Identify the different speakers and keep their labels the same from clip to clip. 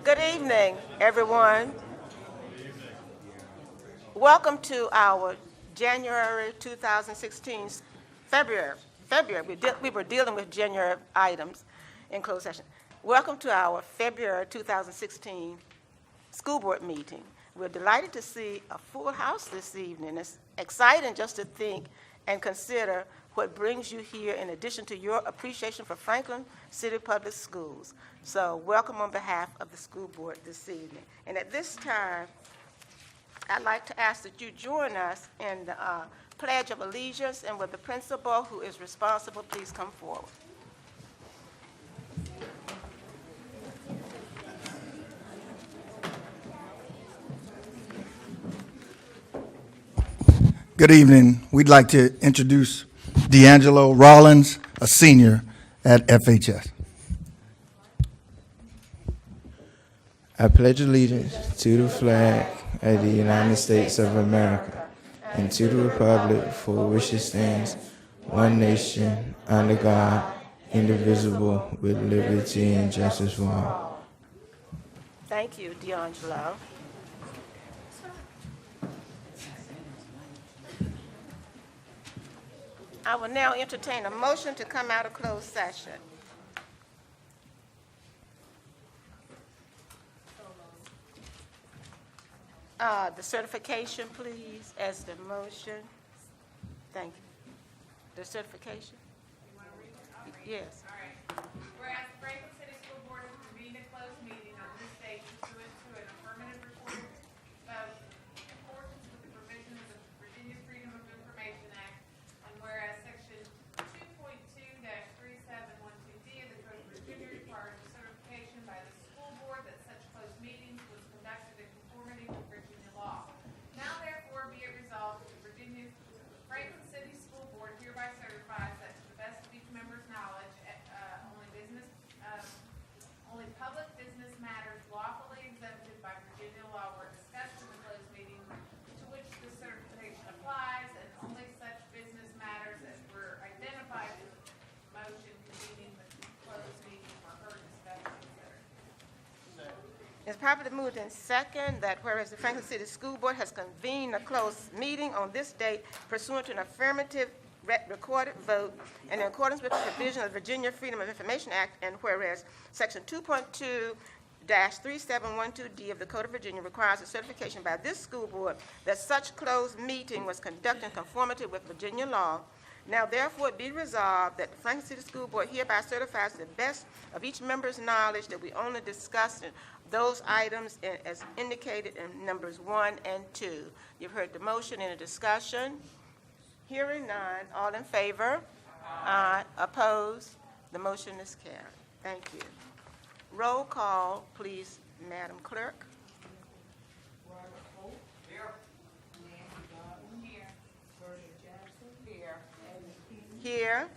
Speaker 1: Good evening, everyone. Welcome to our January 2016, February. We were dealing with January items in closed session. Welcome to our February 2016 school board meeting. We're delighted to see a full house this evening. It's exciting just to think and consider what brings you here in addition to your appreciation for Franklin City Public Schools. So welcome on behalf of the school board this evening. And at this time, I'd like to ask that you join us in the Pledge of Allegiance, and with the principal who is responsible, please come forward.
Speaker 2: Good evening. We'd like to introduce D'Angelo Rollins, a senior at FHS.
Speaker 3: I pledge allegiance to the flag of the United States of America and to the republic for which it stands, one nation, under God, indivisible, with liberty and justice for all.
Speaker 1: Thank you, D'Angelo. I will now entertain a motion to come out of closed session. The certification, please, as the motion. Thank you. The certification? Yes.
Speaker 4: All right. Whereas the Franklin City School Board has convened a closed meeting on this date pursuant to an affirmative recorded vote in accordance with the provisions of the Virginia Freedom of Information Act, and whereas Section 2.2-3712D of the Code of Virginia requires a certification by the school board that such closed meetings was conducted in conformity with Virginia law. Now therefore be it resolved that the Franklin City School Board hereby certifies that to the best of each member's knowledge, only public business matters lawfully exempted by Virginia law were discussed in the closed meeting to which the certification applies, and only such business matters as were identified in the motion convening the closed meeting were heard, discussed, and considered.
Speaker 1: It's properly moved in second that whereas the Franklin City School Board has convened a closed meeting on this date pursuant to an affirmative recorded vote and in accordance with the provision of the Virginia Freedom of Information Act, and whereas Section 2.2-3712D of the Code of Virginia requires a certification by this school board that such closed meeting was conducted in conformity with Virginia law. Now therefore be resolved that the Franklin City School Board hereby certifies to the best of each member's knowledge that we only discussed those items as indicated in numbers 1 and 2. You've heard the motion. In a discussion? Hearing none. All in favor? Aye. Opposed? The motion is carried. Thank you. Roll call, please, Madam Clerk. Here.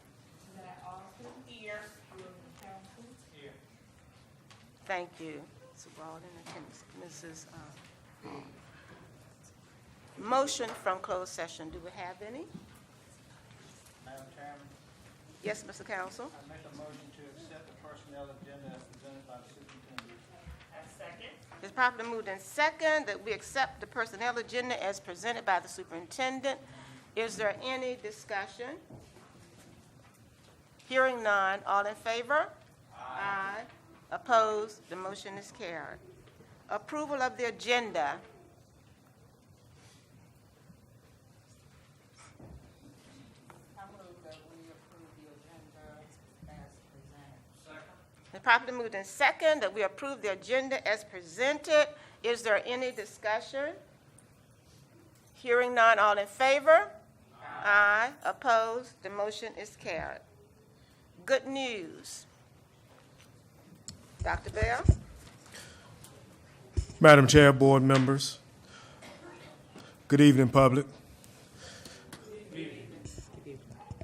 Speaker 1: Thank you. So all in attendance. Mrs. Motion from closed session. Do we have any?
Speaker 5: Madam Chairman,
Speaker 1: Yes, Mr. Counsel.
Speaker 5: I make a motion to accept the personnel agenda as presented by the superintendent.
Speaker 1: It's properly moved in second that we accept the personnel agenda as presented by the superintendent. Is there any discussion? Hearing none. All in favor? Aye. Opposed? The motion is carried. Approval of the agenda. It's properly moved in second that we approve the agenda as presented. Is there any discussion? Hearing none, all in favor? Aye. Opposed? The motion is carried. Good news. Dr. Bell?
Speaker 6: Madam Chair, board members, good evening, public.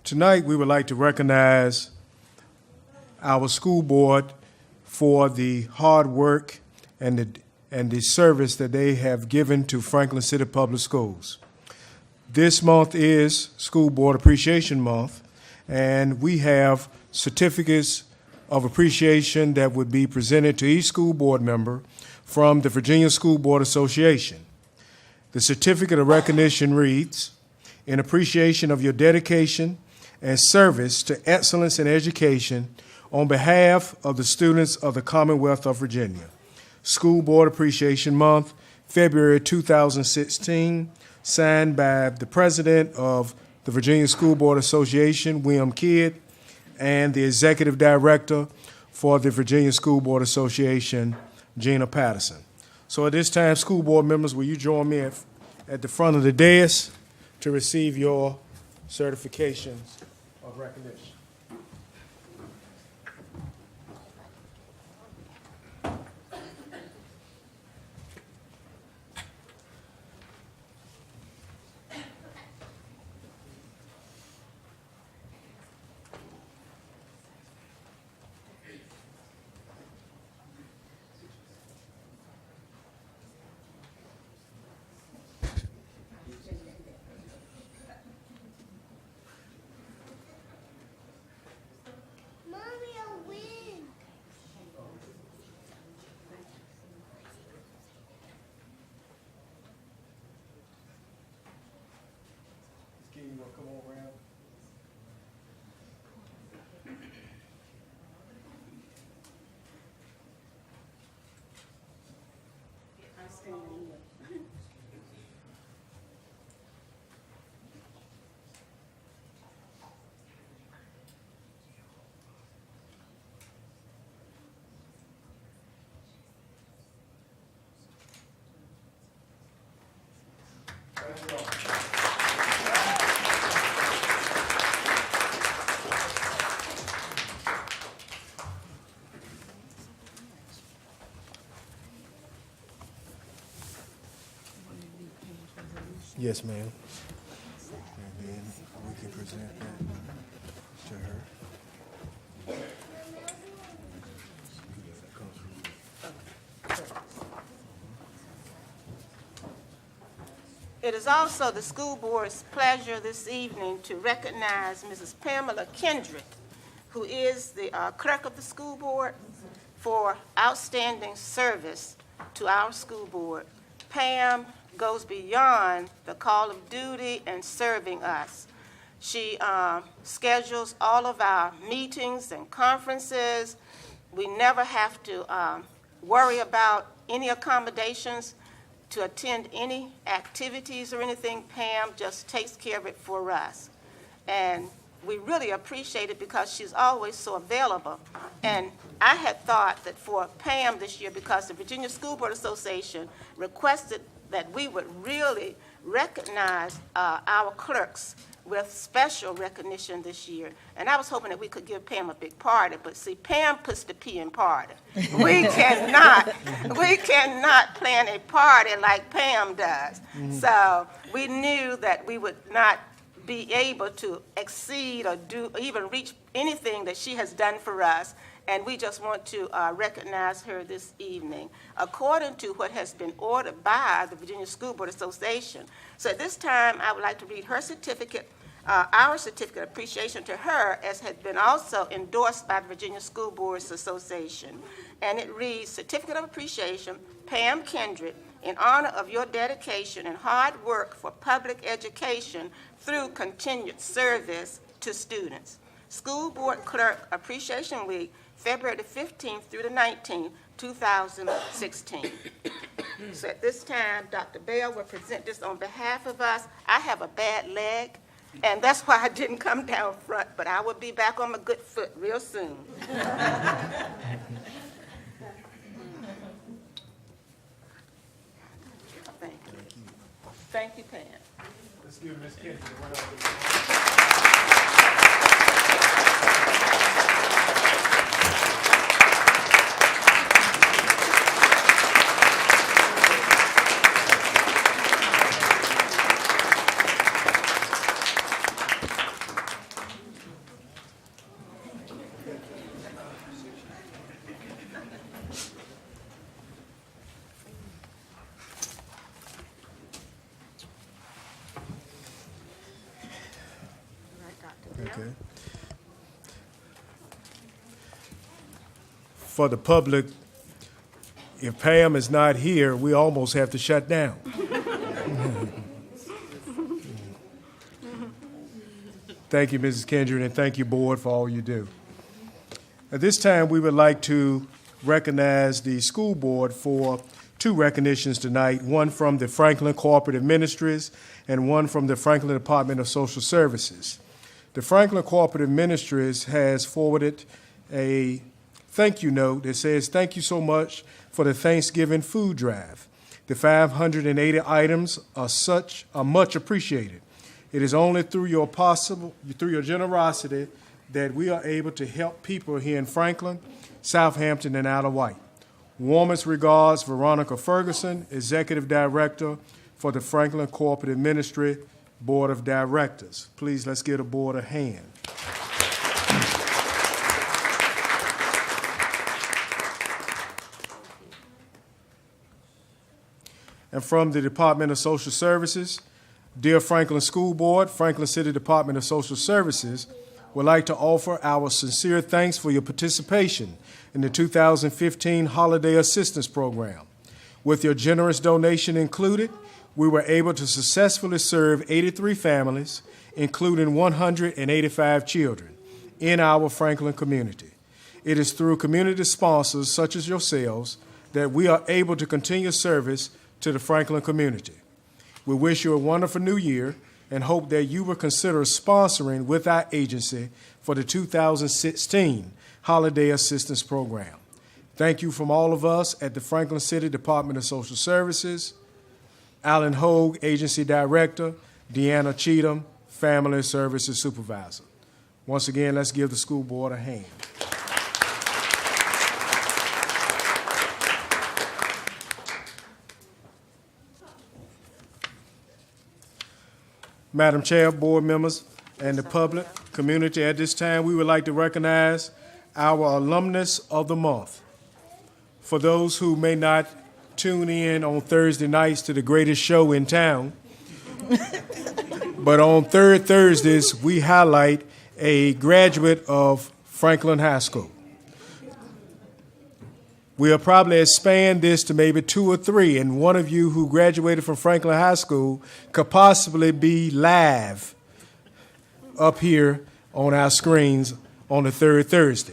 Speaker 6: Tonight, we would like to recognize our school board for the hard work and the service that they have given to Franklin City Public Schools. This month is School Board Appreciation Month, and we have certificates of appreciation that would be presented to each school board member from the Virginia School Board Association. The certificate of recognition reads, "In appreciation of your dedication and service to excellence in education on behalf of the students of the Commonwealth of Virginia. School Board Appreciation Month, February 2016, signed by the President of the Virginia School Board Association, William Kidd, and the Executive Director for the Virginia School Board Association, Gina Patterson." So at this time, school board members, will you join me at the front of the dais to receive your certifications of recognition? You want to come over around? Yes, ma'am. And then we can present that to her.
Speaker 1: It is also the school board's pleasure this evening to recognize Mrs. Pamela Kendrick, who is the clerk of the school board, for outstanding service to our school board. Pam goes beyond the call of duty and serving us. She schedules all of our meetings and conferences. We never have to worry about any accommodations to attend any activities or anything. Pam just takes care of it for us. And we really appreciate it because she's always so available. And I had thought that for Pam this year, because the Virginia School Board Association requested that we would really recognize our clerks with special recognition this year. And I was hoping that we could give Pam a big party, but see, Pam puts the P in party. We cannot plan a party like Pam does. So we knew that we would not be able to exceed or even reach anything that she has done for us. And we just want to recognize her this evening, according to what has been ordered by the Virginia School Board Association. So at this time, I would like to read her certificate, our certificate of appreciation to her, as had been also endorsed by the Virginia School Boards Association. And it reads, "Certificate of Appreciation, Pam Kendrick, in honor of your dedication and hard work for public education through continued service to students. School Board Clerk Appreciation Week, February the 15th through the 19th, 2016. So at this time, Dr. Bell will present this on behalf of us. I have a bad leg, and that's why I didn't come down front, but I will be back on my good foot real soon. Thank you. Thank you, Pam.
Speaker 6: Let's give Ms. Kendrick a round of applause. Okay. for the public, if Pam is not here, we almost have to shut down. Thank you, Mrs. Kendrick, and thank you, Board, for all you do. At this time, we would like to recognize the school board for two recognitions tonight, one from the Franklin Cooperative Ministries and one from the Franklin Department of Social Services. The Franklin Cooperative Ministries has forwarded a thank you note that says, "Thank you so much for the Thanksgiving food drive. The 580 items are much appreciated. It is only through your generosity that we are able to help people here in Franklin, Southampton, and Isle of Wight. Warmest regards, Veronica Ferguson, Executive Director for the Franklin Cooperative Ministry Board of Directors." Please, let's give the board a hand. And from the Department of Social Services, dear Franklin School Board, Franklin City Department of Social Services would like to offer our sincere thanks for your participation in the 2015 Holiday Assistance Program. With your generous donation included, we were able to successfully serve 83 families, including 185 children, in our Franklin community. It is through community sponsors such as yourselves that we are able to continue service to the Franklin community. We wish you a wonderful new year and hope that you will consider sponsoring with our agency for the 2016 Holiday Assistance Program. Thank you from all of us at the Franklin City Department of Social Services, Alan Hogue, Agency Director, Deanna Cheatham, Family Services Supervisor. Once again, let's give the school board a hand. Madam Chair, board members, and the public, community, at this time, we would like to recognize our alumnus of the month. For those who may not tune in on Thursday nights to the greatest show in town, but on third Thursdays, we highlight a graduate of Franklin High School. We'll probably expand this to maybe 2 or 3, and one of you who graduated from Franklin High School could possibly be live up here on our screens on the third Thursday.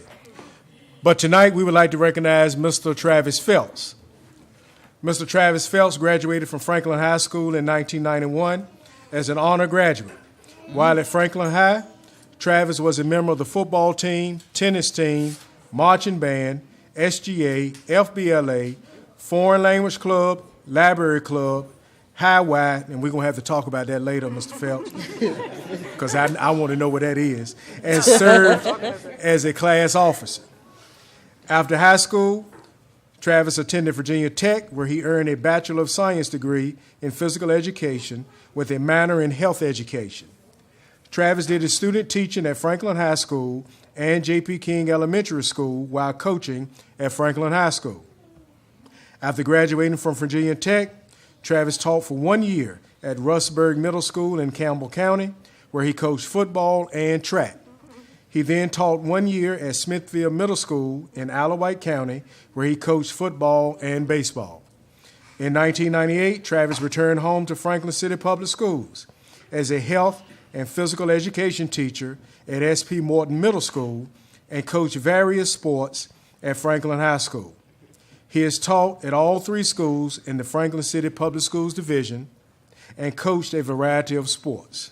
Speaker 6: But tonight we would like to recognize Mr. Travis Phelps. Mr. Travis Phelps graduated from Franklin High School in 1991 as an honor graduate. While at Franklin High, Travis was a member of the football team, tennis team, marching band, SGA, FBLA, Foreign Language Club, Library Club, High Y, and we're going to have to talk about that later, Mr. Phelps, because I want to know what that is, and served as a class officer. After high school, Travis attended Virginia Tech, where he earned a Bachelor of Science degree in physical education with a minor in health education. Travis did his student teaching at Franklin High School and J.P. King Elementary School while coaching at Franklin High School. After graduating from Virginia Tech, Travis taught for 1 year at Russberg Middle School in Campbell County, where he coached football and track. He then taught 1 year at Smithfield Middle School in Isle of Wight County, where he coached football and baseball. In 1998, Travis returned home to Franklin City Public Schools as a health and physical education teacher at S.P. Morton Middle School and coached various sports at Franklin High School. He has taught at all 3 schools in the Franklin City Public Schools Division and coached a variety of sports.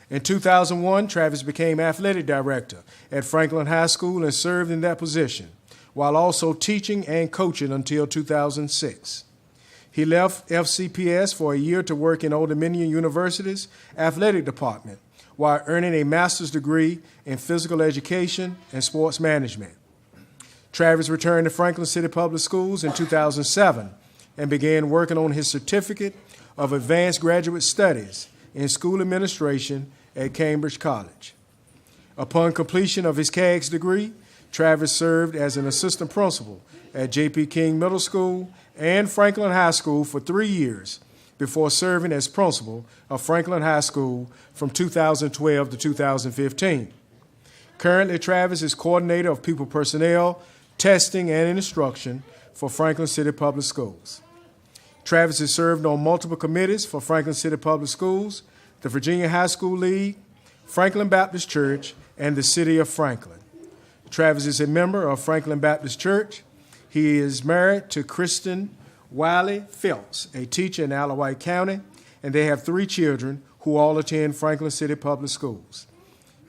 Speaker 6: In 2001, Travis became athletic director at Franklin High School and served in that position, while also teaching and coaching until 2006. He left FCPS for a year to work in Old Dominion University's athletic department, while earning a master's degree in physical education and sports management. Travis returned to Franklin City Public Schools in 2007 and began working on his certificate of advanced graduate studies in school administration at Cambridge College. Upon completion of his CAGS degree, Travis served as an assistant principal at J.P. King Middle School and Franklin High School for 3 years before serving as principal of Franklin High School from 2012 to 2015. Currently, Travis is coordinator of people personnel, testing, and instruction for Franklin City Public Schools. Travis has served on multiple committees for Franklin City Public Schools, the Virginia High School League, Franklin Baptist Church, and the City of Franklin. Travis is a member of Franklin Baptist Church. He is married to Kristen Wiley Phelps, a teacher in Alawite County, and they have 3 children who all attend Franklin City Public Schools.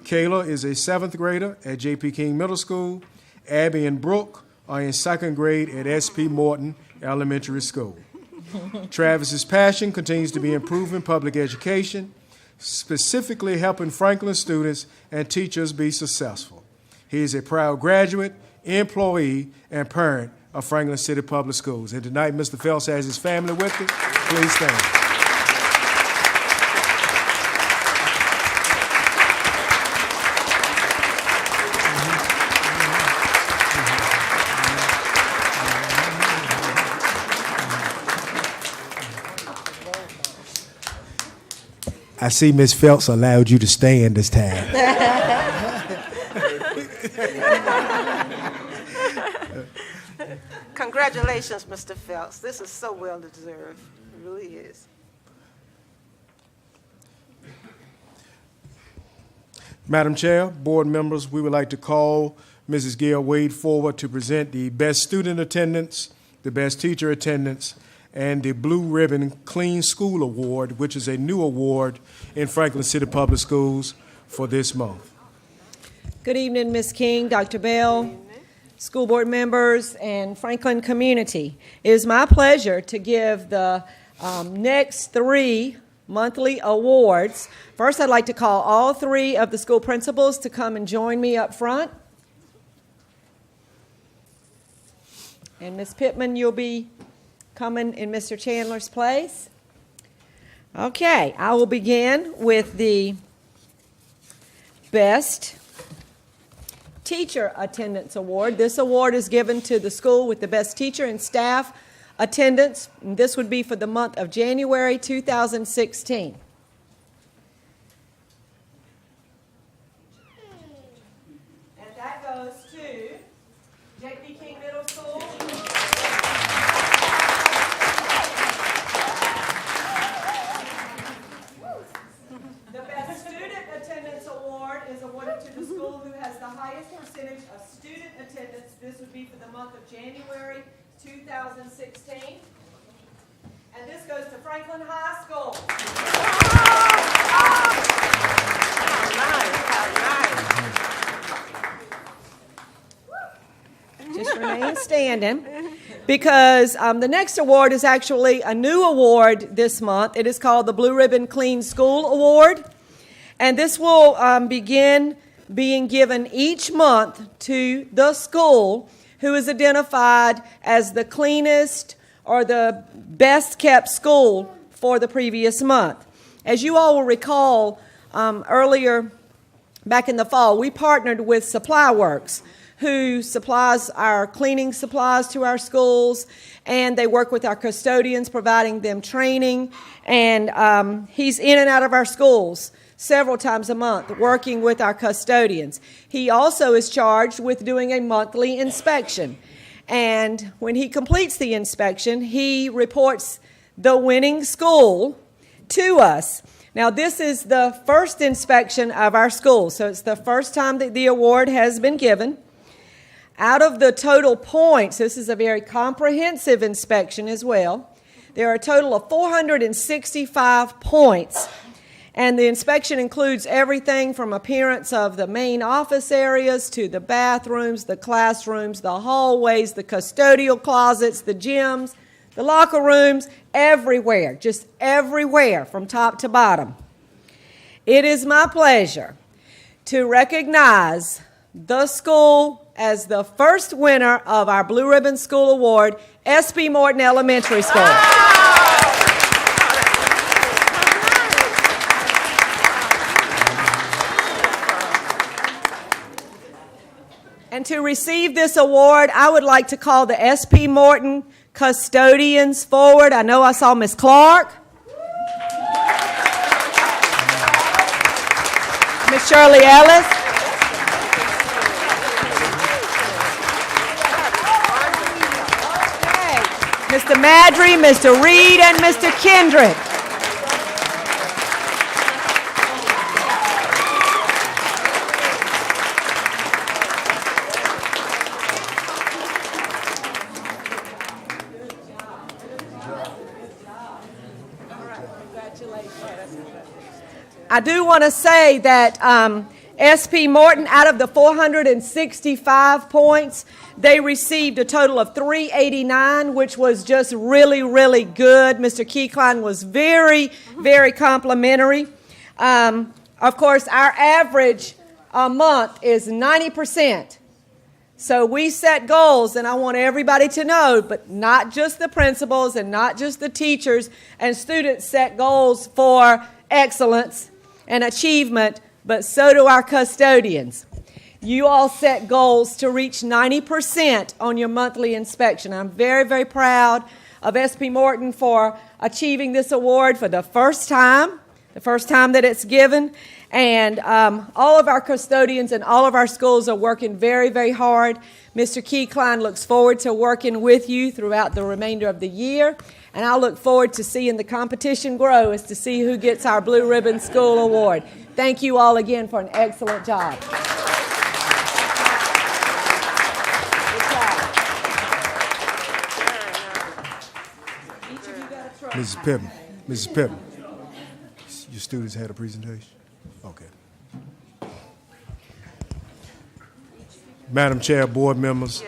Speaker 6: Kayla is a 7th grader at J.P. King Middle School. Abby and Brooke are in 2nd grade at S.P. Morton Elementary School. Travis's passion continues to be improving public education, specifically helping Franklin students and teachers be successful. He is a proud graduate, employee, and parent of Franklin City Public Schools. And tonight, Mr. Phelps has his family with him. Please stand. I see Ms. Phelps allowed you to stand this time.
Speaker 1: Congratulations, Mr. Phelps. This is so well deserved. It really is.
Speaker 6: Madam Chair, board members, we would like to call Mrs. Gail Wade forward to present the best student attendance, the best teacher attendance, and the Blue Ribbon Clean School Award, which is a new award in Franklin City Public Schools for this month.
Speaker 7: Good evening, Ms. King, Dr. Bell, school board members, and Franklin community. It is my pleasure to give the next 3 monthly awards. First, I'd like to call all 3 of the school principals to come and join me up front. And Ms. Pittman, you'll be coming in Mr. Chandler's place. Okay, I will begin with the Best Teacher Attendance Award. This award is given to the school with the best teacher and staff attendance. And this would be for the month of January 2016. And that goes to J.P. King Middle School. The Best Student Attendance Award is awarded to the school who has the highest percentage of student attendance. This would be for the month of January 2016. And this goes to Franklin High School. Just remain standing, because the next award is actually a new award this month. It is called the Blue Ribbon Clean School Award, and this will begin being given each month to the school who is identified as the cleanest or the best kept school for the previous month. As you all will recall, earlier back in the fall, we partnered with Supply Works, who supplies our cleaning supplies to our schools, and they work with our custodians, providing them training. And he's in and out of our schools several times a month, working with our custodians. He also is charged with doing a monthly inspection. And when he completes the inspection, he reports the winning school to us. Now, this is the first inspection of our school, so it's the first time that the award has been given. Out of the total points, this is a very comprehensive inspection as well. There are a total of 465 points, and the inspection includes everything from appearance of the main office areas to the bathrooms, the classrooms, the hallways, the custodial closets, the gyms, the locker rooms, everywhere, just everywhere from top to bottom. It is my pleasure to recognize the school as the first winner of our Blue Ribbon School Award, S.P. Morton Elementary School. And to receive this award, I would like to call the S.P. Morton custodians forward. I know I saw Miss Clark, Miss Shirley Ellis, Madry, Mr. Reed, and Mr. Kendrick. I do want to say that SP Morton, out of the 465 points, they received a total of 389, which was just really, really good. Mr. Keekline was very, very complimentary. Of course, our average a month is 90%. So we set goals, and I want everybody to know, but not just the principals and not just the teachers and students set goals for excellence and achievement, but so do our custodians. You all set goals to reach 90% on your monthly inspection. I'm very, very proud of SP Morton for achieving this award for the first time that it's given. And all of our custodians and all of our schools are working very, very hard. Mr. Keekline looks forward to working with you throughout the remainder of the year. And I look forward to seeing the competition grow as to see who gets our Blue Ribbon School Award. Thank you all again for an excellent job.
Speaker 6: Mrs. Pittman, Mrs. Pittman, your students had a presentation? Okay. Madam Chair, board members,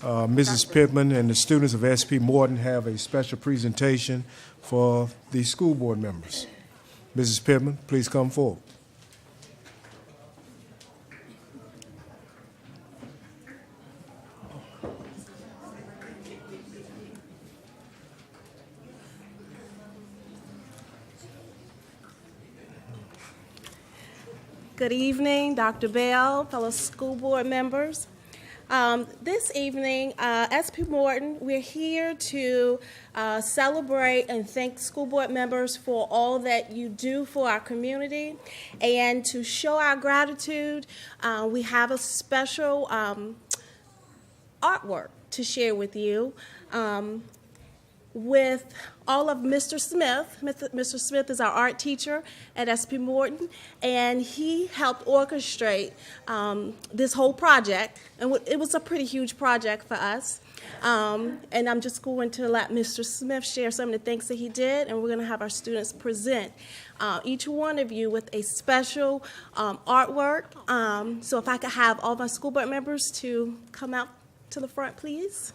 Speaker 6: Mrs. Pittman and the students of SP Morton have a special presentation for the school board members. Mrs. Pittman, please come forward.
Speaker 8: Good evening, Dr. Bell, fellow school board members. This evening, SP Morton, we're here to celebrate and thank school board members for all that you do for our community. And to show our gratitude, we have a special artwork to share with you. With all of Mr. Smith. Mr. Smith is our art teacher at SP Morton, and he helped orchestrate this whole project, and it was a pretty huge project for us. And I'm just going to let Mr. Smith share some of the things that he did, and we're going to have our students present each one of you with a special artwork. So if I could have all my school board members to come out to the front, please.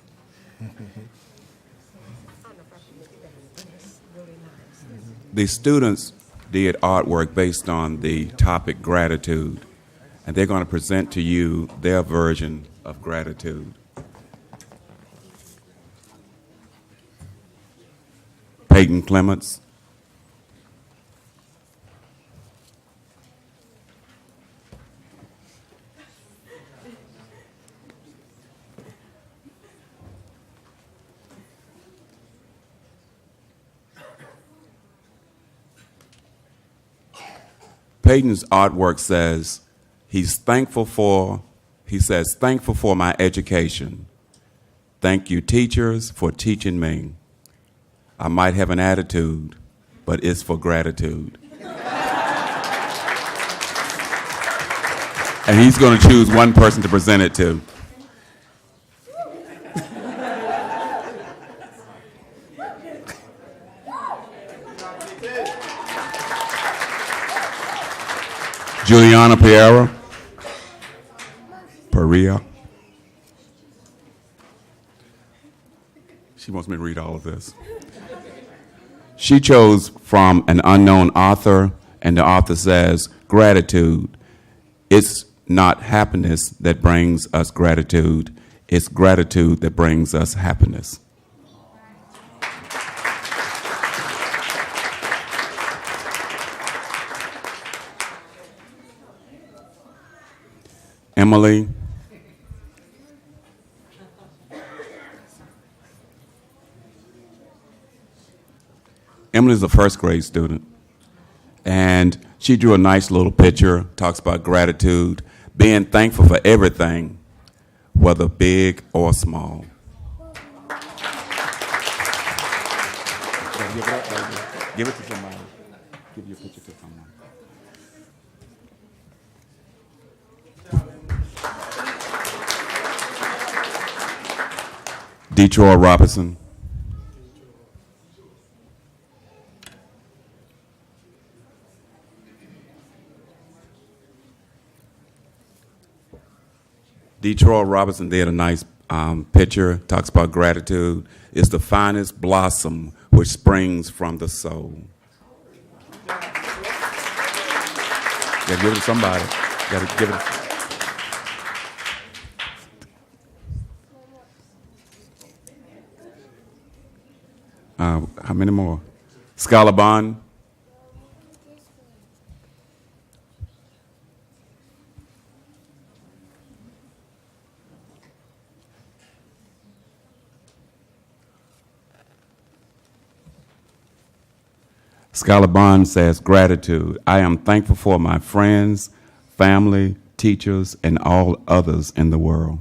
Speaker 9: The students did artwork based on the topic gratitude, and they're going to present to you their version of gratitude. Peyton Clements. Peyton's artwork says, thankful for my education. Thank you, teachers, for teaching me. I might have an attitude, but it's for gratitude. And he's going to choose one person to present it to. Juliana Pereira. She wants me to read all of this. She chose from an unknown author, and the author says, gratitude. It's not happiness that brings us gratitude. It's gratitude that brings us happiness. Emily. Emily's a first grade student, and she drew a nice little picture, talks about gratitude, being thankful for everything, whether big or small. Give it up, baby. Give it to somebody. Give your picture to someone. Detroit Robinson. Detroit Robinson did a nice picture, talks about gratitude. It's the finest blossom which springs from the soul. Yeah, give it to somebody. Gotta give it. How many more? Scholar Bond. Scholar Bond says, gratitude. I am thankful for my friends, family, teachers, and all others in the world.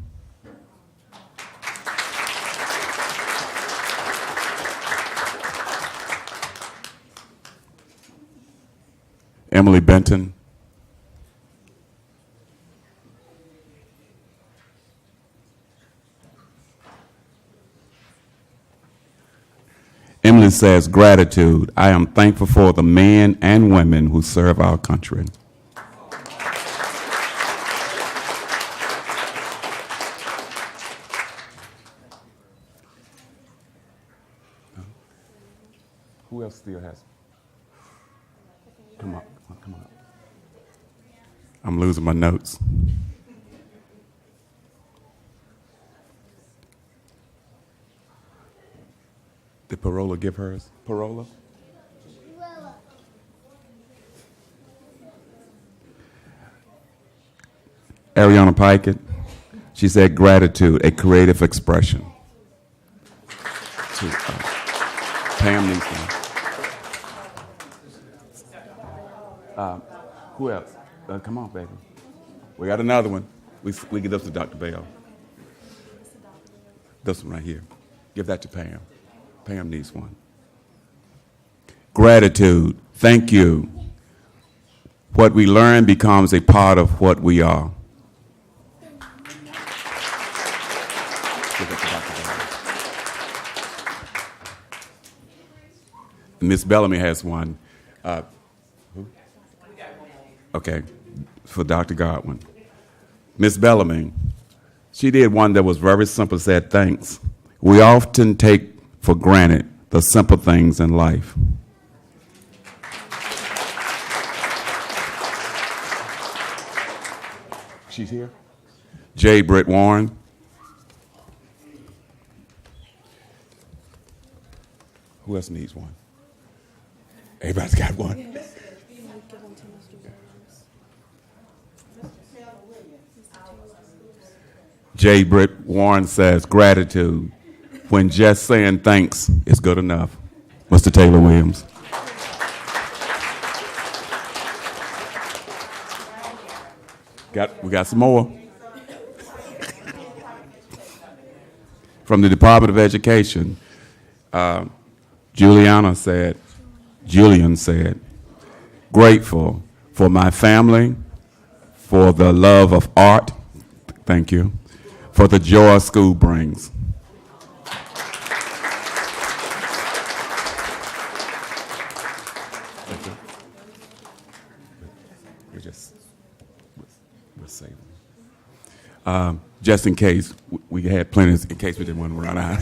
Speaker 9: Emily Benton. Emily says, gratitude. I am thankful for the men and women who serve our country. Who else still has? Come on, come on. I'm losing my notes. Did Parola give hers? Parola? Ariana Pikett, she said gratitude, a creative expression. To, Pam Neeson. Who else? Come on, baby. We got another one. We give this to Dr. Bell. This one right here. Give that to Pam. Pam needs one. Gratitude. Thank you. What we learn becomes a part of what we are. Miss Bellamy has one. Who? Okay, for Dr. Godwin. Miss Bellamy, she did one that was very simple, said, thanks. We often take for granted the simple things in life. She's here? J. Britt Warren. Who else needs one? Everybody's got one. J. Britt Warren says, gratitude. When just saying thanks is good enough. Mr. Taylor Williams. We got some more. From the Department of Education, Julian said, grateful for my family, for the love of art, thank you, for the joy school brings. We're saving. Just in case, we had plenty, in case we didn't want to run out.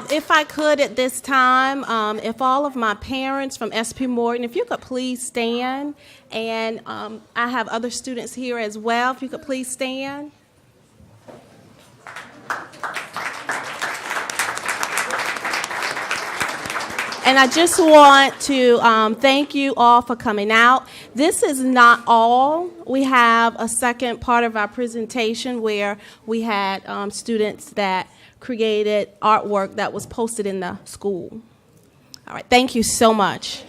Speaker 8: If I could at this time, if all of my parents from SP Morton, if you could please stand, and I have other students here as well, if you could please stand. And I just want to thank you all for coming out. This is not all. We have a second part of our presentation where we had students that created artwork that was posted in the school. All right, thank you so much.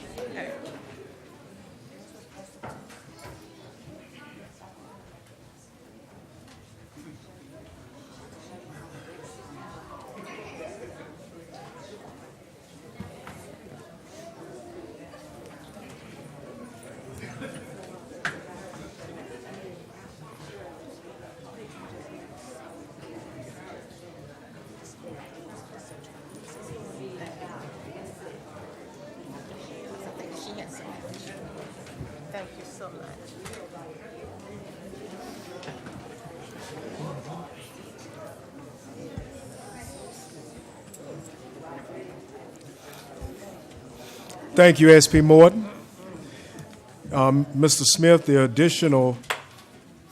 Speaker 1: you so much.
Speaker 6: Thank you, S.P. Morton. Mr. Smith, the additional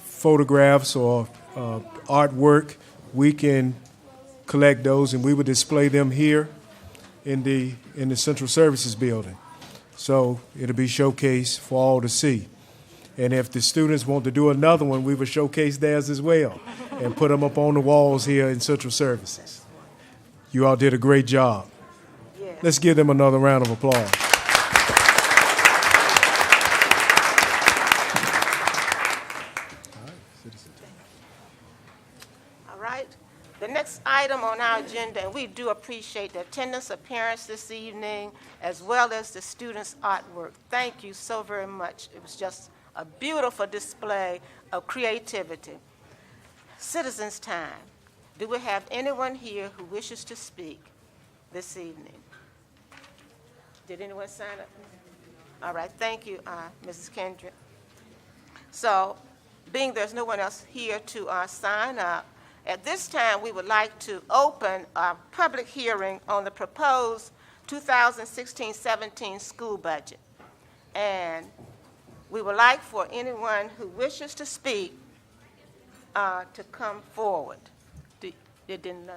Speaker 6: photographs or artwork, we can collect those and we will display them here in the Central Services Building. So it'll be showcased for all to see. And if the students want to do another one, we will showcase theirs as well and put them up on the walls here in Central Services. You all did a great job.
Speaker 1: Yes.
Speaker 6: Let's give them another round of applause.
Speaker 1: All right. The next item on our agenda, and we do appreciate the attendance of parents this evening, as well as the students' artwork. Thank you so very much. It was just a beautiful display of creativity. Citizens' time. Do we have anyone here who wishes to speak this evening? Did anyone sign up? All right, thank you, Mrs. Kendrick. So, being there's no one else here to sign up, at this time we would like to open a public hearing on the proposed 2016-17 school budget. And we would like for anyone who wishes to speak to come forward. You didn't know?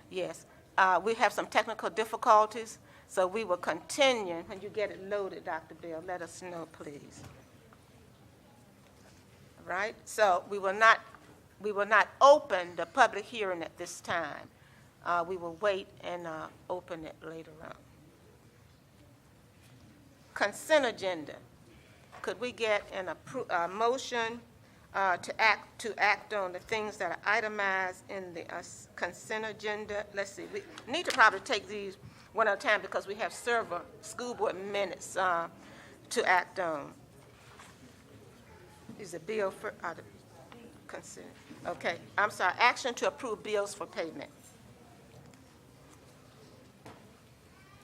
Speaker 1: Yes. We have some technical difficulties, so we will continue. When you get it loaded, Dr. Bell, let us know, please. All right? So we will not open the public hearing at this time. We will wait and open it later on. Consent agenda. Could we get a motion to act on the things that are itemized in the consent agenda? Let's see. We need to probably take these one at a time because we have several school board minutes to act on. Is the bill for the consent? Okay. I'm sorry. Action to approve bills for payment.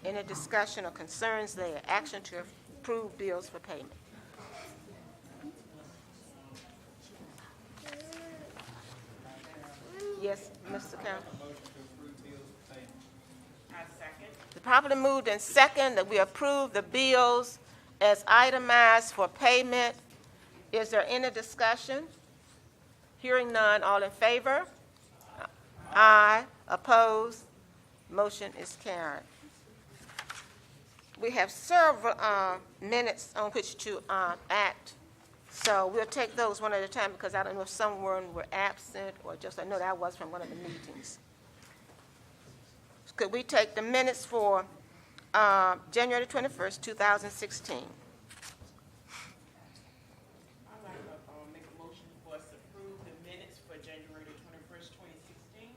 Speaker 1: Any discussion or concerns there? Action to approve bills for payment. Yes, Mr. Campbell. It's properly moved and second that we approve the bills as itemized for payment. Is there any discussion? Hearing none, all in favor? Aye. Opposed? Motion is carried. We have several minutes on which to act. So we'll take those one at a time because I don't know if someone were absent or just I know that was from one of the meetings. Could we take the minutes for January 21st, 2016?
Speaker 10: I'd like to make a motion for us to approve the minutes for January 21st, 2016.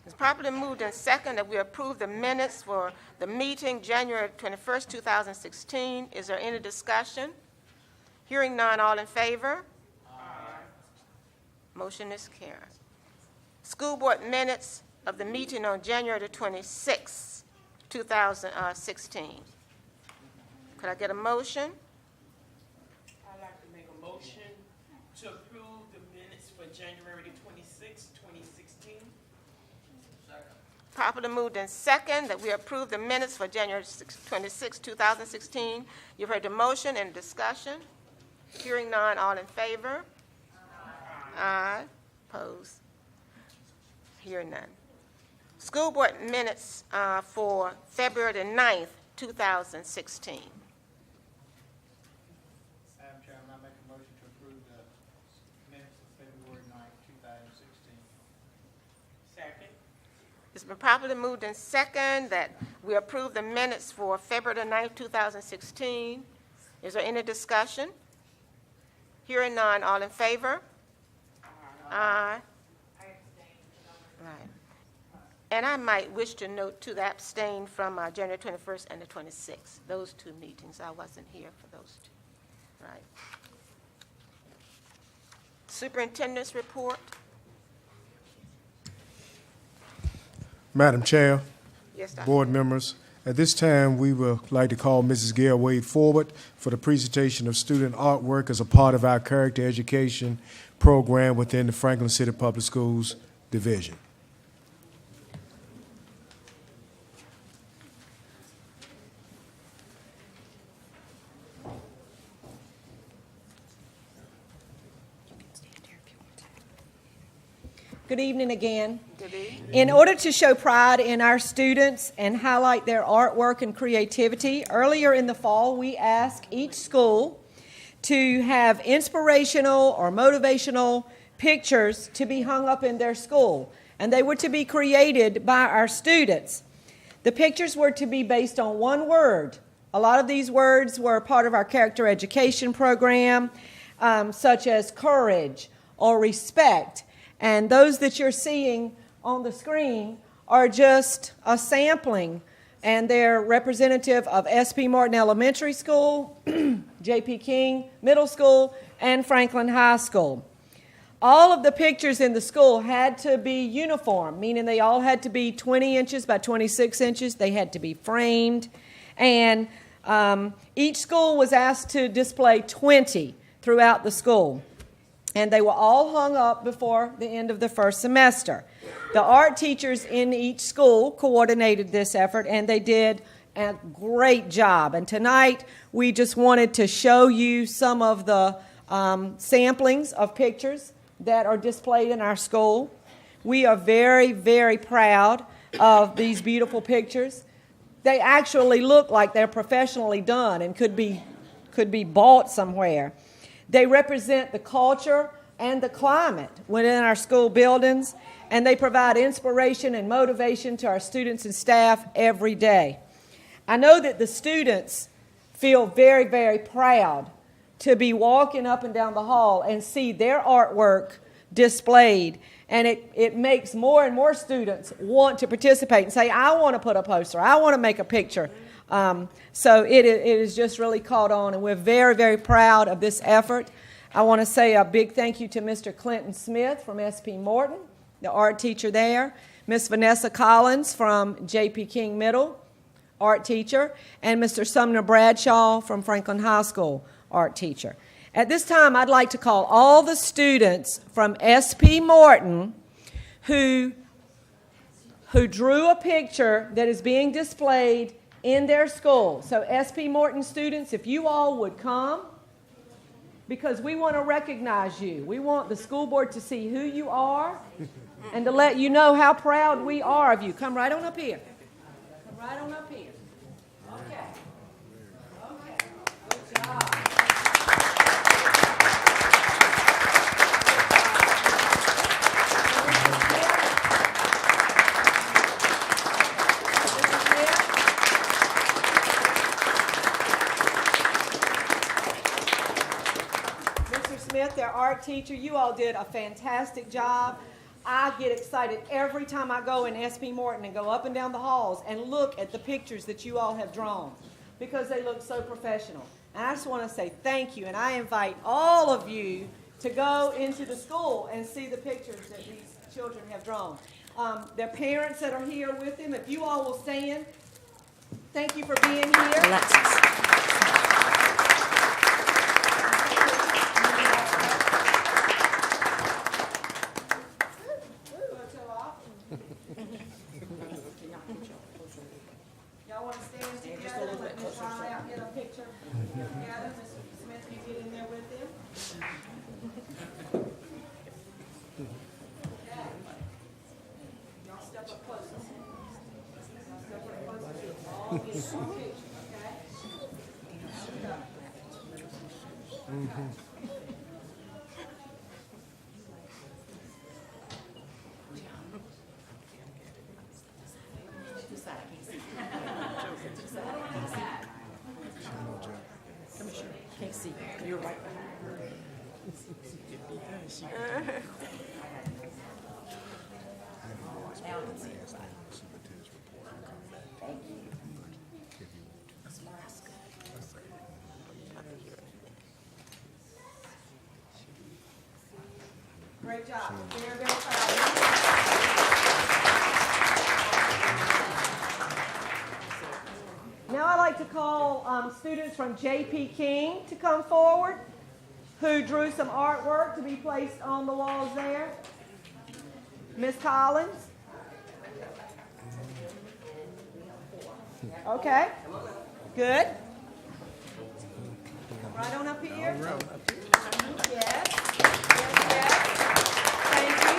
Speaker 1: It's properly moved and second that we approve the minutes for the meeting January 21st, 2016. Is there any discussion? Hearing none, all in favor? Aye. Motion is carried. School board minutes of the meeting on January 26th, 2016. Could I get a motion?
Speaker 10: I'd like to make a motion to approve the minutes for January 26th, 2016.
Speaker 1: Properly moved and second that we approve the minutes for January 26, 2016. You've heard the motion and discussion. Hearing none, all in favor? Aye. Opposed? Hearing none. School board minutes for February the 9th, 2016.
Speaker 5: Madam Chairman, I make a motion to approve the minutes of February 9th, 2016.
Speaker 10: Second.
Speaker 1: It's been properly moved and second that we approve the minutes for February the 9th, 2016. Is there any discussion? Hearing none, all in favor? Aye. Right. And I might wish to note, too, that I abstained from January 21st and the 26th. Those two meetings, I wasn't here for those two. Right. Superintendent's report.
Speaker 6: Madam Chair,
Speaker 1: Yes, Dr.
Speaker 6: board members, at this time, we would like to call Mrs. Gail Wade forward for the presentation of student artwork as a part of our character education program within the Franklin City Public Schools Division.
Speaker 7: Good evening again.
Speaker 1: Good evening.
Speaker 7: In order to show pride in our students and highlight their artwork and creativity, earlier in the fall, we asked each school to have inspirational or motivational pictures to be hung up in their school, and they were to be created by our students. The pictures were to be based on one word. A lot of these words were part of our character education program, such as courage or respect. And those that you're seeing on the screen are just a sampling, and they're representative of S.P. Martin Elementary School, J.P. King Middle School, and Franklin High School. All of the pictures in the school had to be uniform, meaning they all had to be 20 inches by 26 inches. They had to be framed. And each school was asked to display 20 throughout the school. And they were all hung up before the end of the first semester. The art teachers in each school coordinated this effort, and they did a great job. And tonight, we just wanted to show you some of the samplings of pictures that are displayed in our school. We are very, very proud of these beautiful pictures. They actually look like they're professionally done and could be bought somewhere. They represent the culture and the climate within our school buildings, and they provide inspiration and motivation to our students and staff every day. I know that the students feel very, very proud to be walking up and down the hall and see their artwork displayed, and it makes more and more students want to participate and say, I want to put a poster, I want to make a picture. So it is just really caught on, and we're very, very proud of this effort. I want to say a big thank you to Mr. Clinton Smith from S.P. Morton, the art teacher there, Miss Vanessa Collins from J.P. King Middle, art teacher, and Mr. Sumner Bradshaw from Franklin High School, art teacher. At this time, I'd like to call all the students from S.P. Morton who drew a picture that is being displayed in their school. So S.P. Morton students, if you all would come, because we want to recognize you. We want the school board to see who you are and to let you know how proud we are of you. Come right on up here. Come right on up here. Okay. Okay. Good job. Their art teacher, you all did a fantastic job. I get excited every time I go in S.P. Morton and go up and down the halls and look at the pictures that you all have drawn because they look so professional. And I just want to say thank you, and I invite all of you to go into the school and see the pictures that these children have drawn. Their parents that are here with them, if you all will stand, thank you for being here.
Speaker 11: Alexis.
Speaker 7: Y'all want to stand together? Let Ms. Riley out get a picture together. Mr. Smith, you get in there with him. Okay. Y'all step up closer. Y'all step up closer. All get in one picture, okay?
Speaker 11: Can't see. You're right behind her. Now I can see everybody. Thank you.
Speaker 7: Great job. Very, very proud. students from J.P. King to come forward, who drew some artwork to be placed on the walls there. Miss Collins. Okay, good. Right on up here. Yes. Yes. Thank you.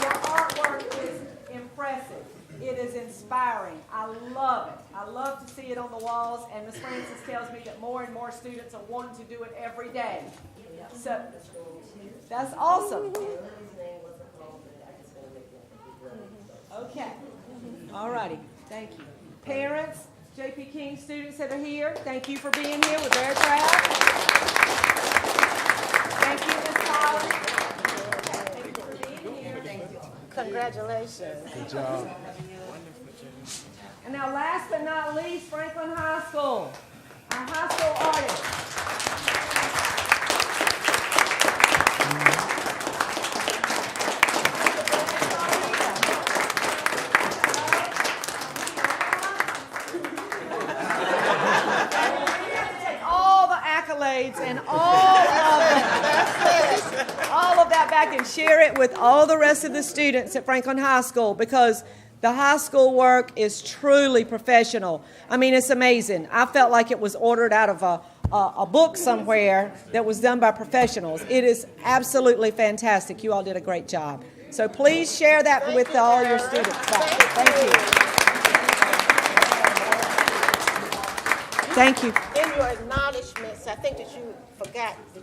Speaker 7: Your artwork is impressive. It is inspiring. I love it. I love to see it on the walls, and Ms. Francis tells me that more and more students are wanting to do it every day. So that's awesome. Okay. All righty. Thank you. Parents, J.P. King students that are here, thank you for being here. We're very proud. Thank you, Ms. Collins. Thank you for being here. Thank you.
Speaker 1: Congratulations.
Speaker 6: Good job.
Speaker 7: And now, last but not least, Franklin High School, our high school artists. And all of that back and share it with all the rest of the students at Franklin High School, because the high school work is truly professional. I mean, it's amazing. I felt like it was ordered out of a book somewhere that was done by professionals. It is absolutely fantastic. You all did a great job. So please share that with all your students. Thank you. Thank you.
Speaker 1: In your acknowledgments, I think that you forgot the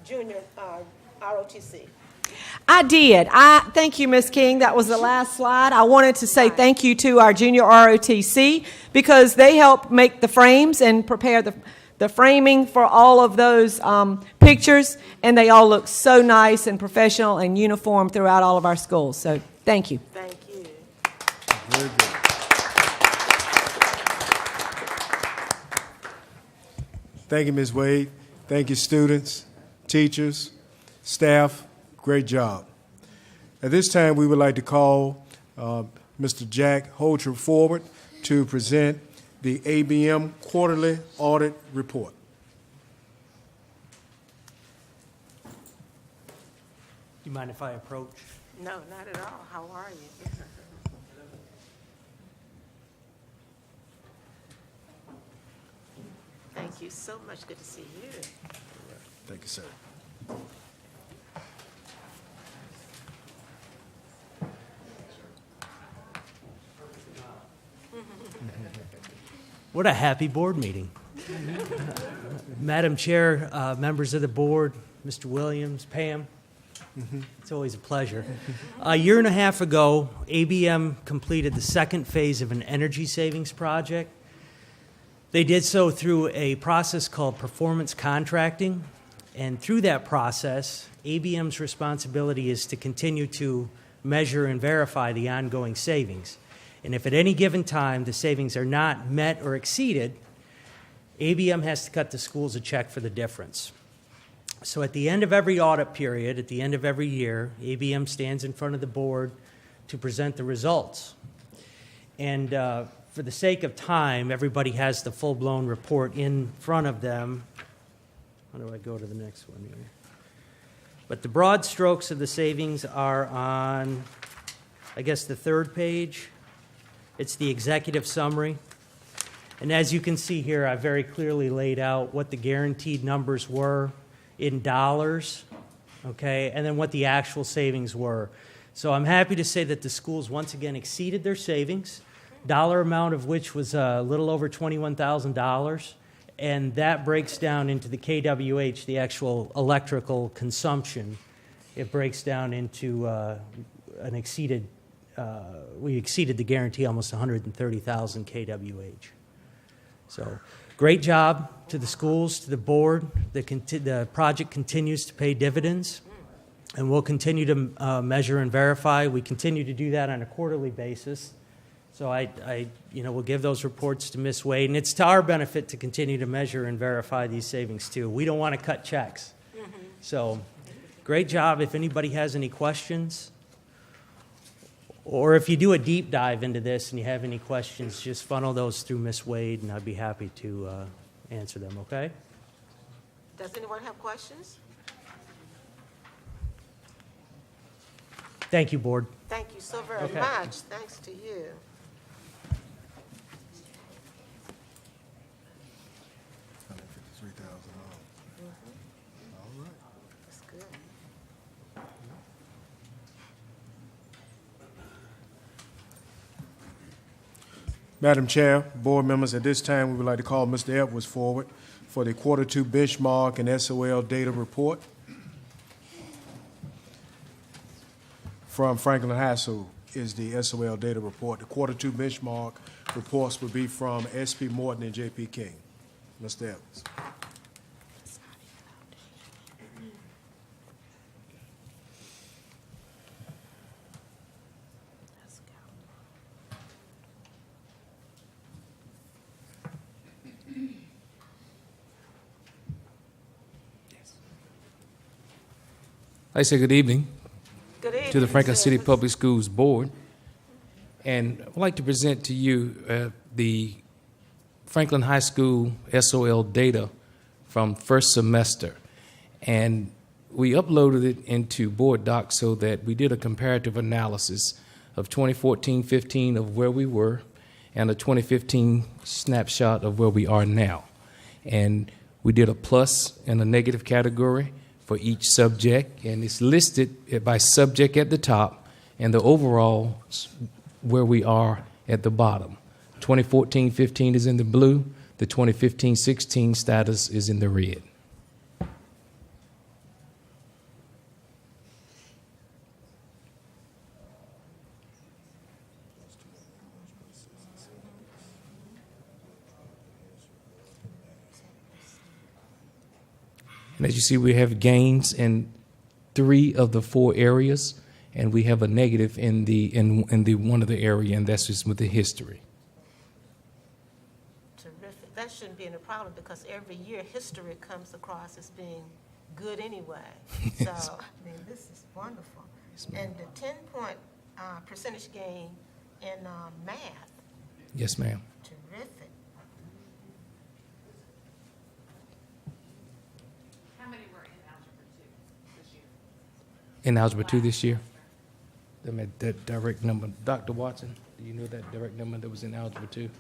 Speaker 1: junior ROTC.
Speaker 7: I did. Thank you, Ms. King. That was the last slide. I wanted to say thank you to our junior ROTC, because they help make the frames and prepare the framing for all of those pictures, and they all look so nice and professional and uniform throughout all of our schools. So thank you.
Speaker 1: Thank you.
Speaker 6: Very good. Thank you, Ms. Wade. Thank you, students, teachers, staff. Great job. At this time, we would like to call Mr. Jack Holter forward to present the ABM Quarterly Audit Report.
Speaker 12: You mind if I approach?
Speaker 1: No, not at all. How are you? Thank you so much. Good to see you.
Speaker 6: Thank you, sir.
Speaker 12: What a happy board meeting. Madam Chair, members of the board, Mr. Williams, Pam, it's always a pleasure. A year and a half ago, ABM completed the second phase of an energy savings project. They did so through a process called performance contracting, and through that process, ABM's responsibility is to continue to measure and verify the ongoing savings. And if at any given time the savings are not met or exceeded, ABM has to cut the schools a check for the difference. So at the end of every audit period, at the end of every year, ABM stands in front of the board to present the results. And for the sake of time, everybody has the full-blown report in front of them. How do I go to the next one here? But the broad strokes of the savings are on, I guess, the third page. It's the executive summary. And as you can see here, I very clearly laid out what the guaranteed numbers were in dollars, okay, and then what the actual savings were. So I'm happy to say that the schools once again exceeded their savings, dollar amount of which was a little over $21,000, and that breaks down into the KWH, the actual electrical consumption. It breaks down into we exceeded the guarantee almost 130,000 KWH. So great job to the schools, to the board. The project continues to pay dividends, and we'll continue to measure and verify. We continue to do that on a quarterly basis. So we'll give those reports to Ms. Wade, and it's to our benefit to continue to measure and verify these savings too. We don't want to cut checks. So great job. If anybody has any questions Or if you do a deep dive into this and you have any questions, just funnel those through Ms. Wade, and I'd be happy to answer them, okay?
Speaker 1: Does anyone have questions?
Speaker 12: Thank you, Board.
Speaker 1: Thank you so very
Speaker 12: Okay.
Speaker 1: much. Thanks to you. That's good.
Speaker 6: Madam Chair, board members, at this time, we would like to call Mr. Edwards forward for the Quarter 2 benchmark and SOL data report from Franklin High School is the SOL data report. The Quarter 2 benchmark reports will be from S.P. Morton and J.P. King. Mr. Edwards.
Speaker 13: I say good evening
Speaker 1: Good evening.
Speaker 13: to the Franklin
Speaker 1: Mr.
Speaker 13: City
Speaker 1: Edwards.
Speaker 13: Public Schools Board. And I'd like to present to you the Franklin High School SOL data from first semester. And we uploaded it into Board Docs so that we did a comparative analysis of 2014-15 of where we were and a 2015 snapshot of where we are now. And we did a plus and a negative category for each subject, and it's listed by subject at the top and the overall where we are at the bottom. 2014-15 is in the blue, the 2015-16 status is in the red. And as you see, we have gains in 3 of the 4 areas, and we have a negative in the one of the area, and that's just with the history.
Speaker 1: Terrific. That shouldn't be any problem because every year history comes across as being good anyway. So, I mean, this is wonderful. And the 10-point percentage gain in math,
Speaker 13: Yes, ma'am.
Speaker 1: terrific.
Speaker 4: How many were in Algebra 2 this year?
Speaker 13: In Algebra 2 this year. That direct number. Dr. Watson, do you know that direct number that was in Algebra 2?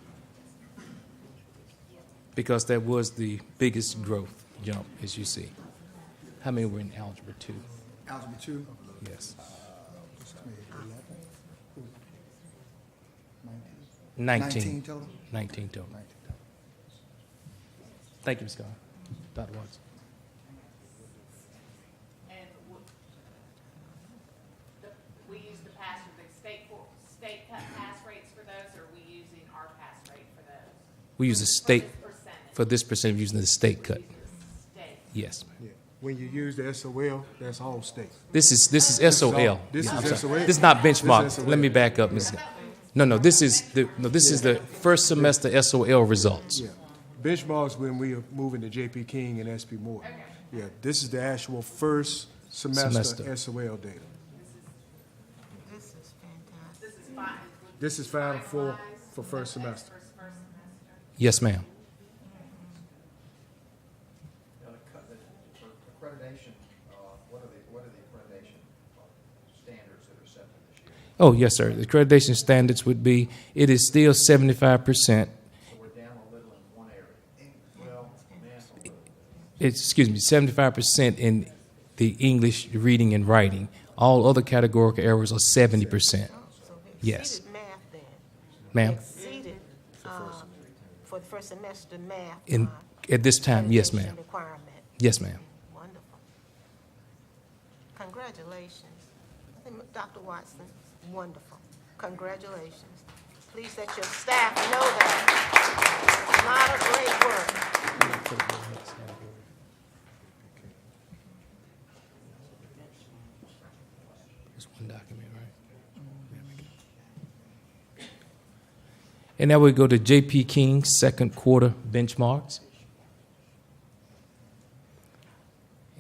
Speaker 13: Because that was the biggest growth jump, as you see. How many were in Algebra 2?
Speaker 2: Algebra 2?
Speaker 13: Yes. 19
Speaker 2: total?
Speaker 13: 19 total. Thank you, Ms. Scott. Dr. Watson.
Speaker 4: And we use the pass, the state cut pass rates for those, or are we using our pass rate for those?
Speaker 13: We use the state for this percentage using the state cut.
Speaker 4: State.
Speaker 13: Yes.
Speaker 6: Yeah. When you use the SOL, that's all state.
Speaker 13: This is SOL.
Speaker 6: This
Speaker 13: Yeah,
Speaker 6: is
Speaker 13: I'm sorry.
Speaker 6: SOL.
Speaker 13: This is not
Speaker 6: This
Speaker 13: benchmark.
Speaker 6: is SOL.
Speaker 13: Let me back up, Ms. No, this is the first semester SOL results.
Speaker 6: Yeah. Benchmarks when we are moving to J.P. King and S.P. Morton. Yeah, this is the actual first semester SOL data.
Speaker 1: This is fantastic.
Speaker 4: This is fine.
Speaker 6: This is final for first semester.
Speaker 4: First semester.
Speaker 13: Yes, ma'am.
Speaker 5: Now, for accreditation, what are the accreditation standards that are set for this year?
Speaker 13: Oh, yes, sir. The accreditation standards would be, it is still 75%.
Speaker 5: So we're down a little in one area. Well, math a little.
Speaker 13: Excuse me, 75% in the English reading and writing. All other categorical errors are 70%.
Speaker 1: So we
Speaker 13: Yes.
Speaker 1: exceeded math then.
Speaker 13: Ma'am?
Speaker 1: Exceeded for the first semester math.
Speaker 13: At this time, yes,
Speaker 1: accreditation
Speaker 13: ma'am.
Speaker 1: Requirement.
Speaker 13: Yes, ma'am.
Speaker 1: Wonderful. Congratulations. I think Dr. Watson, wonderful. Congratulations. Please let your staff know that. A lot of great work.
Speaker 13: There's one document, right? And now we go to J.P. King's second quarter benchmarks.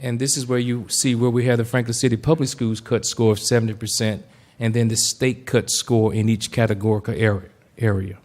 Speaker 13: And this is where you see where we have the Franklin City Public Schools cut score of 70%, and then the state cut score in each categorical area.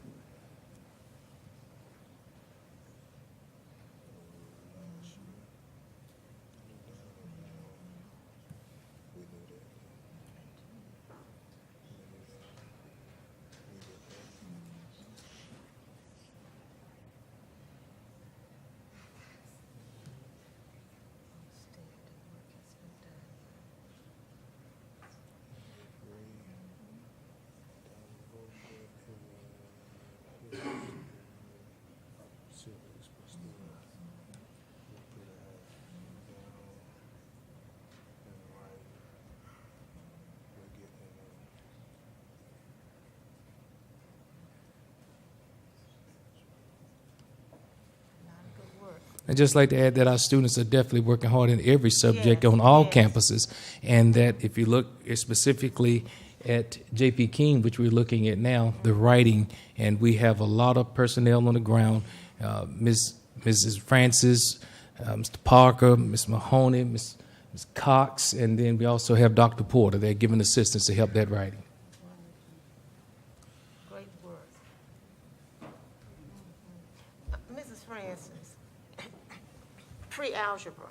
Speaker 13: I'd just like to add that our students are definitely working hard in every subject on all campuses, and that if you look specifically at J.P. King, which we're looking at now, the writing, and we have a lot of personnel on the ground, Mrs. Francis, Mr. Parker, Ms. Mahoney, Ms. Cox, and then we also have Dr. Porter. They're giving assistance to help that writing.
Speaker 1: Great work. Mrs. Francis, pre-algebra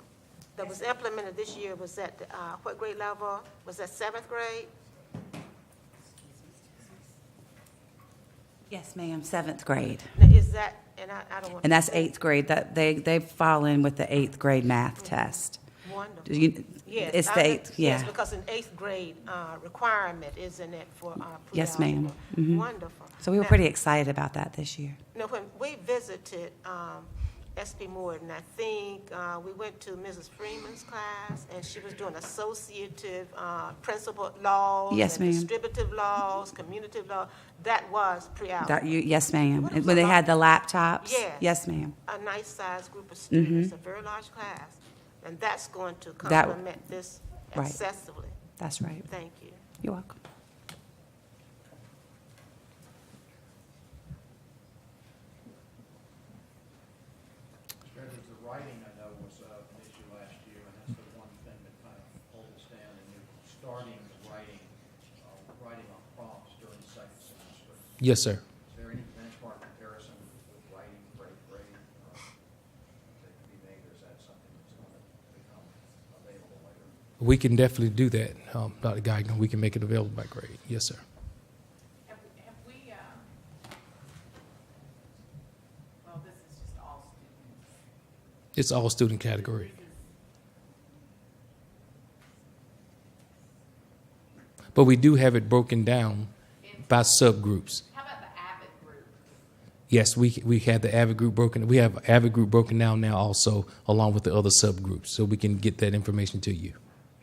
Speaker 1: that was implemented this year was at what grade level? Was that 7th grade?
Speaker 14: Yes, ma'am, 7th grade.
Speaker 1: Now, is that, and I don't want.
Speaker 14: And that's 8th grade. That they fall in with the 8th grade math test.
Speaker 1: Wonderful.
Speaker 14: Yes, it's the 8th, yeah.
Speaker 1: Yes, because an 8th grade requirement, isn't it, for pre-algebra?
Speaker 14: Yes, ma'am. Mhm.
Speaker 1: Wonderful.
Speaker 14: So we were
Speaker 1: Now-
Speaker 14: pretty excited about that this year.
Speaker 1: Now, when we visited S.P. Morton, I think we went to Mrs. Freeman's class, and she was doing associative principle laws.
Speaker 14: Yes,
Speaker 1: and
Speaker 14: ma'am.
Speaker 1: distributive laws, commutative law. That was pre-algebra.
Speaker 14: Yes, ma'am.
Speaker 1: What was
Speaker 14: When they
Speaker 1: a
Speaker 14: had the
Speaker 1: lot-
Speaker 14: laptops?
Speaker 1: Yes.
Speaker 14: Yes, ma'am.
Speaker 1: A nice sized group of students,
Speaker 14: Mhm.
Speaker 1: a very large class. And that's going to
Speaker 14: That-
Speaker 1: complement this
Speaker 14: right.
Speaker 1: excessively.
Speaker 14: That's right.
Speaker 1: Thank you.
Speaker 14: You're welcome.
Speaker 5: The writing, I know, was an issue last year, and that's the one thing that kind of pulled us down, and you're starting the writing on prompts during the second semester.
Speaker 13: Yes, sir.
Speaker 5: Is there any benchmark comparison with writing for 8th grade that can be made, or is that something that's going to become available later?
Speaker 13: We can definitely do that, Dr. Geiger. We can make it available by grade. Yes, sir.
Speaker 4: Have we, well, this is just all students.
Speaker 13: It's all student category. But we do have it broken down by subgroups.
Speaker 4: How about the AVID group?
Speaker 13: Yes, we had the AVID group broken. We have AVID group broken down now also, along with the other subgroups, so we can get that information to you.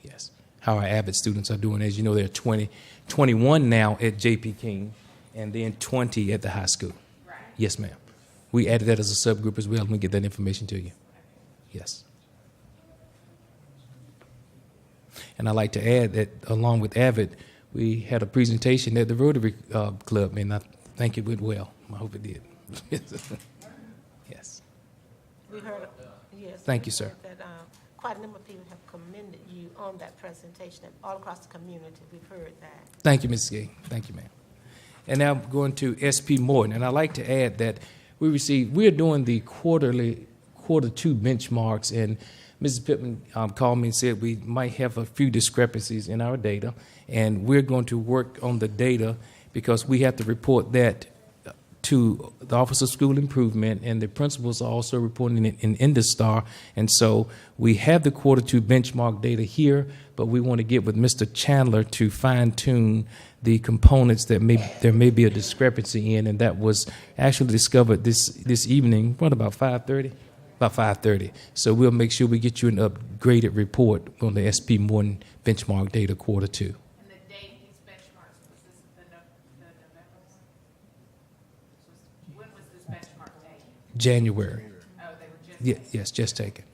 Speaker 13: Yes, how our AVID students are doing. As you know, there are 21 now at J.P. King, and then 20 at the high school.
Speaker 4: Right.
Speaker 13: Yes, ma'am. We added that as a subgroup as well, and we get that information to you. Yes. And I'd like to add that along with AVID, we had a presentation at the Rotary Club, and I think it went well. I hope it did. Yes.
Speaker 1: We heard, yes.
Speaker 13: Thank
Speaker 1: we
Speaker 13: you, sir.
Speaker 1: heard That quite a number of people have commended you on that presentation all across the community. We've heard that.
Speaker 13: Thank you, Ms. Gay. Thank you, ma'am. And now I'm going to S.P. Morton, and I'd like to add that we're doing the quarter 2 benchmarks, and Mrs. Pittman called me and said we might have a few discrepancies in our data, and we're going to work on the data because we have to report that to the Office of School Improvement, and the principals are also reporting it in InduStar. And so we have the quarter 2 benchmark data here, but we want to get with Mr. Chandler to fine-tune the components that there may be a discrepancy in, and that was actually discovered this evening, what, about 5:30? About 5:30. So we'll make sure we get you an upgraded report on the SP Morton benchmark data quarter 2.
Speaker 4: And the date these benchmarks, was this the November? When was this benchmark taken?
Speaker 13: January.
Speaker 4: Oh, they were just.
Speaker 13: Yes, just taken.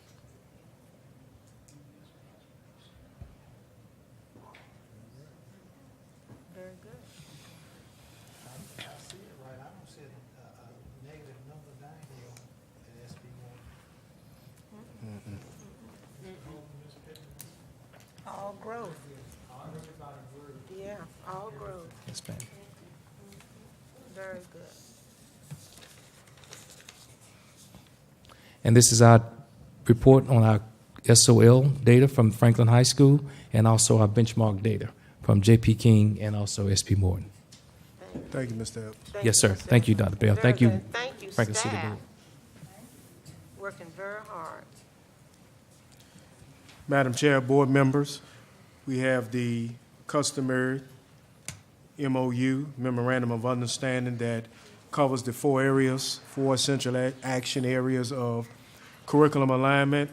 Speaker 1: Very good.
Speaker 15: I see it right. I don't see a negative number down here at SB one.
Speaker 1: All growth.
Speaker 15: Everybody grew.
Speaker 1: Yeah, all grew.
Speaker 13: Yes, ma'am.
Speaker 1: Very good.
Speaker 13: And this is our report on our SOL data from Franklin High School and also our benchmark data from J.P. King and also S.P. Morton.
Speaker 6: Thank you, Mr. Epps.
Speaker 13: Yes, sir. Thank you, Dr. Bell.
Speaker 1: Very
Speaker 13: Thank you,
Speaker 1: good. Thank you,
Speaker 13: Franklin City
Speaker 1: staff.
Speaker 13: Board.
Speaker 1: Working very hard.
Speaker 6: Madam Chair, board members, we have the customary MOU, Memorandum of Understanding, that covers the four essential action areas of curriculum alignment,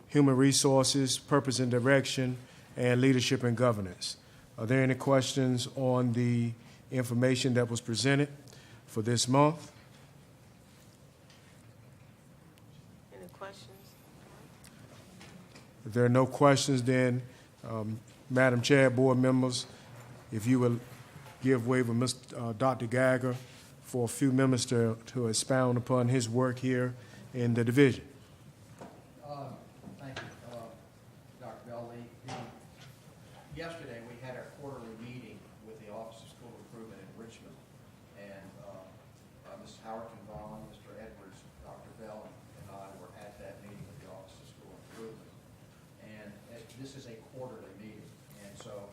Speaker 6: human resources, purpose and direction, and leadership and governance. Are there any questions on the information that was presented for this month?
Speaker 1: Any questions?
Speaker 6: If there are no questions, then, Madam Chair, board members, if you will give way with Dr. Geiger for a few minutes to expound upon his work here in the division.
Speaker 5: Thank you, Dr. Bell. Yesterday, we had our quarterly meeting with the Office of School Improvement in Richmond, and Mrs. Howard Convon, Mr. Edwards, Dr. Bell, and I were at that meeting with the Office of School Improvement. And this is a quarterly meeting, and so,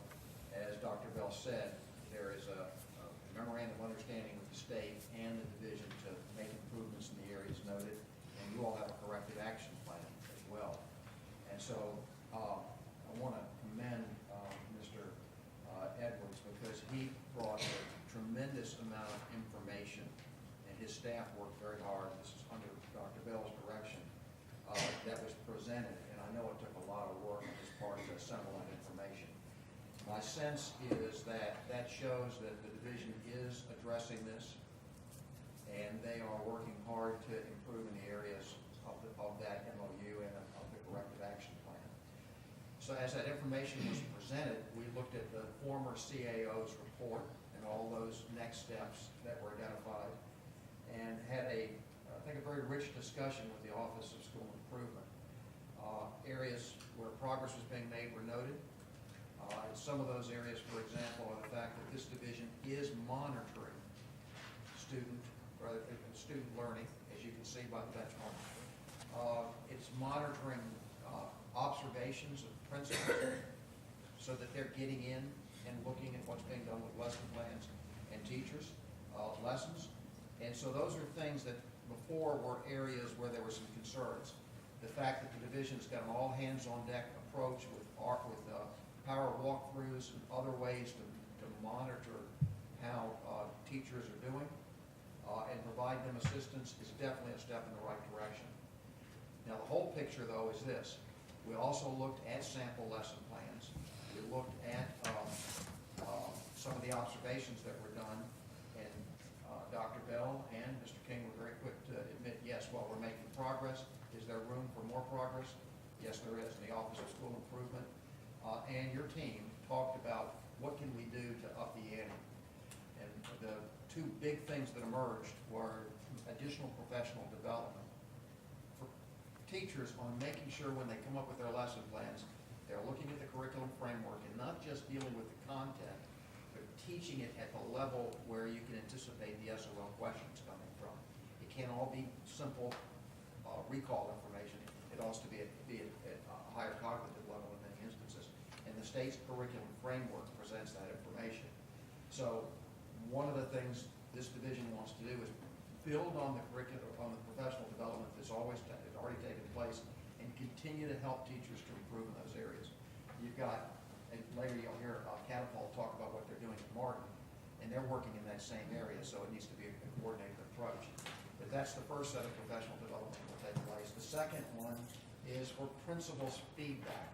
Speaker 5: as Dr. Bell said, there is a memorandum of understanding with the state and the division to make improvements in the areas noted, and you all have a corrective action plan as well. And so I want to commend Mr. Edwards, because he brought a tremendous amount of information, and his staff worked very hard. This is under Dr. Bell's direction that was presented, and I know it took a lot of work on his part to assemble that information. My sense is that that shows that the division is addressing this, and they are working hard to improve in the areas of that MOU and of the corrective action plan. So as that information was presented, we looked at the former CAO's report and all those next steps that were identified, and had I think a very rich discussion with the Office of School Improvement. Areas where progress was being made were noted. Some of those areas, for example, are the fact that this division is monitoring student learning, as you can see by the benchmark. It's monitoring observations of principals so that they're getting in and looking at what's being done with lesson plans and teachers' lessons. And so those are things that before were areas where there were some concerns. The fact that the division's got an all-hands-on-deck approach with power walkthroughs and other ways to monitor how teachers are doing and provide them assistance is definitely a step in the right direction. Now, the whole picture, though, is this. We also looked at sample lesson plans. We looked at some of the observations that were done, and Dr. Bell and Mr. King were very quick to admit, yes, while we're making progress, is there room for more progress? Yes, there is, in the Office of School Improvement. And your team talked about what can we do to up the ante. And the two big things that emerged were additional professional development for teachers on making sure when they come up with their lesson plans, they're looking at the curriculum framework and not just dealing with the content, but teaching it at the level where you can anticipate the SOL questions coming from. It can't all be simple recall information. It also be at a higher cognitive level in many instances. And the state's curriculum framework presents that information. So one of the things this division wants to do is build on the curriculum, on the professional development that's already taken place, and continue to help teachers to improve in those areas. You've got, and later you'll hear Catapult talk about what they're doing at Martin, and they're working in that same area, so it needs to be a coordinated approach. But that's the first set of professional development that will take place. The second one is for principals' feedback,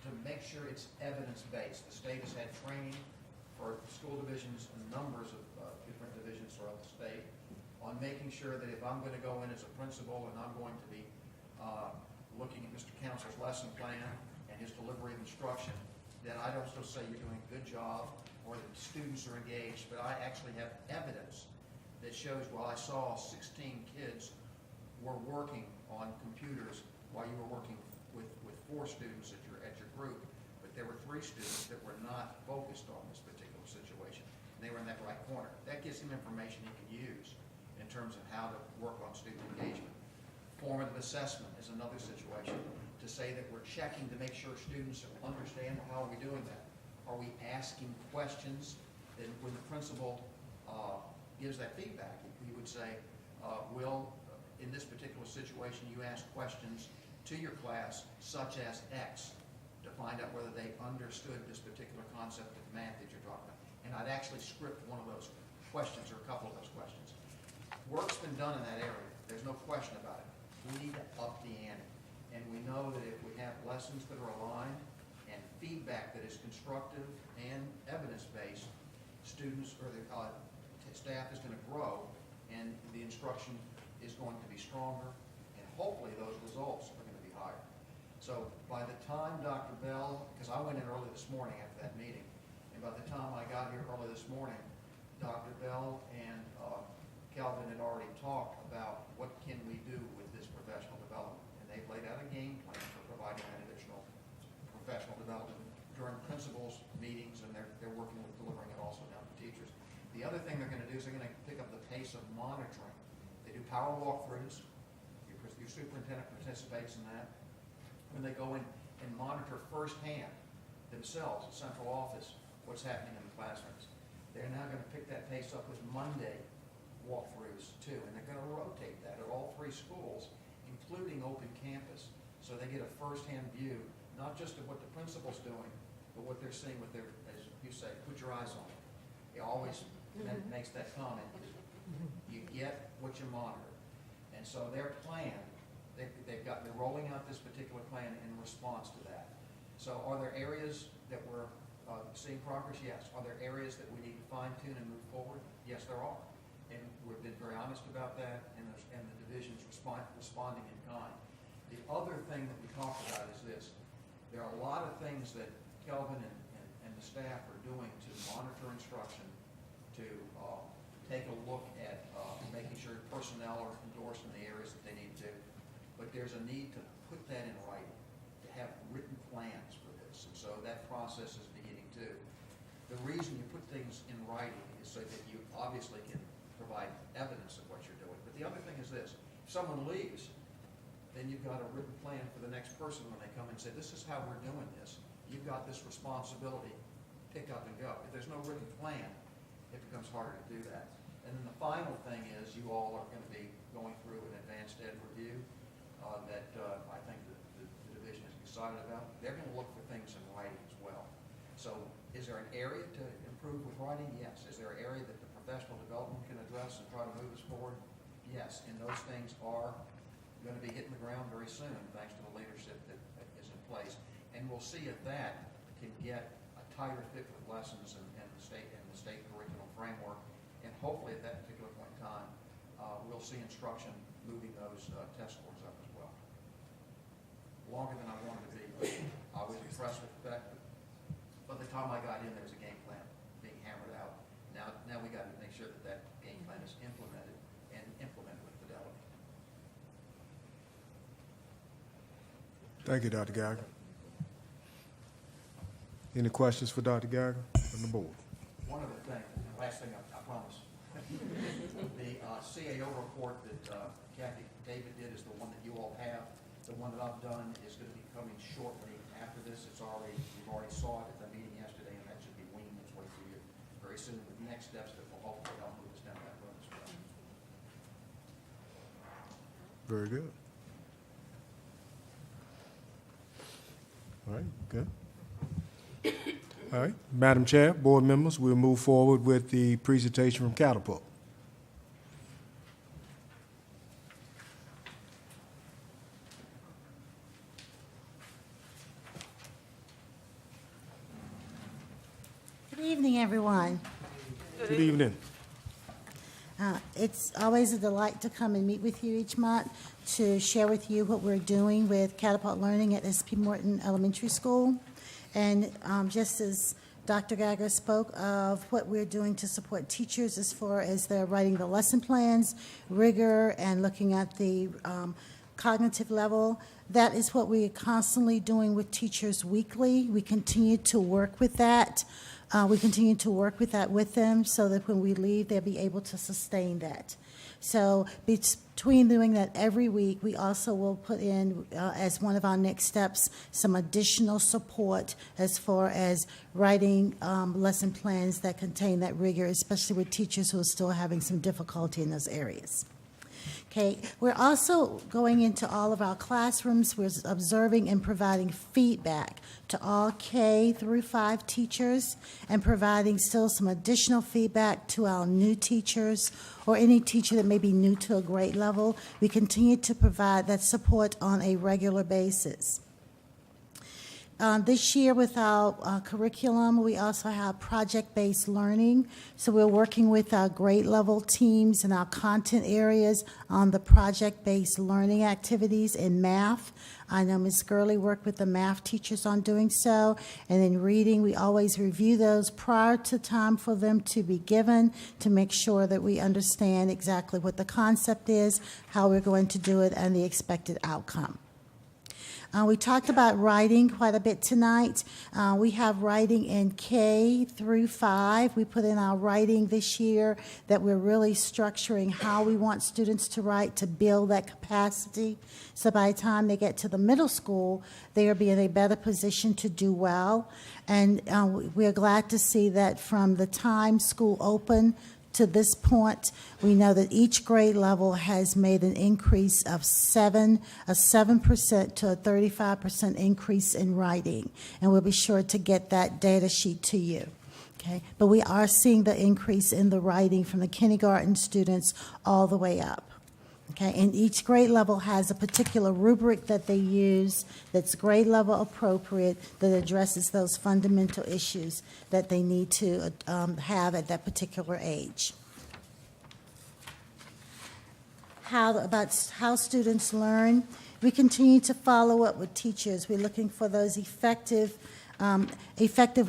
Speaker 5: to make sure it's evidence-based. The state has had training for school divisions and numbers of different divisions throughout the state on making sure that if I'm going to go in as a principal and I'm going to be looking at Mr. Counselor's lesson plan and his delivery of instruction, that I don't just say you're doing a good job or that students are engaged, but I actually have evidence that shows, well, I saw 16 kids were working on computers while you were working with 4 students at your group, but there were 3 students that were not focused on this particular situation. They were in that right corner. That gives him information he can use in terms of how to work on student engagement. Formative assessment is another situation, to say that we're checking to make sure students understand how are we doing that. Are we asking questions? Then when the principal gives that feedback, we would say, Will, in this particular situation, you ask questions to your class such as X to find out whether they understood this particular concept of math that you're talking about. And I'd actually script one of those questions or a couple of those questions. Work's been done in that area. There's no question about it. We need to up the ante. And we know that if we have lessons that are aligned and feedback that is constructive and evidence-based, students or the staff is going to grow and the instruction is going to be stronger, and hopefully those results are going to be higher. So by the time Dr. Bell, because I went in early this morning after that meeting, and by the time I got here early this morning, Dr. Bell and Kelvin had already talked about what can we do with this professional development. And they've laid out a game plan for providing that additional professional development during principals' meetings, and they're working with delivering it also down to teachers. The other thing they're going to do is they're going to pick up the pace of monitoring. They do power walkthroughs. Your superintendent participates in that. When they go in and monitor firsthand themselves, the central office, what's happening in the classrooms. They're now going to pick that pace up with Monday walkthroughs too, and they're going to rotate that at all 3 schools, including open campus, so they get a firsthand view, not just of what the principal's doing, but what they're seeing with their, as you say, put your eyes on it. He always makes that comment. You get what you monitor. And so their plan, they're rolling out this particular plan in response to that. So are there areas that we're seeing progress? Yes. Are there areas that we need to fine tune and move forward? Yes, there are. And we've been very honest about that, and the division's responding in kind. The other thing that we talked about is this. There are a lot of things that Kelvin and the staff are doing to monitor instruction, to take a look at making sure personnel are endorsed in the areas that they need to. But there's a need to put that in writing, to have written plans for this. And so that process is beginning too. The reason you put things in writing is so that you obviously can provide evidence of what you're doing. But the other thing is this. If someone leaves, then you've got a written plan for the next person when they come and say, this is how we're doing this. You've got this responsibility. Pick up and go. If there's no written plan, it becomes harder to do that. And then the final thing is you all are going to be going through an advanced ed review that I think the division is excited about. They're going to look for things in writing as well. So is there an area to improve with writing? Yes. Is there an area that the professional development can address and try to move us forward? Yes. And those things are going to be hitting the ground very soon thanks to the leadership that is in place. And we'll see if that can get a tighter fit with lessons and the state curriculum framework. And hopefully at that particular point in time, we'll see instruction moving those test scores up as well. Longer than I wanted to be, but I was impressed with the fact that by the time I got in, there was a game plan being hammered out. Now we got to make sure that that game plan is implemented and implemented with fidelity.
Speaker 6: Thank you, Dr. Geiger. Any questions for Dr. Geiger from the board?
Speaker 5: One other thing, last thing, I promise. The CAO report that Kathy David did is the one that you all have. The one that I've done is going to be coming shortly after this. We've already saw it at the meeting yesterday, and that should be winging its way through you very soon with next steps that will hopefully help move us down that road as well.
Speaker 6: Very good. All right, good. All right, Madam Chair, board members, we'll move forward with the presentation from Catapult.
Speaker 16: Good evening, everyone.
Speaker 6: Good evening.
Speaker 16: It's always a delight to come and meet with you each month to share with you what we're doing with Catapult Learning at SP Morton Elementary School. And just as Dr. Geiger spoke of what we're doing to support teachers as far as they're writing the lesson plans, rigor, and looking at the cognitive level. That is what we are constantly doing with teachers weekly. We continue to work with that. We continue to work with that with them so that when we leave, they'll be able to sustain that. So between doing that every week, we also will put in, as one of our next steps, some additional support as far as writing lesson plans that contain that rigor, especially with teachers who are still having some difficulty in those areas. Okay, we're also going into all of our classrooms. We're observing and providing feedback to all K through 5 teachers and providing still some additional feedback to our new teachers or any teacher that may be new to a grade level. We continue to provide that support on a regular basis. This year with our curriculum, we also have project-based learning. So we're working with our grade level teams and our content areas on the project-based learning activities in math. I know Ms. Gurley worked with the math teachers on doing so. And in reading, we always review those prior to time for them to be given to make sure that we understand exactly what the concept is, how we're going to do it, and the expected outcome. We talked about writing quite a bit tonight. We have writing in K through 5. We put in our writing this year that we're really structuring how we want students to write to build that capacity. So by the time they get to the middle school, they will be in a better position to do well. And we're glad to see that from the time school opened to this point, we know that each grade level has made an increase of 7% to a 35% increase in writing. And we'll be sure to get that data sheet to you. Okay? But we are seeing the increase in the writing from the kindergarten students all the way up. Okay, and each grade level has a particular rubric that they use that's grade level appropriate that addresses those fundamental issues that they need to have at that particular age. About how students learn. We continue to follow up with teachers. We're looking for those effective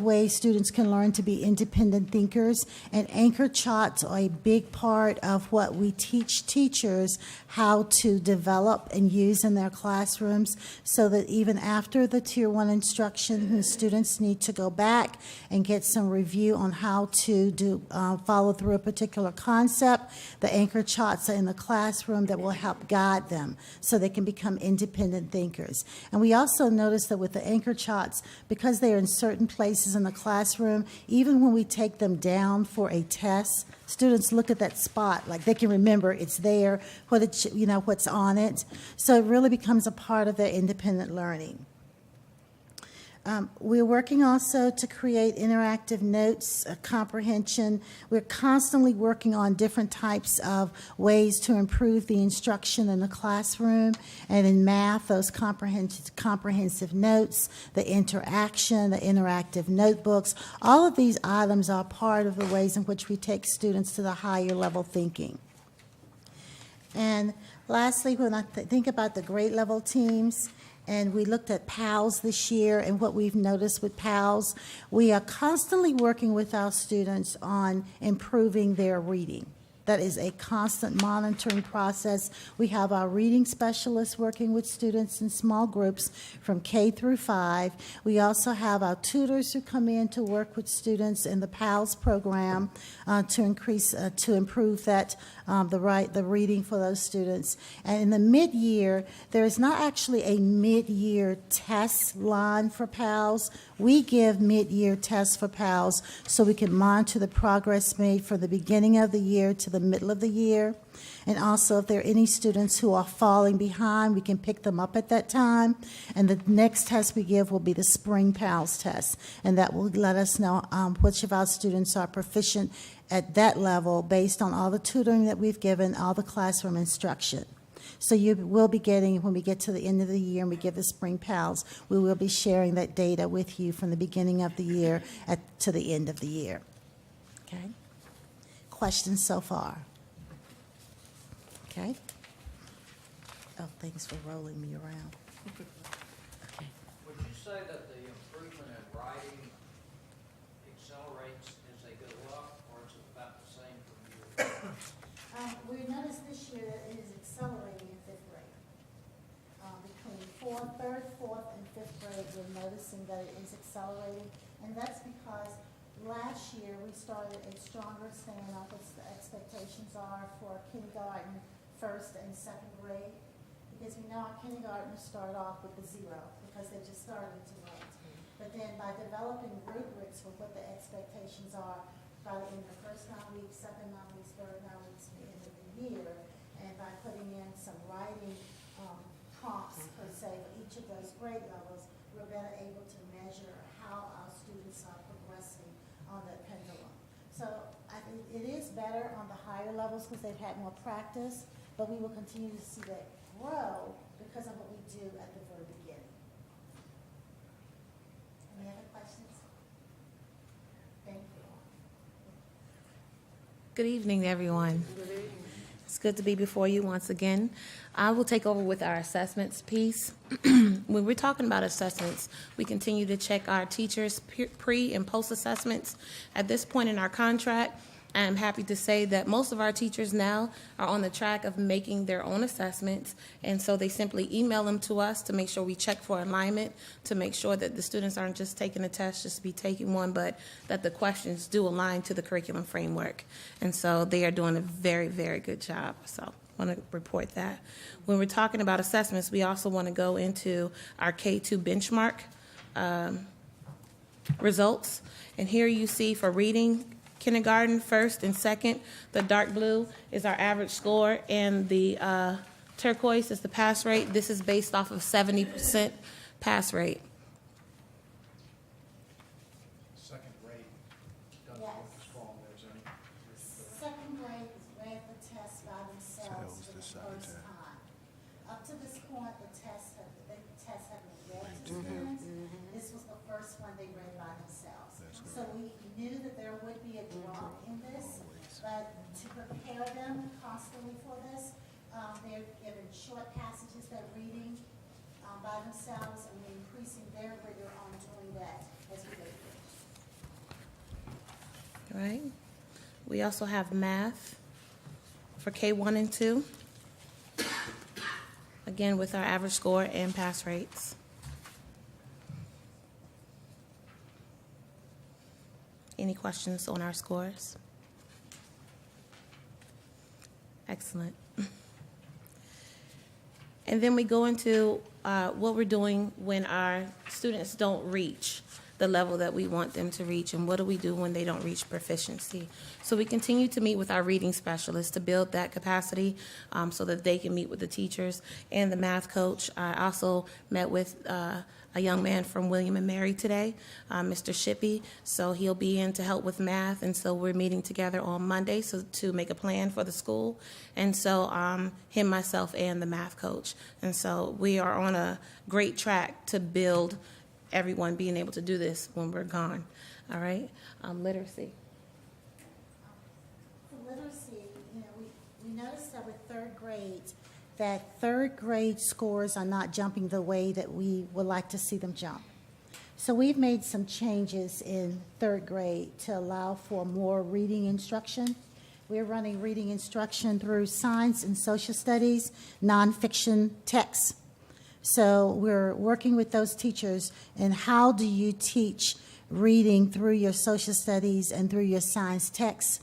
Speaker 16: ways students can learn to be independent thinkers, and anchor charts are a big part of what we teach teachers how to develop and use in their classrooms, so that even after the Tier 1 instruction, when students need to go back and get some review on how to follow through a particular concept, the anchor charts are in the classroom that will help guide them so they can become independent thinkers. And we also notice that with the anchor charts, because they are in certain places in the classroom, even when we take them down for a test, students look at that spot like they can remember it's there, what's on it. So it really becomes a part of their independent learning. We're working also to create interactive notes, comprehension. We're constantly working on different types of ways to improve the instruction in the classroom. And in math, those comprehensive notes, the interaction, the interactive notebooks, all of these items are part of the ways in which we take students to the higher level thinking. And lastly, when I think about the grade level teams, and we looked at PALS this year, and what we've noticed with PALS, we are constantly working with our students on improving their reading. That is a constant monitoring process. We have our reading specialists working with students in small groups from K through 5. We also have our tutors who come in to work with students in the PALS program to improve that the reading for those students. And in the mid-year, there is not actually a mid-year test line for PALS. We give mid-year tests for PALS so we can monitor the progress made from the beginning of the year to the middle of the year. And also, if there are any students who are falling behind, we can pick them up at that time. And the next test we give will be the spring PALS test. And that will let us know which of our students are proficient at that level based on all the tutoring that we've given, all the classroom instruction. So you will be getting, when we get to the end of the year and we give the spring PALS, we will be sharing that data with you from the beginning of the year to the end of the year. Okay? Questions so far? Okay. Oh, thanks for rolling me around. Okay.
Speaker 15: Would you say that the improvement in writing accelerates as they go up, or is it about the same from year to year?
Speaker 16: We noticed this year that it is accelerating in 5th grade. for third, fourth, and fifth grade, we're noticing that it is accelerating, and that's because last year we started a stronger staying up as the expectations are for kindergarten, first and second grade, because we know our kindergartners start off with the zero because they're just starting to write. But then by developing rubrics for what the expectations are by the end of the first 9 weeks, second 9 weeks, third 9 weeks, and the end of the year, and by putting in some writing prompts per se for each of those grade levels, we're better able to measure how our students are progressing on that pendulum. So I think it is better on the higher levels because they've had more practice, but we will continue to see that grow because of what we do at the very beginning. Any other questions? Thank you.
Speaker 17: Good evening, everyone. It's good to be before you once again. I will take over with our assessments piece. When we're talking about assessments, we continue to check our teachers' pre- and post-assessments. At this point in our contract, I am happy to say that most of our teachers now are on the track of making their own assessments, and so they simply email them to us to make sure we check for alignment, to make sure that the students aren't just taking a test just to be taking one, but that the questions do align to the curriculum framework. And so they are doing a very, very good job. So I want to report that. When we're talking about assessments, we also want to go into our K-2 benchmark results. And here you see for reading, kindergarten, first and second, the dark blue is our average score, and the turquoise is the pass rate. This is based off of 70% pass rate.
Speaker 5: Second grade doesn't look as strong there, is there any?
Speaker 16: Second grade read the test by themselves for the first time. Up to this point, the tests have been read to students. This was the first one they read by themselves. So we knew that there would be a drop in this, but to prepare them constantly for this, they're given short passages they're reading by themselves, and we're increasing their rigor on doing that as we go through.
Speaker 17: All right. We also have math for K1 and 2. Again, with our average score and pass rates. Any questions on our scores? Excellent. And then we go into what we're doing when our students don't reach the level that we want them to reach, and what do we do when they don't reach proficiency. So we continue to meet with our reading specialists to build that capacity so that they can meet with the teachers and the math coach. I also met with a young man from William and Mary today, Mr. Shippey, so he'll be in to help with math, and so we're meeting together on Monday to make a plan for the school, and so him, myself, and the math coach. And so we are on a great track to build everyone being able to do this when we're gone. All right? Literacy.
Speaker 16: For literacy, we noticed that with third grade, that third grade scores are not jumping the way that we would like to see them jump. So we've made some changes in third grade to allow for more reading instruction. We're running reading instruction through science and social studies, nonfiction texts. So we're working with those teachers, and how do you teach reading through your social studies and through your science texts?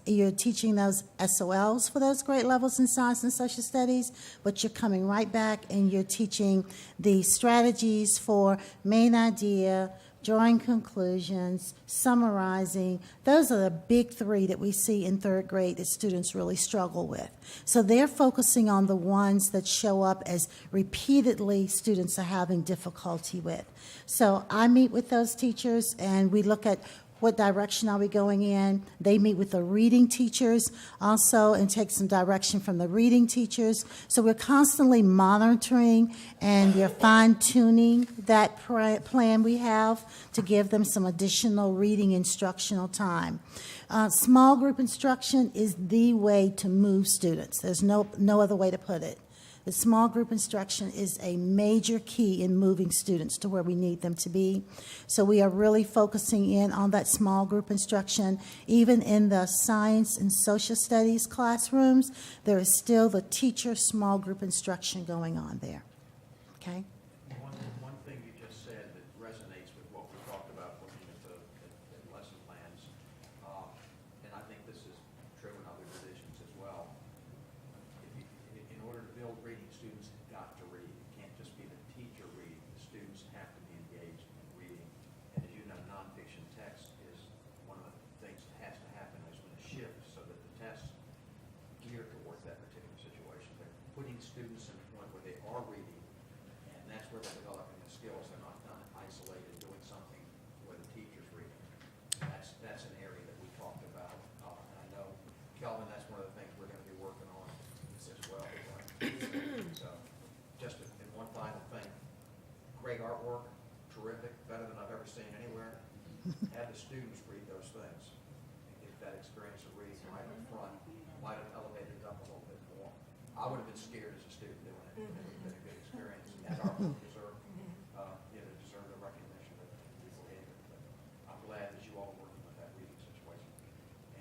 Speaker 16: You're teaching those SOLs for those grade levels in science and social studies, but you're coming right back and you're teaching the strategies for main idea, drawing conclusions, summarizing. Those are the big three that we see in third grade that students really struggle with. So they're focusing on the ones that show up as repeatedly students are having difficulty with. So I meet with those teachers and we look at what direction are we going in. They meet with the reading teachers also and take some direction from the reading teachers. So we're constantly monitoring and we're fine-tuning that plan we have to give them some additional reading instructional time. Small group instruction is the way to move students. There's no other way to put it. The small group instruction is a major key in moving students to where we need them to be. So we are really focusing in on that small group instruction. Even in the science and social studies classrooms, there is still the teacher small group instruction going on there. Okay?
Speaker 5: One thing you just said that resonates with what we talked about looking at the lesson plans, and I think this is true in other divisions as well. In order to build reading, students have got to read. It can't just be the teacher reading. The students have to be engaged in reading. And as you know, nonfiction text is one of the things that has to happen. There's been a shift so that the tests geared toward that particular situation. They're putting students in a point where they are reading, and that's where they're developing the skills. They're not done isolated doing something where the teacher's reading. That's an area that we talked about. And I know, Kelvin, that's one of the things we're going to be working on as well. So, just in one final thing, great artwork, terrific, better than I've ever seen anywhere. Have the students read those things. Get that experience of reading right up front, might have elevated it up a little bit more. I would have been scared as a student doing it. It would have been a good experience. As our book deserve, deserve the recognition that people gave it. But I'm glad that you all are working with that reading situation.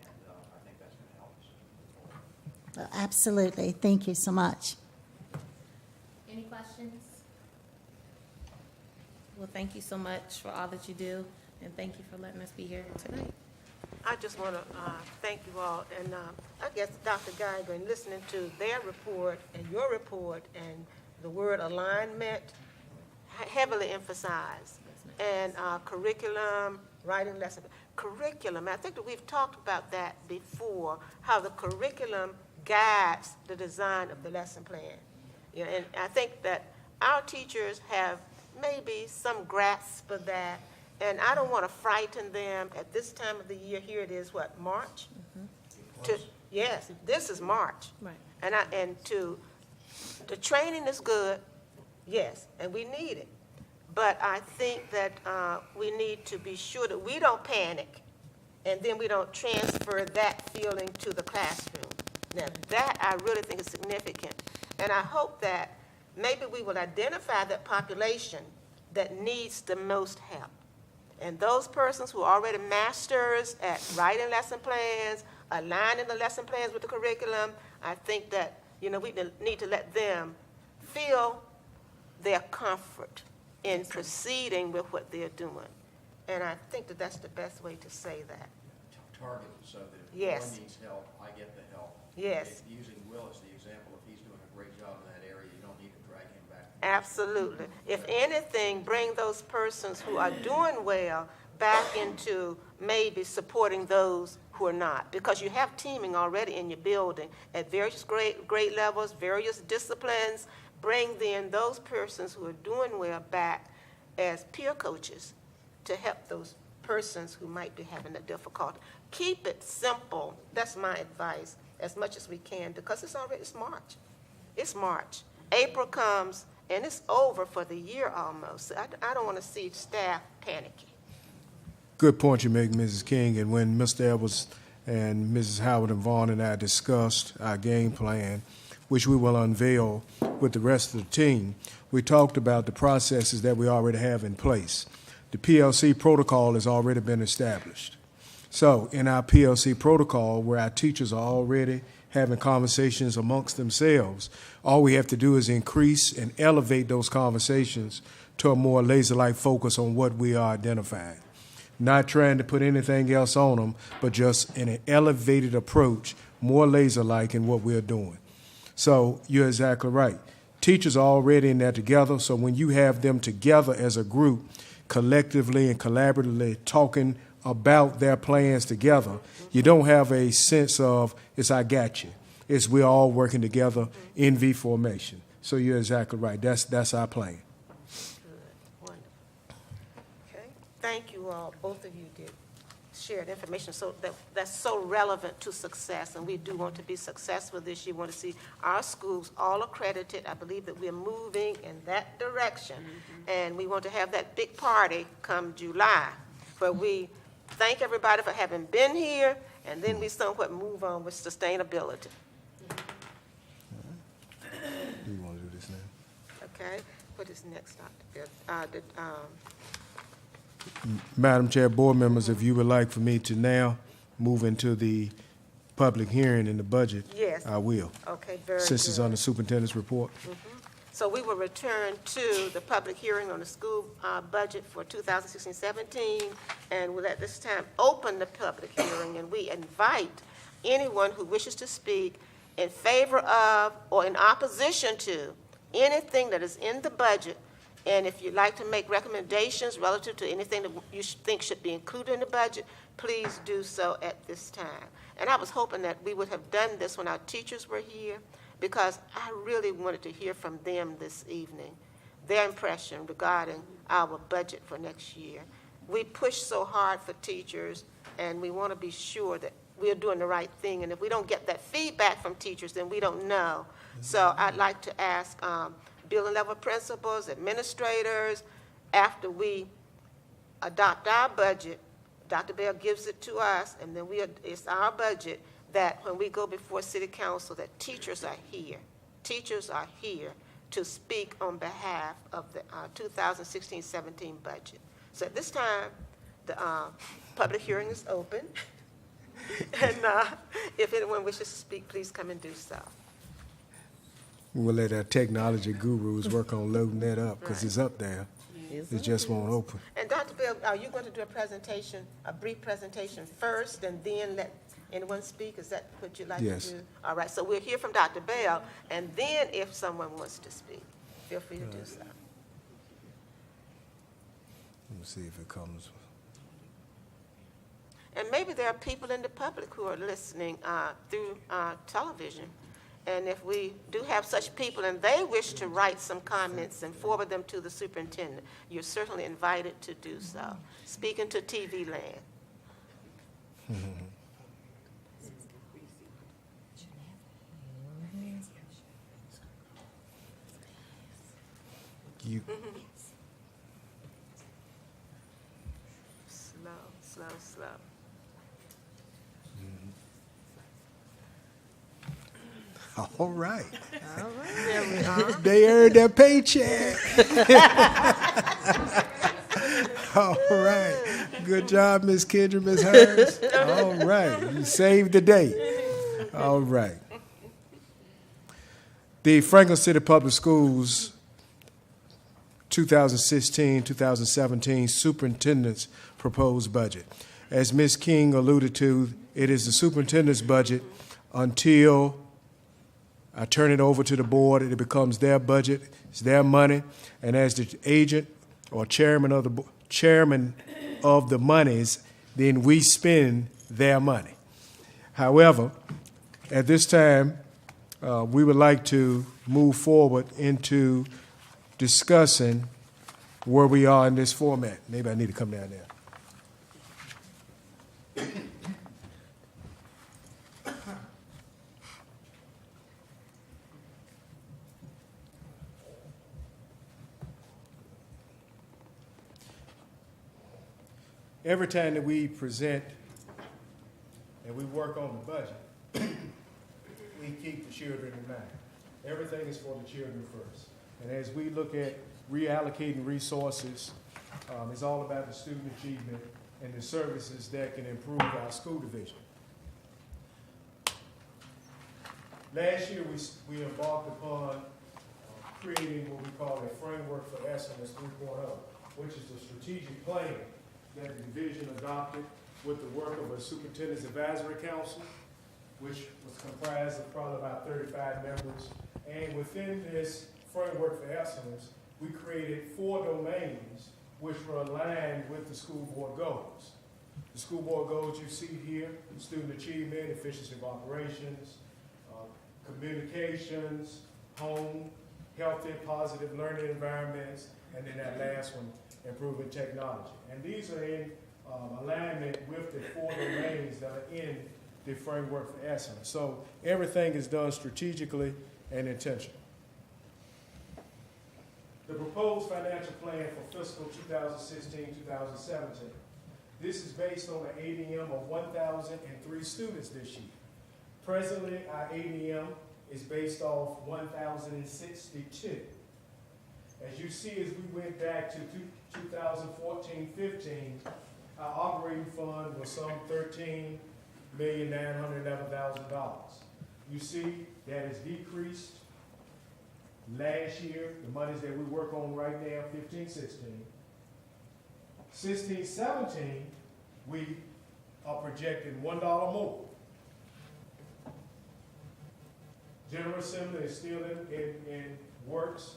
Speaker 5: And I think that's going to help us move forward.
Speaker 16: Absolutely. Thank you so much.
Speaker 17: Any questions? Well, thank you so much for all that you do, and thank you for letting us be here tonight.
Speaker 1: I just want to thank you all, and I guess Dr. Geiger, in listening to their report and your report, and the word alignment heavily emphasized, and curriculum, writing lesson. Curriculum, I think that we've talked about that before, how the curriculum guides the design of the lesson plan. You know, and I think that our teachers have maybe some grasp of that, and I don't want to frighten them at this time of the year. Here it is, what, March? Yes, this is March.
Speaker 17: Right.
Speaker 1: And the training is good, yes, and we need it. But I think that we need to be sure that we don't panic, and then we don't transfer that feeling to the classroom. Now, that I really think is significant. And I hope that maybe we will identify that population that needs the most help. And those persons who are already masters at writing lesson plans, aligning the lesson plans with the curriculum, I think that, we need to let them feel their comfort in proceeding with what they're doing. And I think that that's the best way to say that.
Speaker 5: Target so that if
Speaker 1: Yes.
Speaker 5: one needs help, I get the help.
Speaker 1: Yes.
Speaker 5: If using Will as the example, if he's doing a great job in that area, you don't need to drag him back.
Speaker 1: Absolutely. If anything, bring those persons who are doing well back into maybe supporting those who are not, because you have teaming already in your building at various grade levels, various disciplines. Bring then those persons who are doing well back as peer coaches to help those persons who might be having a difficulty. Keep it simple. That's my advice, as much as we can, because it's March. It's March. April comes, and it's over for the year almost. I don't want to see staff panicking.
Speaker 6: Good point you make, Mrs. King. And when Mr. Edwards and Mrs. Howard and Vaughn and I discussed our game plan, which we will unveil with the rest of the team, we talked about the processes that we already have in place. The PLC protocol has already been established. So in our PLC protocol, where our teachers are already having conversations amongst themselves, all we have to do is increase and elevate those conversations to a more laser-like focus on what we are identifying. Not trying to put anything else on them, but just in an elevated approach, more laser-like in what we're doing. So you're exactly right. Teachers are already in there together, so when you have them together as a group, collectively and collaboratively talking about their plans together, you don't have a sense of, it's I got you. It's we're all working together in V formation. So you're exactly right. That's our plan.
Speaker 1: Good, wonderful. Okay, thank you all. Both of you did share the information so that's so relevant to success, and we do want to be successful this year. We want to see our schools all accredited. I believe that we're moving in that direction, and we want to have that big party come July, where we thank everybody for having been here, and then we somewhat move on with sustainability.
Speaker 6: Do you want to do this now?
Speaker 1: Okay, what is next, Dr. Bill?
Speaker 6: Madam Chair, board members, if you would like for me to now move into the public hearing in the budget,
Speaker 1: Yes.
Speaker 6: I will.
Speaker 1: Okay, very
Speaker 6: Since it's
Speaker 1: good.
Speaker 6: on the superintendent's report.
Speaker 1: So we will return to the public hearing on the school budget for 2016-17, and we'll at this time open the public hearing, and we invite anyone who wishes to speak in favor of or in opposition to anything that is in the budget. And if you'd like to make recommendations relative to anything that you think should be included in the budget, please do so at this time. And I was hoping that we would have done this when our teachers were here, because I really wanted to hear from them this evening, their impression regarding our budget for next year. We push so hard for teachers, and we want to be sure that we're doing the right thing. And if we don't get that feedback from teachers, then we don't know. So I'd like to ask building level principals, administrators, after we adopt our budget, Dr. Bell gives it to us, and then it's our budget, that when we go before City Council, that teachers are here. Teachers are here to speak on behalf of the 2016-17 budget. So at this time, the public hearing is open. And if anyone wishes to speak, please come and do so.
Speaker 6: We'll let our technology gurus work on loading that up, because it's up there. It just won't open.
Speaker 1: And Dr. Bell, are you going to do a presentation, a brief presentation first, and then let anyone speak? Is that what you'd like to do?
Speaker 6: Yes.
Speaker 1: All right, so we'll hear from Dr. Bell, and then if someone wants to speak, feel free to do so.
Speaker 6: Let me see if it comes.
Speaker 1: And maybe there are people in the public who are listening through television. And if we do have such people and they wish to write some comments and forward them to the superintendent, you're certainly invited to do so. Speaking to TV land.
Speaker 6: You.
Speaker 1: Slow.
Speaker 6: All right.
Speaker 1: All right. There we are.
Speaker 6: They earned their paycheck. All right. Good job, Miss Kendra, Miss Harris. All right. You saved the day. All right. The Franklin City Public Schools 2016-2017 superintendent's proposed budget. As Ms. King alluded to, it is the superintendent's budget until I turn it over to the board. It becomes their budget, it's their money, and as the agent or chairman of the monies, then we spend their money. However, at this time, we would like to move forward into discussing where we are in this format. Maybe I need to come down there. Every time that we present and we work on the budget, we keep the children in mind. Everything is for the children first. And as we look at reallocating resources, it's all about the student achievement and the services that can improve our school division. Last year, we embarked upon creating what we call a framework for excellence 3.0, which is a strategic plan that the division adopted with the work of a superintendent's advisory council, which was comprised of probably about 35 members. And within this framework for excellence, we created 4 domains which were aligned with the school board goals. The school board goals you see here: student achievement, efficiency of operations, communications, home, healthy, positive learning environments, and then that last one, improving technology. And these are in alignment with the 4 domains that are in the framework for excellence. So everything is done strategically and intentionally. The proposed financial plan for fiscal 2016-2017. This is based on an ADM of 1,003 students this year. Presently, our ADM is based off 1,062. As you see, as we went back to 2014-15, our operating fund was some $13,911,000. You see that has decreased last year, the monies that we work on right now, 15-16. 16-17, we are projecting $1 more. General Assembly is still in works.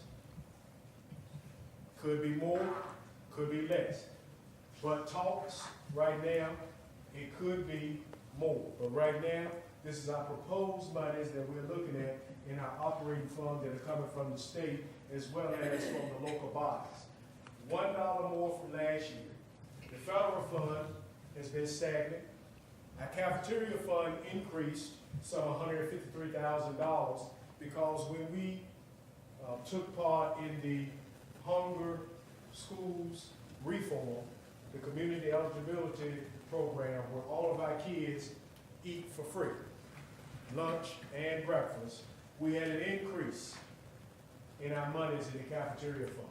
Speaker 6: Could be more, could be less. But talks right now, it could be more. But right now, this is our proposed monies that we're looking at in our operating fund that are coming from the state as well as from the local bodies. $1 more from last year. The federal fund has been stagnant. Our cafeteria fund increased some $153,000 because when we took part in the Hunger Schools reform, the community eligibility program where all of our kids eat for free, lunch and breakfast, we had an increase in our monies in the cafeteria fund.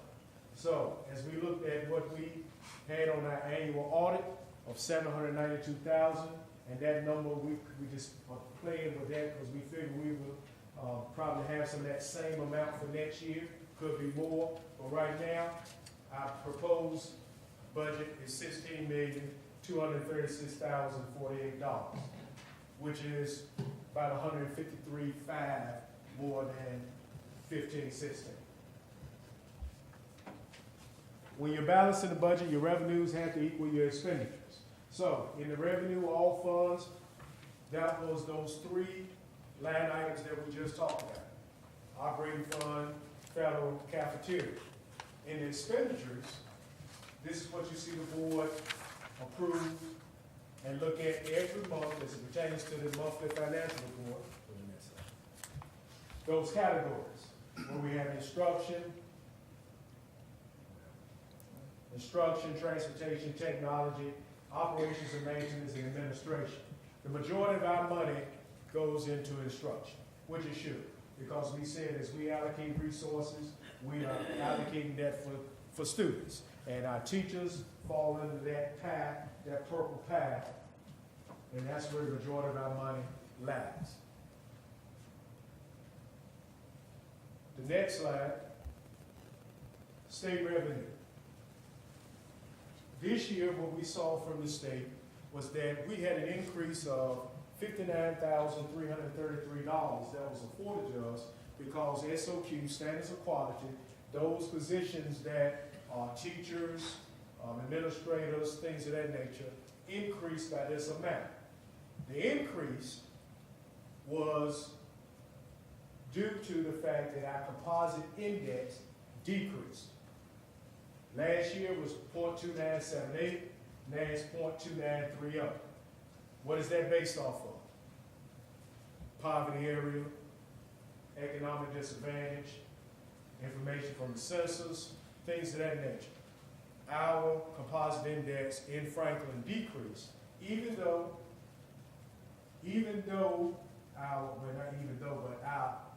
Speaker 6: So as we looked at what we had on our annual audit of $792,000, and that number, we just are playing with that because we figured we will probably have some of that same amount for next year, could be more, but right now, our proposed budget is $16,236,048, which is about $153,500 more than 15-16. When you're balancing the budget, your revenues have to equal your expenditures. So in the revenue, all funds, that was those three line items that we just talked about. Operating fund, federal, cafeteria. In the expenditures, this is what you see the board approve and look at every month as it pertains to the monthly financial report. Those categories, where we have instruction, transportation, technology, operations and maintenance, and administration. The majority of our money goes into instruction, which it should, because we said as we allocate resources, we are allocating that for students. And our teachers fall into that path, that purple path, and that's where the majority of our money lies. The next slide, state revenue. This year, what we saw from the state was that we had an increase of $59,333 that was afforded to us because SOQ, Standards of Quality, those positions that are teachers, administrators, things of that nature, increased by this amount. The increase was due to the fact that our composite index decreased. Last year was 0.2978, now it's 0.2930. What is that based off of? Poverty area, economic disadvantage, information from the census, things of that nature. Our composite index in Franklin decreased, even though our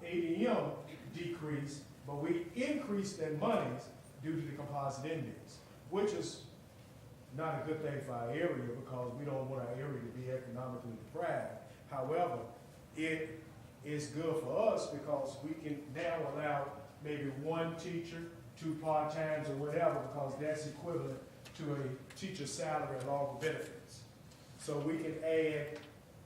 Speaker 6: ADM decreased, but we increased that monies due to the composite index, which is not a good thing for our area because we don't want our area to be economically deprived. However, it is good for us because we can now allow maybe one teacher, 2 part-times or whatever, because that's equivalent to a teacher's salary along with benefits. So we can add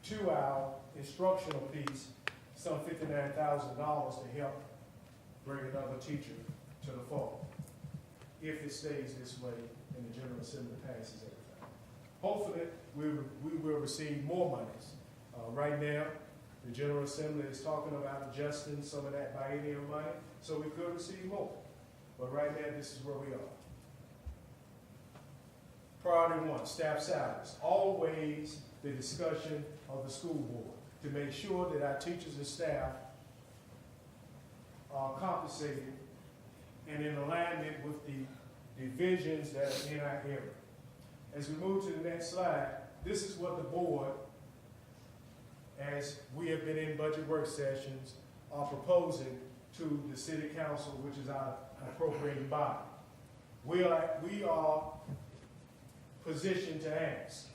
Speaker 6: to our instructional piece some $59,000 to help bring another teacher to the fold, if it stays this way and the General Assembly passes everything. Hopefully, we will receive more monies. Right now, the General Assembly is talking about adjusting some of that biennial money, so we could receive more. But right now, this is where we are. Priority 1, staff salaries. Always the discussion of the school board to make sure that our teachers and staff are compensated and in alignment with the divisions that are in our area. As we move to the next slide, this is what the board, as we have been in budget work sessions, are proposing to the city council, which is our appropriating body. We are positioned to ask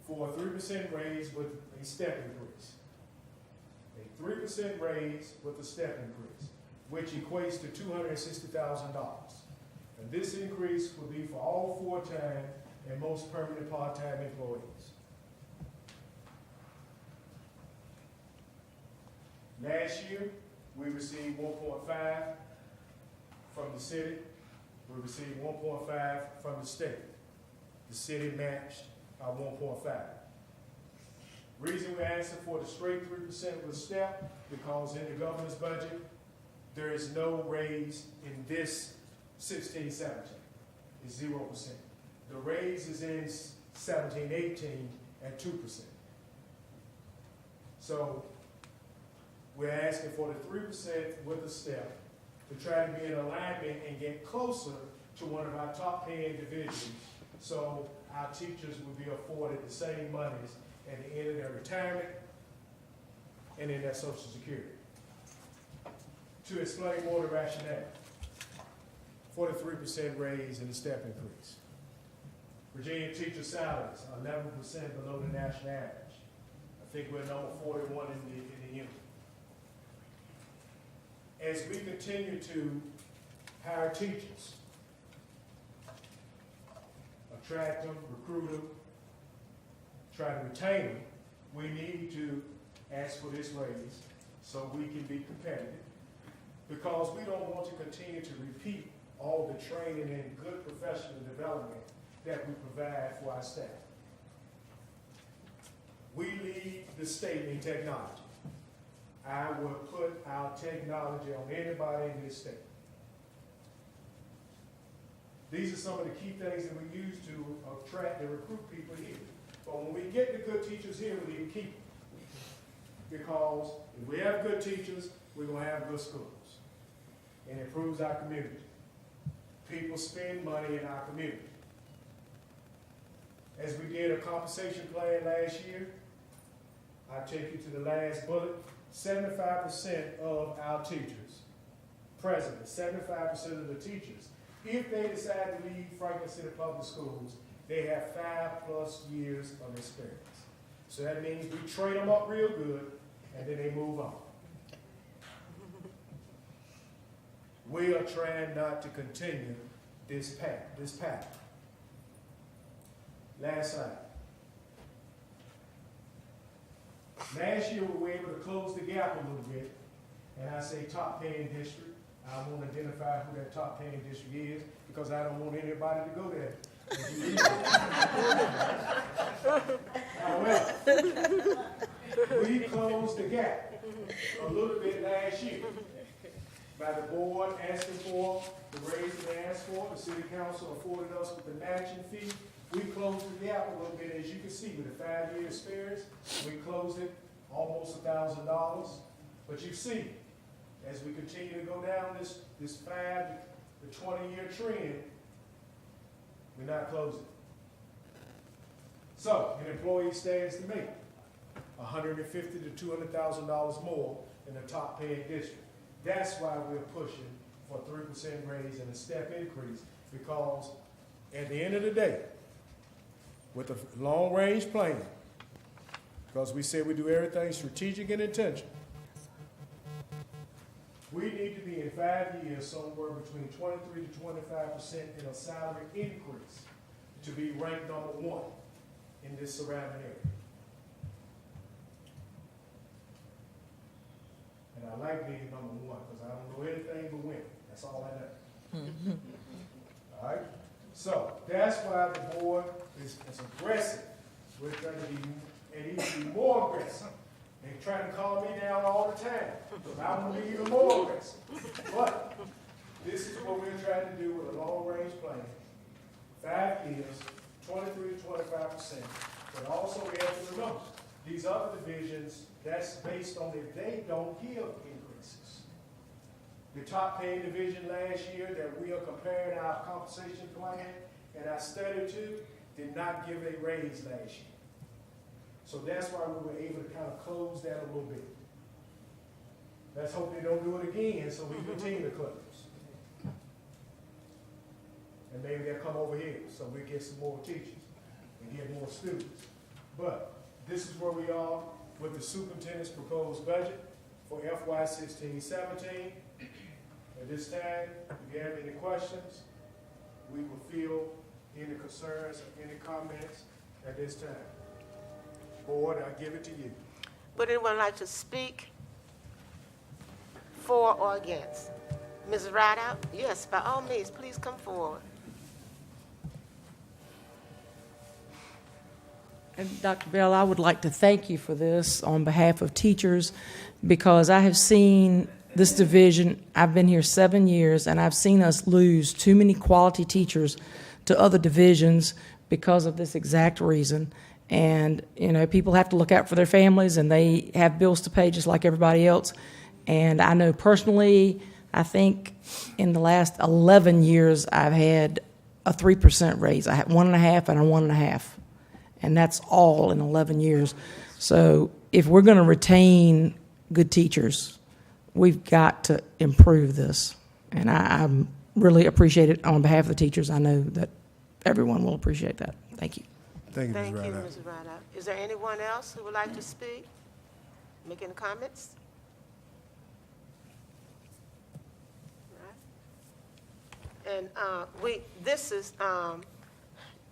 Speaker 6: for a 3% raise with a step increase. A 3% raise with a step increase. which equates to $260,000. And this increase will be for all full-time and most permanent part-time employees. Last year, we received 1.5 from the city. We received 1.5 from the state. The city matched our 1.5. Reason we're asking for the straight 3% with step, because in the governor's budget, there is no raise in this 16-17. It's 0%. The raise is in 17-18 at 2%. So we're asking for the 3% with a step to try to be in alignment and get closer to one of our top paying divisions, so our teachers will be afforded the same monies at the end of their retirement and in their Social Security. To explain more the rationale for the 3% raise and the step increase. Virginia teacher salaries are 11% below the national average. I think we're number 41 in the union. As we continue to hire teachers, attract them, recruit them, try to retain them, we need to ask for this raise so we can be competitive, because we don't want to continue to repeat all the training and good professional development that we provide for our staff. We lead the state in technology. I will put our technology on anybody in this state. These are some of the key things that we use to attract and recruit people here. But when we get the good teachers here, we need to keep them. Because if we have good teachers, we're going to have good schools. And it improves our community. People spend money in our community. As we did a compensation plan last year, I'll take you to the last bullet. 75% of our teachers, present, 75% of the teachers, if they decide to leave Franklin City Public Schools, they have 5+ years of experience. So that means we train them up real good, and then they move on. We are trying not to continue this path. Last slide. Last year, we were able to close the gap a little bit, and I say top paying district. I won't identify who that top paying district is, because I don't want anybody to go there. However, we closed the gap a little bit last year by the board asking for the raise that they asked for. The city council afforded us with the matching fee. We closed the gap a little bit, as you can see, with a 5-year experience. We closed it almost $1,000. But you see, as we continue to go down this 5 to 20-year trend, we're not closing. So an employee stands to make $150,000 to $200,000 more than the top paying district. That's why we're pushing for a 3% raise and a step increase, because at the end of the day, with a long-range plan, because we say we do everything strategic and intentional, we need to be in 5 years somewhere between 23 to 25% in a salary increase to be ranked number 1 in this surrounding area. And I like being number 1 because I don't know anything but winning. That's all I know. All right? So that's why the board is aggressive. We're trying to be, and even more aggressive. They're trying to calm me down all the time, because I want to be even more aggressive. But this is what we're trying to do with a long-range plan. 5 years, 23 to 25%. But also we have to remember, these other divisions, that's based on if they don't give increases. The top paying division last year that we are comparing our compensation plan and our study to did not give a raise last year. So that's why we were able to kind of close that a little bit. Let's hope they don't do it again so we continue to close. And maybe they'll come over here so we get some more teachers and get more students. But this is where we are with the superintendent's proposed budget for FY16-17. At this time, if you have any questions, we will field any concerns or any comments at this time. Board, I give it to you.
Speaker 1: Would anyone like to speak for or against? Mrs. Rideout? Yes, by all means, please come forward.
Speaker 11: And Dr. Bell, I would like to thank you for this on behalf of teachers, because I have seen this division, I've been here 7 years, and I've seen us lose too many quality teachers to other divisions because of this exact reason. And, you know, people have to look out for their families, and they have bills to pay just like everybody else. And I know personally, I think in the last 11 years, I've had a 3% raise. I had 1.5 and a 1.5. And that's all in 11 years. So if we're going to retain good teachers, we've got to improve this. And I really appreciate it on behalf of the teachers. I know that everyone will appreciate that. Thank you.
Speaker 6: Thank you, Ms.
Speaker 1: Thank you,
Speaker 6: Rideout.
Speaker 1: Ms. Rideout. Is there anyone else who would like to speak? Make any comments? Right. And this is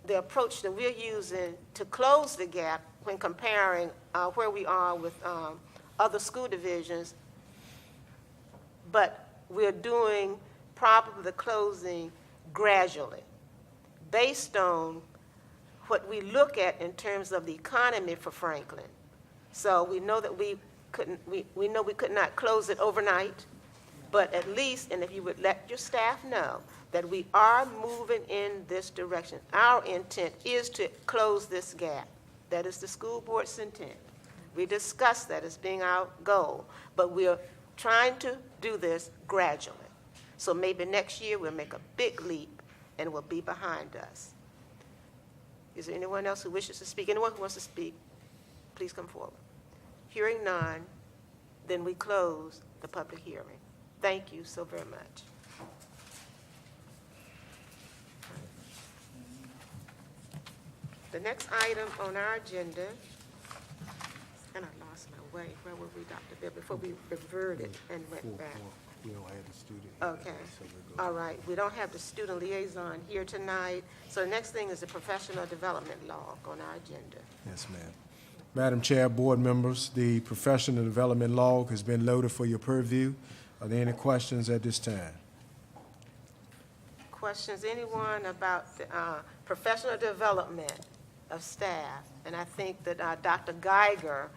Speaker 1: the approach that we're using to close the gap when comparing where we are with other school divisions. But we're doing probably the closing gradually, based on what we look at in terms of the economy for Franklin. So we know that we know we could not close it overnight, but at least, and if you would let your staff know, that we are moving in this direction. Our intent is to close this gap. That is the school board's intent. We discussed that as being our goal, but we're trying to do this gradually. So maybe next year we'll make a big leap and it will be behind us. Is there anyone else who wishes to speak? Anyone who wants to speak, please come forward. Hearing none, then we close the public hearing. Thank you so very much. The next item on our agenda, and I lost my way. Where were we, Dr. Bill, before we reverted and went back?
Speaker 6: We don't have the student.
Speaker 1: Okay. All right. We don't have the student liaison here tonight. So the next thing is the professional development log on our agenda.
Speaker 6: Yes, ma'am. Madam Chair, board members, the professional development log has been loaded for your purview. Are there any questions at this time?
Speaker 1: Questions, anyone about the professional development of staff? And I think that Dr. Geiger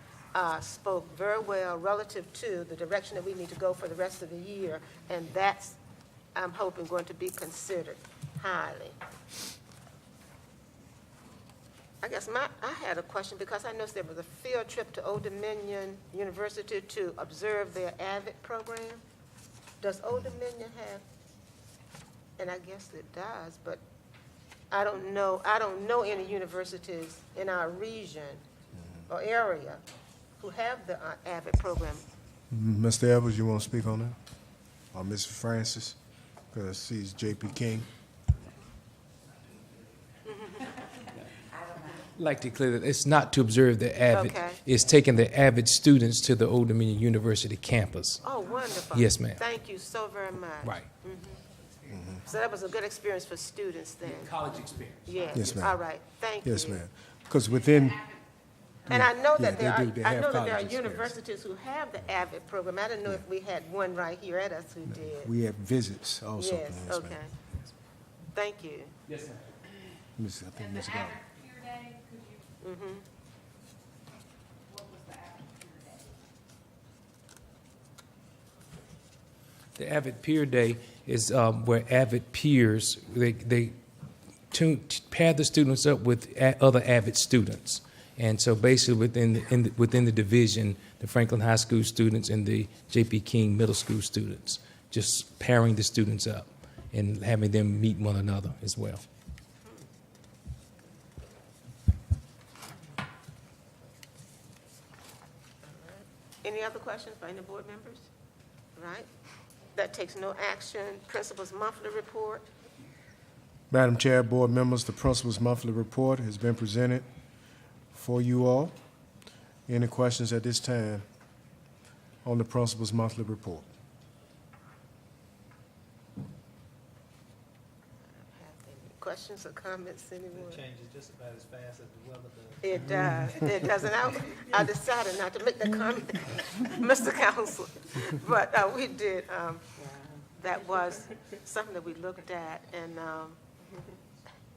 Speaker 1: spoke very well relative to the direction that we need to go for the rest of the year, and that's, I'm hoping, going to be considered highly. I guess I had a question because I noticed there was a field trip to Old Dominion University to observe their AVID program. Does Old Dominion have, and I guess it does, but I don't know any universities in our region or area who have the AVID program.
Speaker 6: Mr. Evans, you want to speak on that? Or Mr. Francis? Because he's J.P. King.
Speaker 13: I'd like to clear that it's not to observe the AVID.
Speaker 1: Okay.
Speaker 13: It's taking the AVID students to the Old Dominion University campus.
Speaker 1: Oh, wonderful.
Speaker 13: Yes, ma'am.
Speaker 1: Thank you so very much.
Speaker 13: Right.
Speaker 1: So that was a good experience for students then?
Speaker 13: College experience.
Speaker 1: Yes.
Speaker 6: Yes, ma'am.
Speaker 1: All right, thank you.
Speaker 6: Yes, ma'am. Because within,
Speaker 1: And I know that
Speaker 6: Yeah,
Speaker 1: there
Speaker 6: they do. They
Speaker 1: I
Speaker 6: have
Speaker 1: know that there are
Speaker 6: college experience.
Speaker 1: universities who have the AVID program. I didn't know if we had one right here at us who did.
Speaker 6: we have visits also.
Speaker 1: Yes,
Speaker 6: ma'am.
Speaker 1: okay. Thank you.
Speaker 13: Yes, ma'am.
Speaker 6: I think Ms. Gowdy.
Speaker 4: Peer Day, could you,
Speaker 1: Mm-hmm.
Speaker 4: what was the average peer day?
Speaker 13: The AVID Peer Day is where AVID peers, they pair the students up with other AVID students. And so basically within the division, the Franklin High School students and the J.P. King Middle School students, just pairing the students up and having them meet one another as well.
Speaker 1: Any other questions by any board members? Right. That takes no action. Principal's monthly report.
Speaker 6: Madam Chair, board members, the principal's monthly report has been presented for you all. Any questions at this time on the principal's monthly report?
Speaker 1: questions or comments, anyone?
Speaker 15: It changes just about as fast as the weather does.
Speaker 1: It does, it does, and I decided not to make that comment, Mr. Counsel, but we did, that was something that we looked at, and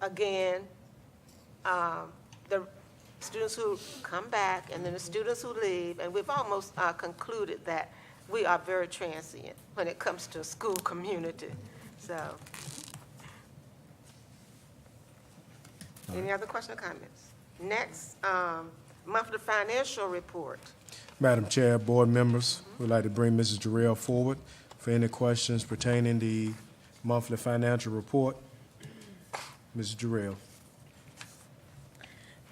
Speaker 1: again, the students who come back and then the students who leave, and we've almost concluded that we are very transient when it comes to a school community, so. Any other questions or comments? Next, monthly financial report.
Speaker 6: Madam Chair, board members, we'd like to bring Mrs. Jarrell forward for any questions pertaining to the monthly financial report. Mrs. Jarrell.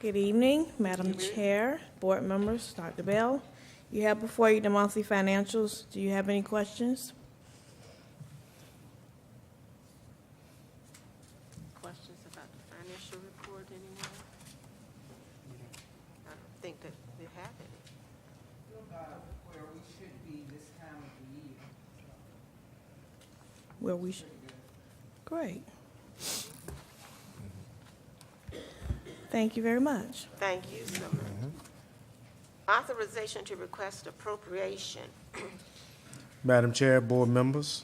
Speaker 18: Good evening, Madam Chair, board members, Dr. Bell. You have before you the monthly financials. Do you have any questions?
Speaker 1: Questions about the financial report, anyone? I don't think that we have any.
Speaker 10: Where we should be this time of the year.
Speaker 18: Where we should. Great. Thank you very much.
Speaker 1: Thank you so much. Authorization to request appropriation.
Speaker 6: Madam Chair, board members,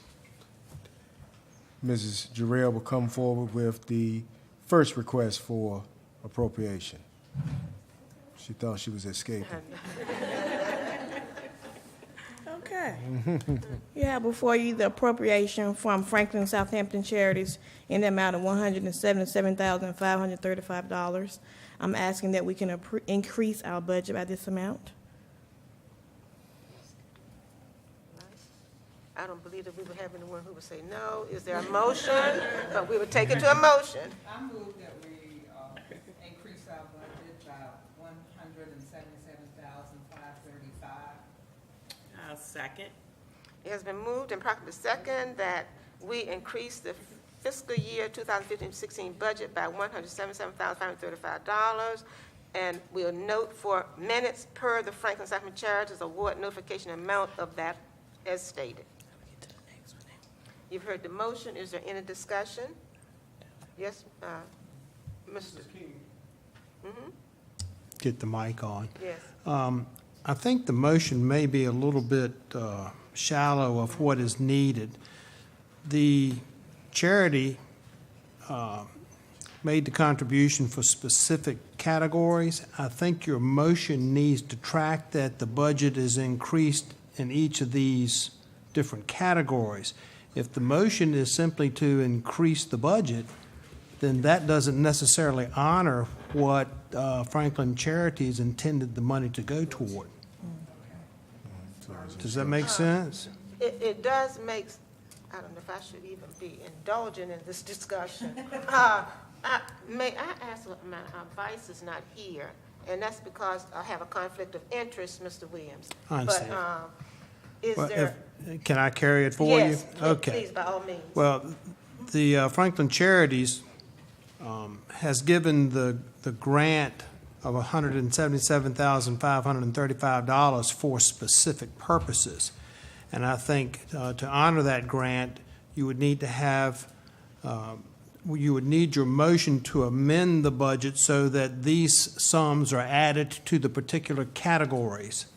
Speaker 6: Mrs. Jarrell will come forward with the first request for appropriation. She thought she was escaping.
Speaker 18: Okay. You have before you the appropriation from Franklin Southampton Charities in the amount of $177,535. I'm asking that we can increase our budget by this amount.
Speaker 1: I don't believe that we would have anyone who would say no. Is there a motion? But we would take it to a motion.
Speaker 10: I move that we increase our budget by $177,535.
Speaker 1: I'll second. It has been moved and properly second that we increase the fiscal year 2015-16 budget by $177,535. And we'll note for minutes per the Franklin Southampton Charities award notification amount of that as stated. You've heard the motion. Is there any discussion? Yes, Mr. King.
Speaker 15: Get the mic on.
Speaker 1: Yes.
Speaker 15: I think the motion may be a little bit shallow of what is needed. The charity made the contribution for specific categories. I think your motion needs to track that the budget is increased in each of these different categories. If the motion is simply to increase the budget, then that doesn't necessarily honor what Franklin Charities intended the money to go toward. Does that make sense?
Speaker 1: It does make, I don't know if I should even be indulging in this discussion. May I ask, my vice is not here, and that's because I have a conflict of interest, Mr. Williams.
Speaker 15: I understand.
Speaker 1: But is
Speaker 15: Well,
Speaker 1: there?
Speaker 15: Can I carry it for you?
Speaker 1: Yes,
Speaker 15: Okay.
Speaker 1: please, by all means.
Speaker 15: Well, the Franklin Charities has given the grant of $177,535 for specific purposes. And I think to honor that grant, you would need to have, you would need your motion to amend the budget so that these sums are added to the particular categories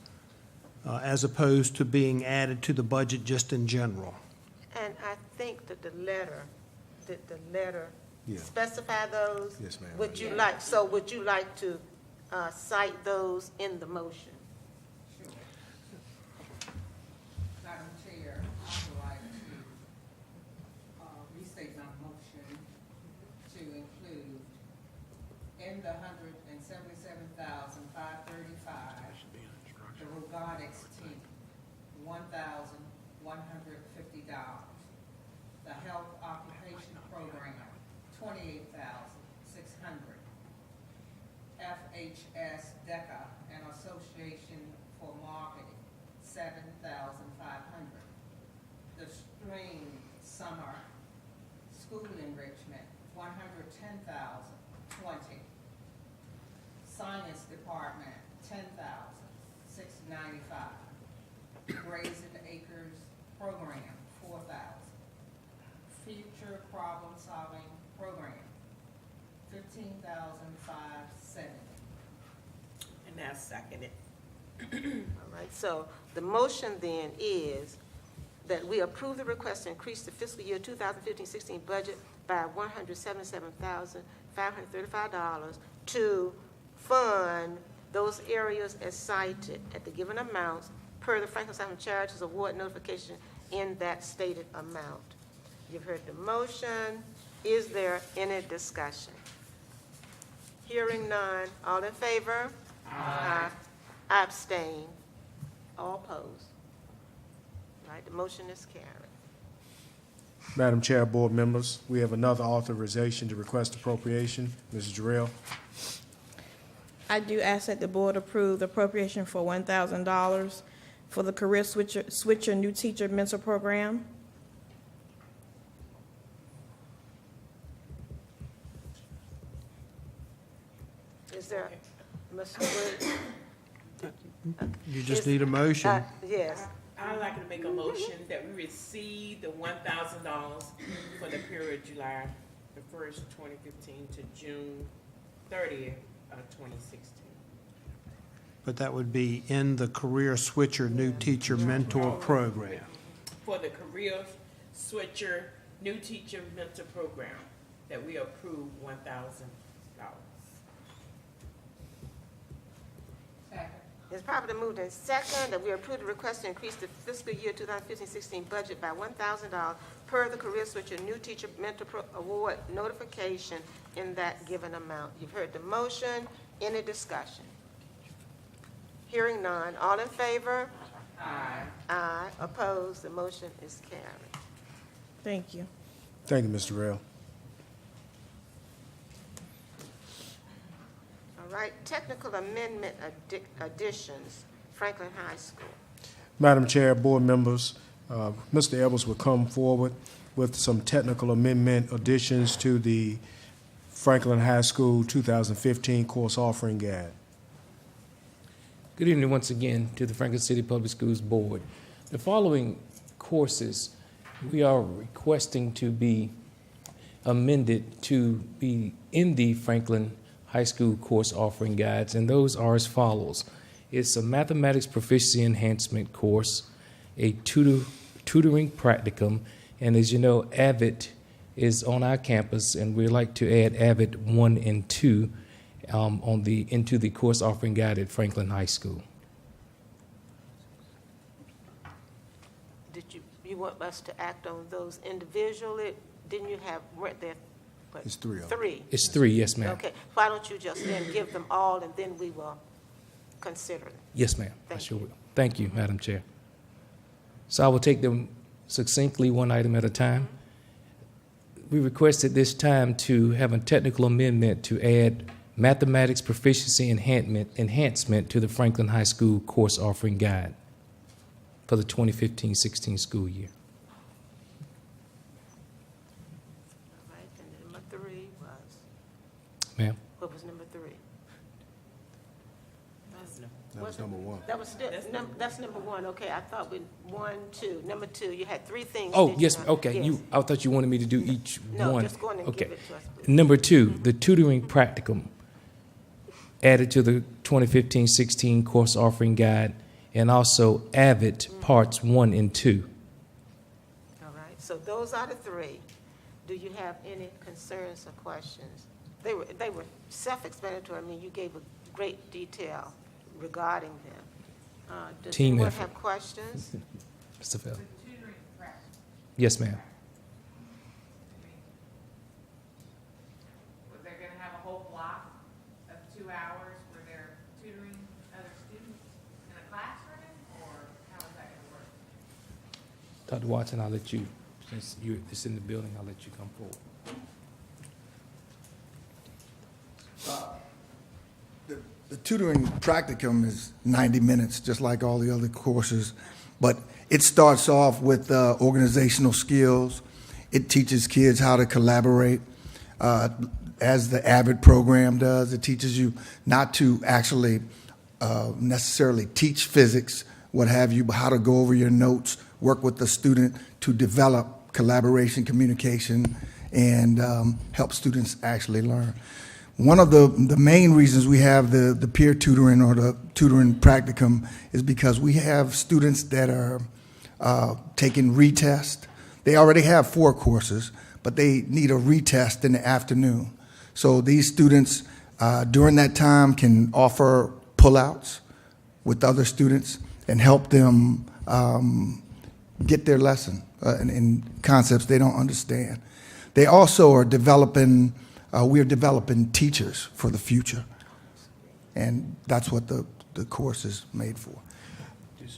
Speaker 15: as opposed to being added to the budget just in general.
Speaker 1: And I think that the letter,
Speaker 6: Yeah.
Speaker 1: specify those?
Speaker 6: Yes, ma'am.
Speaker 1: Would you like to cite those in the motion?
Speaker 10: Madam Chair, I would like to restate my motion to include in the $177,535, the robotics team, $1,150. The health occupation program, $28,600. FHS DECA and Association for Marketing, $7,500. The spring summer school enrichment, $110,020. Science department, $10,695. Brazen Acres program, $4,000. Future problem solving program,
Speaker 7: $15,570.
Speaker 10: And I second it.
Speaker 1: All right, so the motion then is that we approve the request to increase the fiscal year 2015-16 budget by $177,535 to fund those areas as cited at the given amounts per the Franklin Simon Charities Award notification in that stated amount. You've heard the motion. Is there any discussion? Hearing none. All in favor? Aye. I abstain. All opposed. All right, the motion is carried.
Speaker 6: Madam Chair, board members, we have another authorization to request appropriation. Mrs. Jarrell.
Speaker 18: I do ask that the board approve the appropriation for $1,000 for the Career Switcher New Teacher Mentor Program.
Speaker 1: Is there, Mr. Wood?
Speaker 15: You just need a motion.
Speaker 1: Yes.
Speaker 10: I'd like to make a motion that we receive the $1,000 for the period July the 1st, 2015 to June 30th of 2016.
Speaker 15: But that would be in the Career Switcher New Teacher Mentor Program.
Speaker 10: For the Career Switcher New Teacher Mentor Program, that we approve $1,000.
Speaker 1: It's properly moved in second that we approve the request to increase the fiscal year 2015-16 budget by $1,000 per the Career Switcher New Teacher Mentor Award notification in that given amount. You've heard the motion. Any discussion? Hearing none. All in favor? Aye. Aye. Opposed? The motion is carried.
Speaker 18: Thank you.
Speaker 6: Thank you, Mr. Jarrell.
Speaker 1: All right, technical amendment additions, Franklin High School.
Speaker 6: Madam Chair, board members, Mr. Edwards will come forward with some technical amendment additions to the Franklin High School 2015 course offering guide.
Speaker 13: Good evening once again to the Franklin City Public Schools Board. The following courses we are requesting to be amended to be in the Franklin High School course offering guides, and those are as follows. It's a mathematics proficiency enhancement course, a tutoring practicum, and as you know, AVID is on our campus, and we'd like to add AVID 1 and 2 into the course offering guide at Franklin High School.
Speaker 1: Did you want us to act on those individually? Didn't you have, weren't there? What,
Speaker 6: It's three of them.
Speaker 1: three?
Speaker 13: It's 3, yes, ma'am.
Speaker 1: Okay, why don't you just then give them all and then we will consider them?
Speaker 13: Yes, ma'am. I
Speaker 1: Thank
Speaker 13: sure will. Thank you, Madam Chair. So I will take them succinctly, one item at a time. We request at this time to have a technical amendment to add mathematics proficiency enhancement to the Franklin High School course offering guide for the 2015-16 school year.
Speaker 1: All right, and number 3 was,
Speaker 13: Ma'am?
Speaker 1: what was number 3?
Speaker 6: That was number 1.
Speaker 1: That was still, that's number 1, okay, I thought with 1, 2, number 2, you had 3 things.
Speaker 13: Oh,
Speaker 1: did you
Speaker 13: yes,
Speaker 1: not?
Speaker 13: okay.
Speaker 1: Yes.
Speaker 13: I thought you wanted me to do each
Speaker 1: No,
Speaker 13: one.
Speaker 1: just go on and
Speaker 13: Okay.
Speaker 1: give it to us, please.
Speaker 13: Number 2, the tutoring practicum added to the 2015-16 course offering guide, and also AVID parts 1 and 2.
Speaker 1: All right, so those are the 3. Do you have any concerns or questions? They were self-explanatory. I mean, you gave a great detail regarding them. Does
Speaker 13: Team
Speaker 1: anyone
Speaker 13: effort.
Speaker 1: have questions?
Speaker 13: Mr. Feld? Yes, ma'am.
Speaker 4: Was they gonna have a whole block of 2 hours where they're tutoring other students in a classroom, or how is that gonna work?
Speaker 13: Dr. Watson, I'll let you, since you're just in the building, I'll let you come forward.
Speaker 2: The tutoring practicum is 90 minutes, just like all the other courses, but it starts off with organizational skills. It teaches kids how to collaborate, as the AVID program does. It teaches you not to actually necessarily teach physics, what have you, but how to go over your notes, work with the student to develop collaboration, communication, and help students actually learn. One of the main reasons we have the peer tutoring or the tutoring practicum is because we have students that are taking retest. They already have 4 courses, but they need a retest in the afternoon. So these students during that time can offer pullouts with other students and help them get their lesson in concepts they don't understand. They also are developing, we're developing teachers for the future. And that's what the course is made for.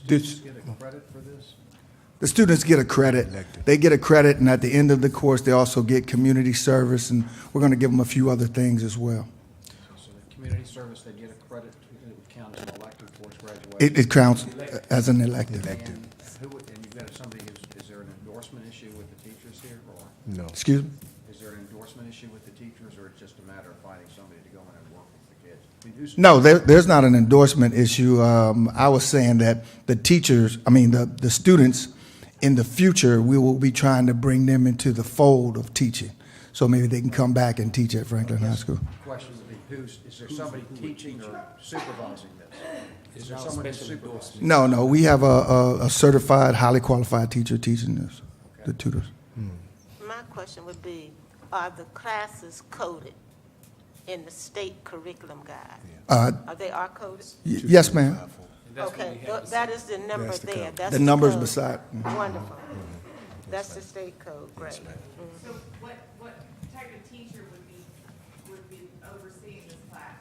Speaker 5: Do students get a credit for this?
Speaker 2: The students get a credit. They get a credit, and at the end of the course, they also get community service, and we're going to give them a few other things as well.
Speaker 5: So the community service, they get a credit, it would count as an elective towards graduation?
Speaker 2: It counts as an elective.
Speaker 5: And you've got somebody is there an endorsement issue with the teachers here, or?
Speaker 6: No.
Speaker 2: Excuse me?
Speaker 5: Is there an endorsement issue with the teachers, or it's just a matter of finding somebody to go in and work with the kids? I mean, who's-
Speaker 2: No, there's not an endorsement issue. I was saying that the teachers, the students, in the future, we will be trying to bring them into the fold of teaching. So maybe they can come back and teach at Franklin High School.
Speaker 5: The question would be, is there somebody teaching or supervising this? Is there someone who's supervising?
Speaker 2: No, we have a certified, highly qualified teacher teaching this, the tutors.
Speaker 1: My question would be, are the classes coded in the state curriculum guide? They are coded?
Speaker 2: Yes, ma'am.
Speaker 1: Okay, that is the number
Speaker 6: That's the
Speaker 1: there.
Speaker 6: code.
Speaker 1: That's
Speaker 2: The number's
Speaker 1: code.
Speaker 2: beside.
Speaker 1: Wonderful. That's the state code, great.
Speaker 4: So what type of teacher would be overseeing this class?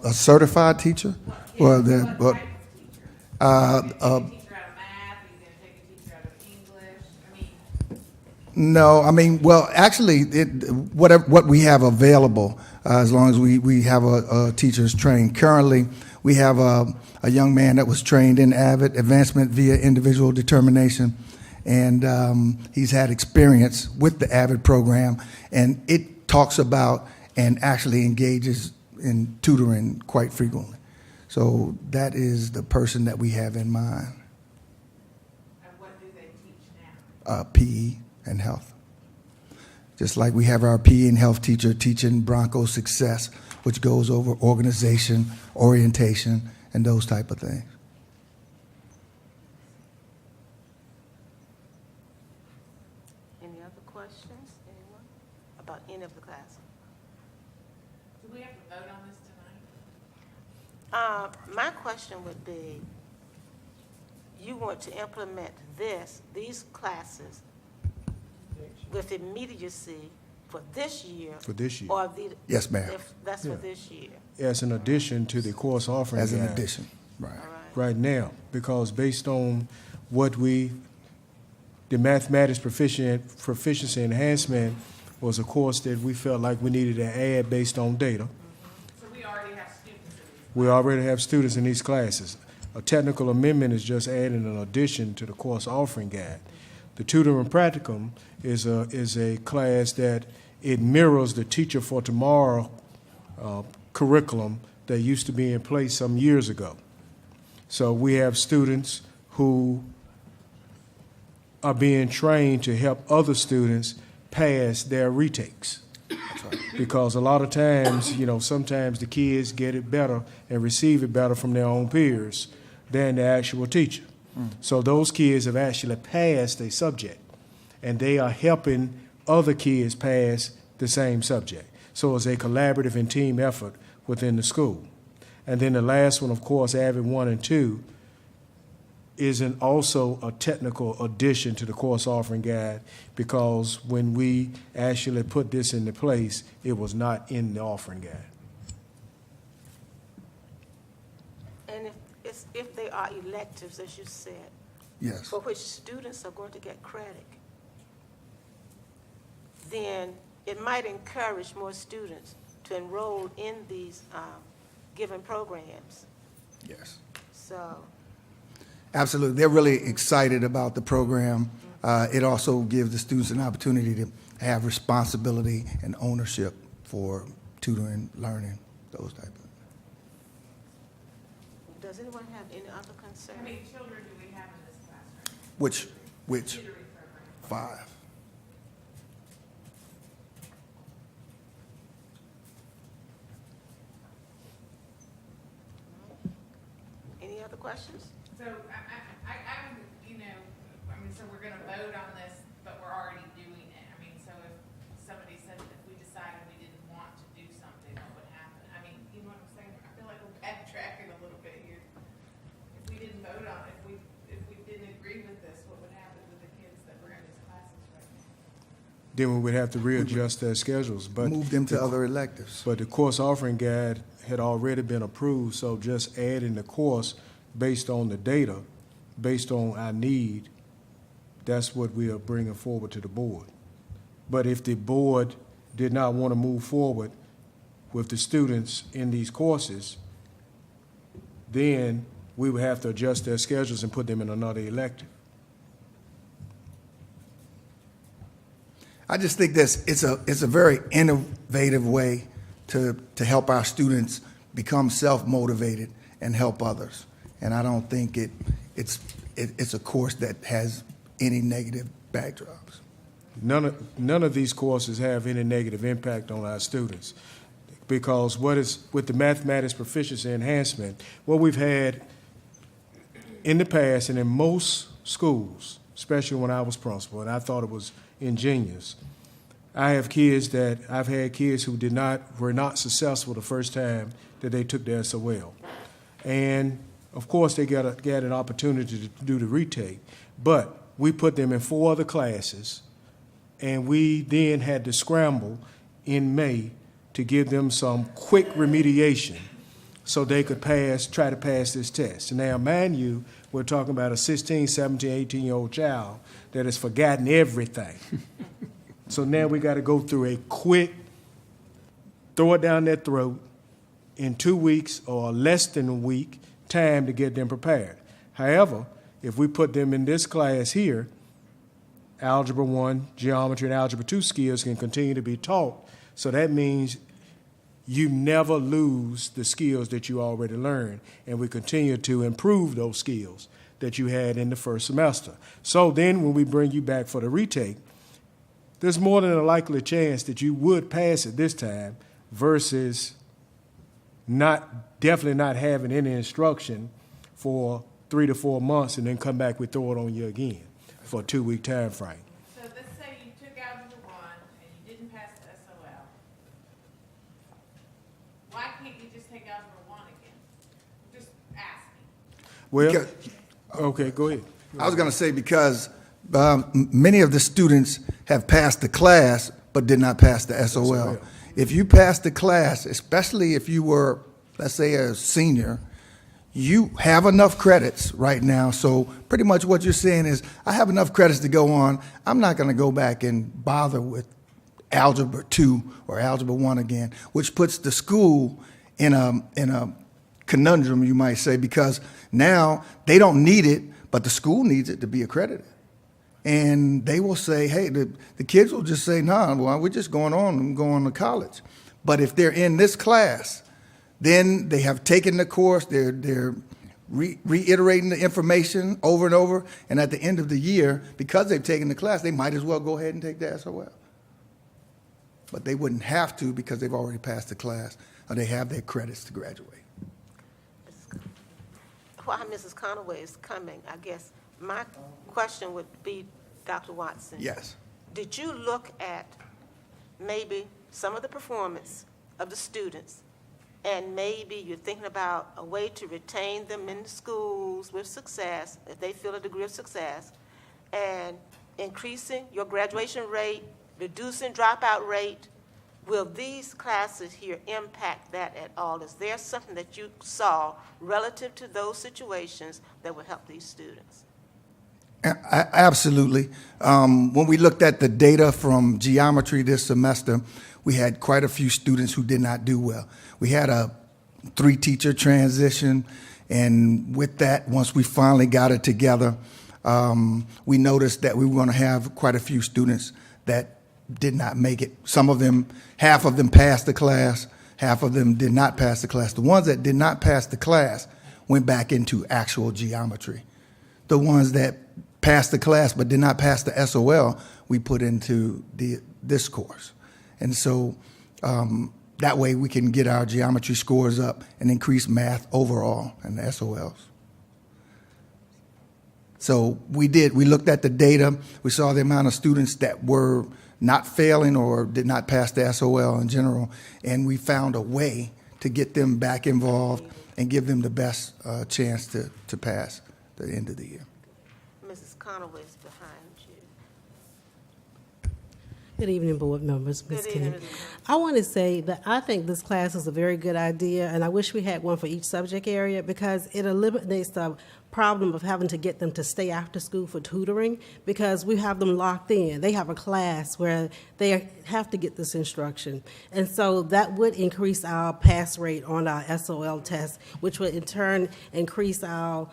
Speaker 2: A certified teacher? Well,
Speaker 4: What type of teacher? Are you gonna take a teacher out of math? Are you gonna take a teacher out of English?
Speaker 2: No, well, actually, what we have available, as long as we have a teacher's trained. Currently, we have a young man that was trained in AVID, Advancement via Individual Determination, and he's had experience with the AVID program, and it talks about and actually engages in tutoring quite frequently. So that is the person that we have in mind.
Speaker 4: And what do they teach now?
Speaker 2: PE and health. Just like we have our PE and health teacher teaching Bronco Success, which goes over organization, orientation, and those type of things.
Speaker 1: Any other questions, anyone, about any of the classes?
Speaker 4: Do we have to vote on this tonight?
Speaker 1: My question would be, you want to implement these classes with immediacy for this year?
Speaker 6: For this year.
Speaker 1: Or
Speaker 2: Yes, ma'am.
Speaker 1: if that's for this year?
Speaker 6: As an addition to the course offering
Speaker 2: As an
Speaker 6: guide
Speaker 2: addition, right.
Speaker 1: All right.
Speaker 6: right now, because based on what the mathematics proficiency enhancement was a course that we felt like we needed to add based on data.
Speaker 4: So we already have students in these.
Speaker 6: We already have students in these classes. A technical amendment is just adding an addition to the course offering guide. The tutoring practicum is a class that it mirrors the Teacher for Tomorrow curriculum that used to be in place some years ago. So we have students who are being trained to help other students pass their retakes. Because a lot of times, sometimes the kids get it better and receive it better from their own peers than the actual teacher. So those kids have actually passed a subject, and they are helping other kids pass the same subject. So it's a collaborative and team effort within the school. And then the last one, of course, AVID 1 and 2, is also a technical addition to the course offering guide, because when we actually put this into place, it was not in the offering guide.
Speaker 1: And if they are electives, as you said,
Speaker 2: Yes.
Speaker 1: for which students are going to get credit, then it might encourage more students to enroll in these given programs.
Speaker 2: Yes.
Speaker 1: So,
Speaker 2: Absolutely. They're really excited about the program. It also gives the students an opportunity to have responsibility and ownership for tutoring, learning, those type of things.
Speaker 1: does anyone have any other concern?
Speaker 4: How many children do we have in this classroom?
Speaker 2: Which?
Speaker 4: Tutoring program.
Speaker 2: 5.
Speaker 1: other questions?
Speaker 4: So I'm, so we're gonna vote on this, but we're already doing it. I mean, so if somebody said that we decided we didn't want to do something, what would happen? I mean, you know what I'm saying? I feel like we're backtracking a little bit here. If we didn't vote on it, if we didn't agree with this, what would happen with the kids that were in these classes right now?
Speaker 6: Then we would have to readjust their schedules, but.
Speaker 2: Move them to other electives.
Speaker 6: But the course offering guide had already been approved, so just adding the course based on the data, based on our need, that's what we are bringing forward to the board. But if the board did not want to move forward with the students in these courses, then we would have to adjust their schedules and put them in another elective.
Speaker 2: I just think it's a very innovative way to help our students become self-motivated and help others. And I don't think it's a course that has any negative backdrops.
Speaker 6: None of these courses have any negative impact on our students, because with the mathematics proficiency enhancement, what we've had in the past and in most schools, especially when I was principal, and I thought it was ingenious. I've had kids who were not successful the first time that they took the SOL. And of course they got an opportunity to do the retake, but we put them in 4 other classes, and we then had to scramble in May to give them some quick remediation so they could try to pass this test. Now, mind you, we're talking about a 16, 17, 18-year-old child that has forgotten everything. So now we got to go through a quick, throw it down their throat in 2 weeks or less than a week time to get them prepared. However, if we put them in this class here, Algebra 1, Geometry, and Algebra 2 skills can continue to be taught. So that means you never lose the skills that you already learned, and we continue to improve those skills that you had in the first semester. So then when we bring you back for the retake, there's more than a likely chance that you would pass it this time versus definitely not having any instruction for 3 to 4 months and then come back, we throw it on you again for a 2-week time frame.
Speaker 4: So let's say you took Algebra 1 and you didn't pass the SOL. Why can't you just take Algebra 1 again? Just asking.
Speaker 6: Well, okay, go ahead.
Speaker 2: I was going to say because many of the students have passed the class but did not pass the SOL. If you passed the class, especially if you were, let's say, a senior, you have enough credits right now. So pretty much what you're saying is, I have enough credits to go on. I'm not going to go back and bother with Algebra 2 or Algebra 1 again, which puts the school in a conundrum, you might say, because now they don't need it, but the school needs it to be accredited. And they will say, hey, the kids will just say, nah, well, we're just going on and going to college. But if they're in this class, then they have taken the course, they're reiterating the information over and over, and at the end of the year, because they've taken the class, they might as well go ahead and take the SOL. But they wouldn't have to because they've already passed the class, or they have their credits to graduate.
Speaker 1: While Mrs. Conaway is coming, I guess my question would be, Dr. Watson.
Speaker 2: Yes.
Speaker 1: Did you look at maybe some of the performance of the students, and maybe you're thinking about a way to retain them in the schools with success, if they feel a degree of success, and increasing your graduation rate, reducing dropout rate? Will these classes here impact that at all? Is there something that you saw relative to those situations that would help these students?
Speaker 2: Absolutely. When we looked at the data from geometry this semester, we had quite a few students who did not do well. We had a 3-teacher transition, and with that, once we finally got it together, we noticed that we were going to have quite a few students that did not make it. Some of them, half of them passed the class, half of them did not pass the class. The ones that did not pass the class went back into actual geometry. The ones that passed the class but did not pass the SOL, we put into this course. And so that way we can get our geometry scores up and increase math overall and the SOLs. So we looked at the data, we saw the amount of students that were not failing or did not pass the SOL in general, and we found a way to get them back involved and give them the best chance to pass the end of the year.
Speaker 1: Mrs. Conaway is behind you.
Speaker 19: Good evening, board members, Ms.
Speaker 1: Good evening,
Speaker 19: King.
Speaker 1: Ms. Conaway.
Speaker 19: I want to say that I think this class is a very good idea, and I wish we had one for each subject area because it eliminates the problem of having to get them to stay after school for tutoring because we have them locked in. They have a class where they have to get this instruction. And so that would increase our pass rate on our SOL test, which would in turn increase our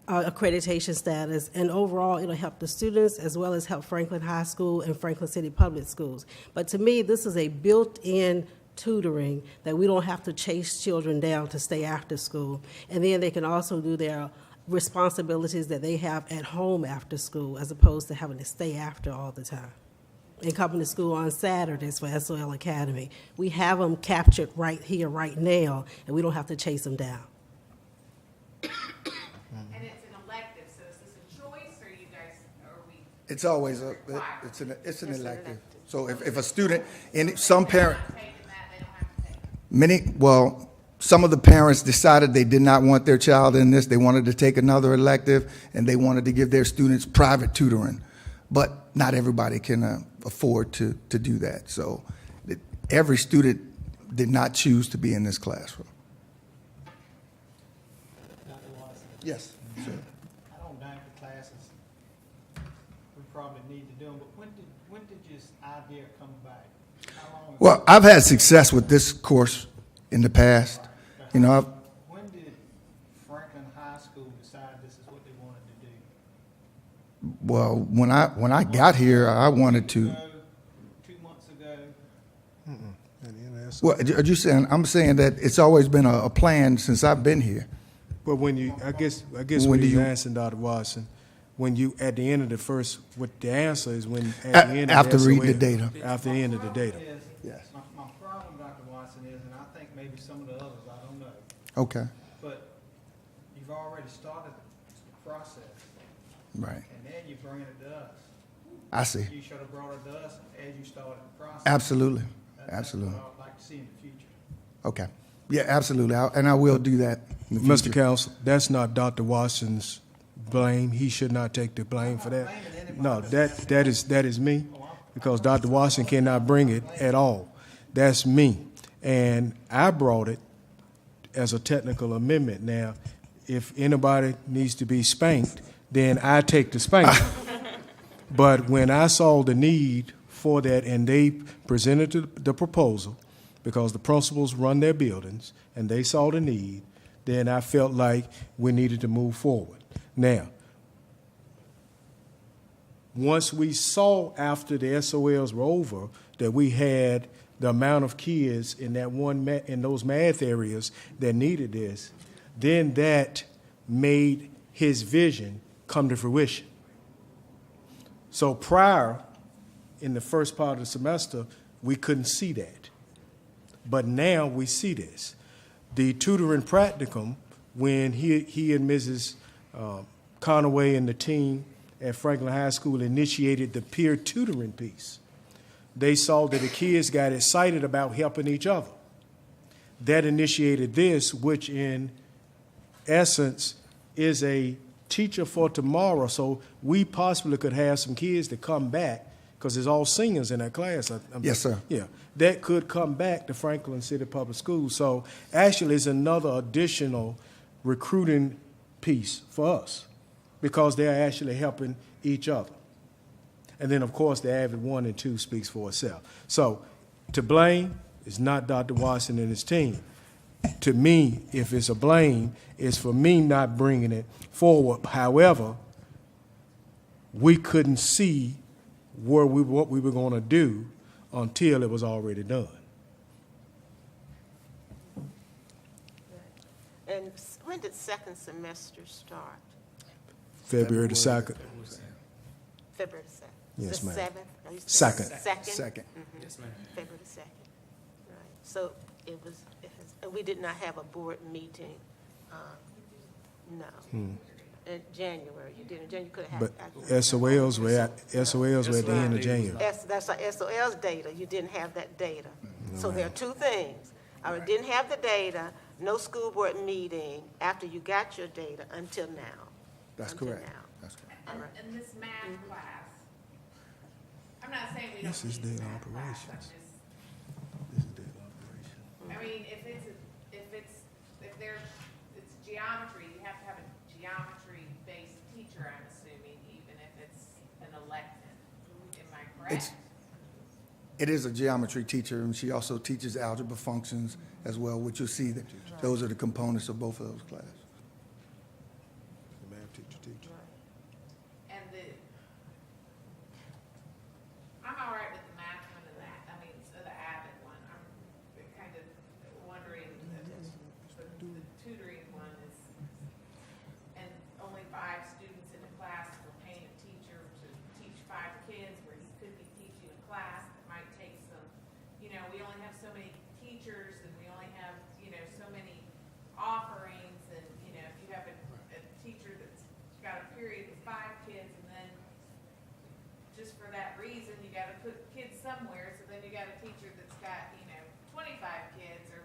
Speaker 19: accreditation status, and overall it'll help the students as well as help Franklin High School and Franklin City Public Schools. But to me, this is a built-in tutoring that we don't have to chase children down to stay after school. And then they can also do their responsibilities that they have at home after school as opposed to having to stay after all the time. And coming to school on Saturdays for SOL Academy. We have them captured right here, right now, and we don't have to chase them down.
Speaker 4: And it's an elective, so is this a choice, or you guys, are we?
Speaker 2: It's always it's an elective. So if a student, and some parent, some of the parents decided they did not want their child in this. They wanted to take another elective, and they wanted to give their students private tutoring. But not everybody can afford to do that. So every student did not choose to be in this classroom. Yes, sir.
Speaker 15: I don't doubt the classes. We probably need to do them, but when did this idea come back? How long?
Speaker 2: Well, I've had success with this course in the past. You know,
Speaker 15: When did Franklin High School decide this is what they wanted to do?
Speaker 2: well, when I got here, I wanted to.
Speaker 15: 2 months ago?
Speaker 2: Well, are you saying? I'm saying that it's always been a plan since I've been here.
Speaker 6: But when you, I guess
Speaker 2: When
Speaker 6: when
Speaker 2: do
Speaker 6: you
Speaker 2: you-
Speaker 6: answer, Dr. Watson, when you, at the end of the first, what the answer is when, at the end of
Speaker 2: After
Speaker 6: the
Speaker 2: reading the
Speaker 6: SOL,
Speaker 2: data.
Speaker 6: After the end of the data.
Speaker 2: Yes.
Speaker 15: My problem, Dr. Watson, is, and I think maybe some of the others, I don't know,
Speaker 2: Okay.
Speaker 15: but you've already started the process,
Speaker 2: Right.
Speaker 15: and then you bring it to us.
Speaker 2: I see.
Speaker 15: You should have brought it to us as you started the process.
Speaker 2: Absolutely.
Speaker 15: That's
Speaker 2: Absolutely.
Speaker 15: what I'd like to see in the future.
Speaker 2: Okay. Yeah, absolutely. And I will do that in the
Speaker 6: Mr.
Speaker 2: future.
Speaker 6: Counsel, that's not Dr. Watson's blame. He should not take the blame for that. No, that is me, because Dr. Watson cannot bring it at all. That's me. And I brought it as a technical amendment. Now, if anybody needs to be spanked, then I take the spanking. But when I saw the need for that and they presented the proposal, because the principals run their buildings and they saw the need, then I felt like we needed to move forward. Now, once we saw after the SOLs were over that we had the amount of kids in that in those math areas that needed this, then that made his vision come to fruition. So prior, in the first part of the semester, we couldn't see that. But now we see this. The tutoring practicum, when he and Mrs. Conaway and the team at Franklin High School initiated the peer tutoring piece, they saw that the kids got excited about helping each other. That initiated this, which in essence is a teacher for tomorrow. So we possibly could have some kids that come back, because there's all seniors in that class.
Speaker 2: Yes, sir.
Speaker 6: Yeah, that could come back to Franklin City Public Schools. So actually, it's another additional recruiting piece for us, because they're actually helping each other. And then, of course, the Avid 1 and 2 speaks for itself. So to blame is not Dr. Watson and his team. To me, if it's a blame, it's for me not bringing it forward. However, we couldn't see what we were going to do until it was already done.
Speaker 1: And when did second semester start?
Speaker 6: February the 2nd.
Speaker 1: February the 2nd.
Speaker 6: Yes,
Speaker 1: The
Speaker 6: ma'am.
Speaker 1: 7th? Are you
Speaker 6: Second.
Speaker 1: Second?
Speaker 2: Second.
Speaker 1: Mhm. February the 2nd. Right. So it was, and we did not have a board meeting. No. in January. You did in January, you could have had.
Speaker 6: But SOLs were at the end of January.
Speaker 1: That's our SOL's data. You didn't have that data. So there are two things. I didn't have the data, no school board meeting after you got your data until now.
Speaker 2: That's
Speaker 1: Until
Speaker 2: correct.
Speaker 1: now.
Speaker 2: That's correct.
Speaker 4: And this math class, I'm not saying we don't
Speaker 6: This is
Speaker 4: need this
Speaker 6: data
Speaker 4: math class, I'm
Speaker 6: operations.
Speaker 4: just,
Speaker 6: This is data operation.
Speaker 4: I mean, if it's geometry, you have to have a geometry-based teacher, I'm assuming, even if it's an elective. Am I correct?
Speaker 2: It is a geometry teacher, and she also teaches algebra functions as well, which you'll see that those are the components of both of those classes.
Speaker 6: The math teacher.
Speaker 4: And I'm all right with the math one and that, I mean, so the Avid one, I'm kind of wondering, the tutoring one is, and only 5 students in a class, we're paying a teacher to teach 5 kids, where he could be teaching a class that might take some, we only have so many teachers, and we only have, so many offerings, and, if you have a teacher that's got a period with 5 kids, and then just for that reason, you gotta put kids somewhere, so then you got a teacher that's got, 25 kids, or,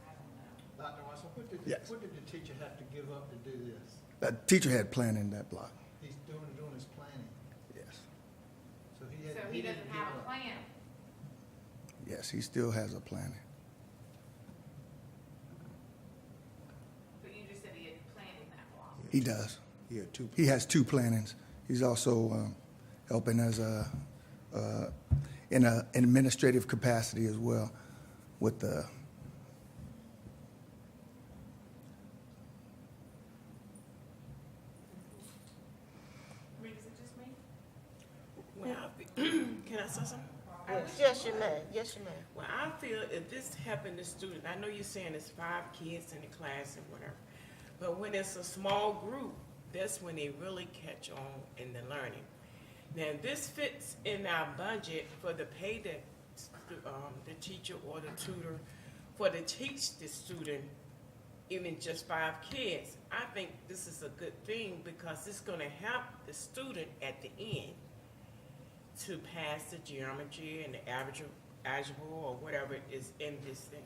Speaker 4: I don't know.
Speaker 20: Dr. Watson,
Speaker 2: Yes.
Speaker 20: what did the teacher have to give up to do this?
Speaker 2: The teacher had plan in that block.
Speaker 20: He's doing his planning.
Speaker 2: Yes.
Speaker 20: So he
Speaker 4: So
Speaker 20: didn't
Speaker 4: he doesn't have
Speaker 20: give
Speaker 4: a
Speaker 20: up.
Speaker 4: plan.
Speaker 2: Yes, he still has a plan.
Speaker 4: But you just said he had planned in that block.
Speaker 2: He does.
Speaker 6: Yeah,
Speaker 2: He has 2 plannings. He's also helping as in an administrative capacity as well with the.
Speaker 10: I mean, is it just me? Can I say something?
Speaker 1: Yes, you may. Yes, you may.
Speaker 10: Well, I feel if this happened to students, I know you're saying it's 5 kids in the class and whatever, but when it's a small group, that's when they really catch on in the learning. Now, this fits in our budget for the pay the teacher or the tutor for to teach the student, even just 5 kids. I think this is a good thing because it's going to help the student at the end to pass the geometry and the algebra or whatever is in this thing.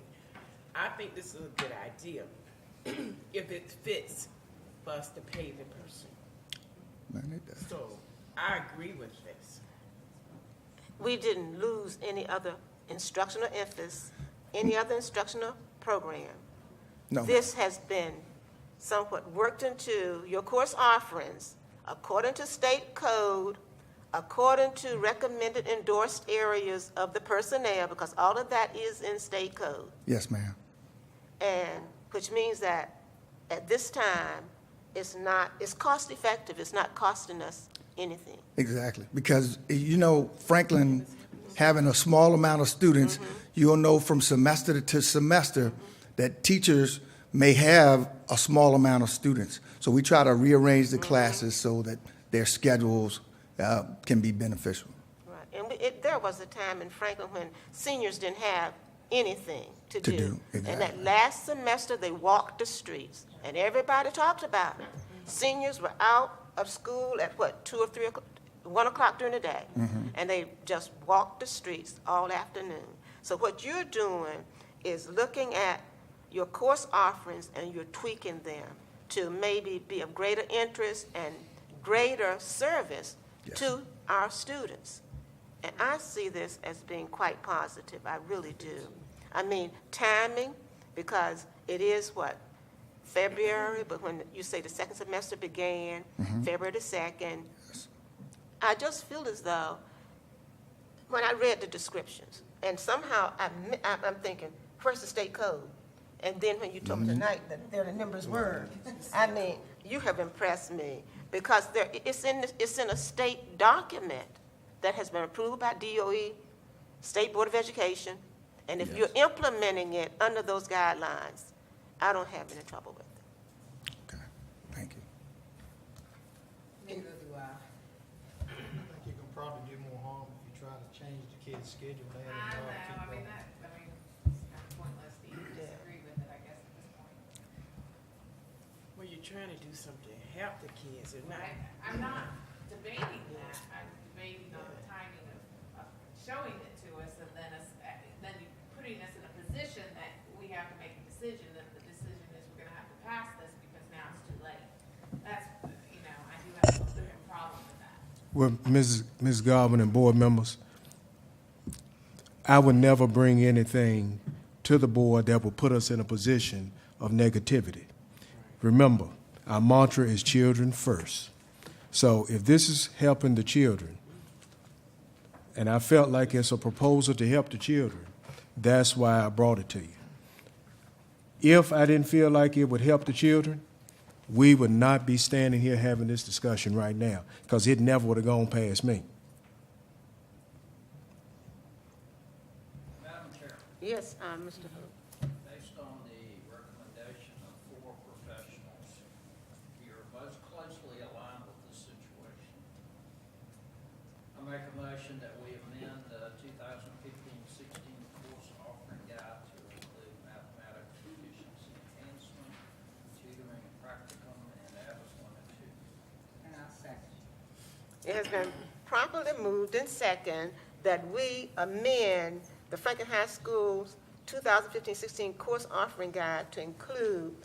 Speaker 10: I think this is a good idea if it fits for us to pay the person.
Speaker 2: Man, it does.
Speaker 10: So I agree with this.
Speaker 1: We didn't lose any other instructional emphasis, any other instructional program.
Speaker 2: No.
Speaker 1: This has been somewhat worked into your course offerings according to state code, according to recommended endorsed areas of the personnel, because all of that is in state code.
Speaker 2: Yes, ma'am.
Speaker 1: And which means that at this time, it's cost effective. It's not costing us anything.
Speaker 2: Exactly. Because, Franklin, having a small amount of students, you'll know from semester to semester that teachers may have a small amount of students. So we try to rearrange the classes so that their schedules can be beneficial.
Speaker 1: Right. And there was a time in Franklin when seniors didn't have anything to do.
Speaker 2: Exactly.
Speaker 1: And that last semester, they walked the streets, and everybody talked about it. Seniors were out of school at 2 or 3 o'clock, 1 o'clock during the day, and they just walked the streets all afternoon. So what you're doing is looking at your course offerings and you're tweaking them to maybe be of greater interest and greater service to our students. And I see this as being quite positive. I really do. I mean, timing, because it is February, but when you say the second semester began, February the 2nd, I just feel as though when I read the descriptions, and somehow I'm thinking, where's the state code? And then when you told me tonight that there the numbers were, I mean, you have impressed me because it's in a state document that has been approved by DOE, State Board of Education, and if you're implementing it under those guidelines, I don't have any trouble with it.
Speaker 2: Okay. Thank you.
Speaker 20: Neither do I. I think you can probably do more harm if you try to change the kid's schedule.
Speaker 4: I know, it's kind of pointless to even disagree with it, I guess, at this point.
Speaker 10: Well, you're trying to do something to help the kids, and not.
Speaker 4: I'm not debating that, I'm debating on the timing of showing it to us, and then you putting us in a position that we have to make a decision, and the decision is we're gonna have to pass this because now it's too late. That's, I do have a little bit of a problem with that.
Speaker 6: Well, Ms. Garvin and board members, I would never bring anything to the board that would put us in a position of negativity. Remember, our mantra is children first. So if this is helping the children, and I felt like it's a proposal to help the children, that's why I brought it to you. If I didn't feel like it would help the children, we would not be standing here having this discussion right now, because it never would have gone past me.
Speaker 20: Madam Chair,
Speaker 1: Yes, Mr. Hood.
Speaker 20: based on the recommendation of 4 professionals, you're most closely aligned with the situation. I make a motion that we amend the 2015-16 course offering guide to include mathematics proficiency enhancement, tutoring, practicum, and ABAS 1 and 2.
Speaker 14: And I'll second.
Speaker 1: It has been properly moved and second that we amend the Franklin High School's 2015-16 course offering guide to include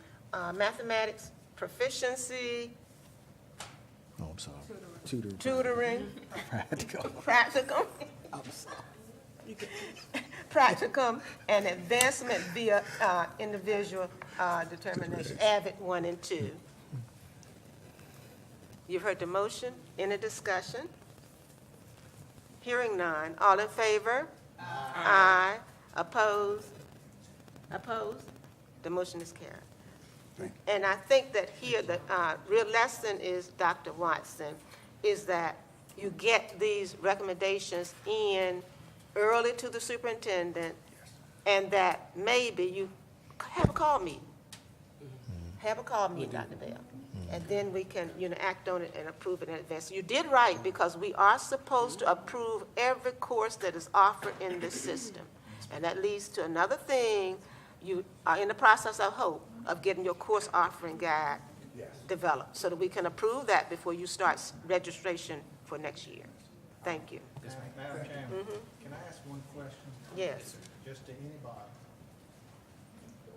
Speaker 1: mathematics proficiency,
Speaker 2: Oh, I'm sorry.
Speaker 1: tutoring,
Speaker 2: Practical.
Speaker 1: practicum, practicum, and advancement via individual determination, AVID 1 and 2. You've heard the motion. Any discussion? Hearing none. All in favor? Aye. Opposed? Opposed? The motion is carried. And I think that here, the real lesson is, Dr. Watson, is that you get these recommendations in early to the superintendent, and that maybe you have a call meeting. Have a call meeting, Dr. Bell. And then we can, act on it and approve it in advance. You did right, because we are supposed to approve every course that is offered in this system. And that leads to another thing. You are in the process, I hope, of getting your course offering guide developed, so that we can approve that before you start registration for next year. Thank you.
Speaker 20: Madam Chairman, can I ask one question?
Speaker 1: Yes.
Speaker 20: Just to anybody.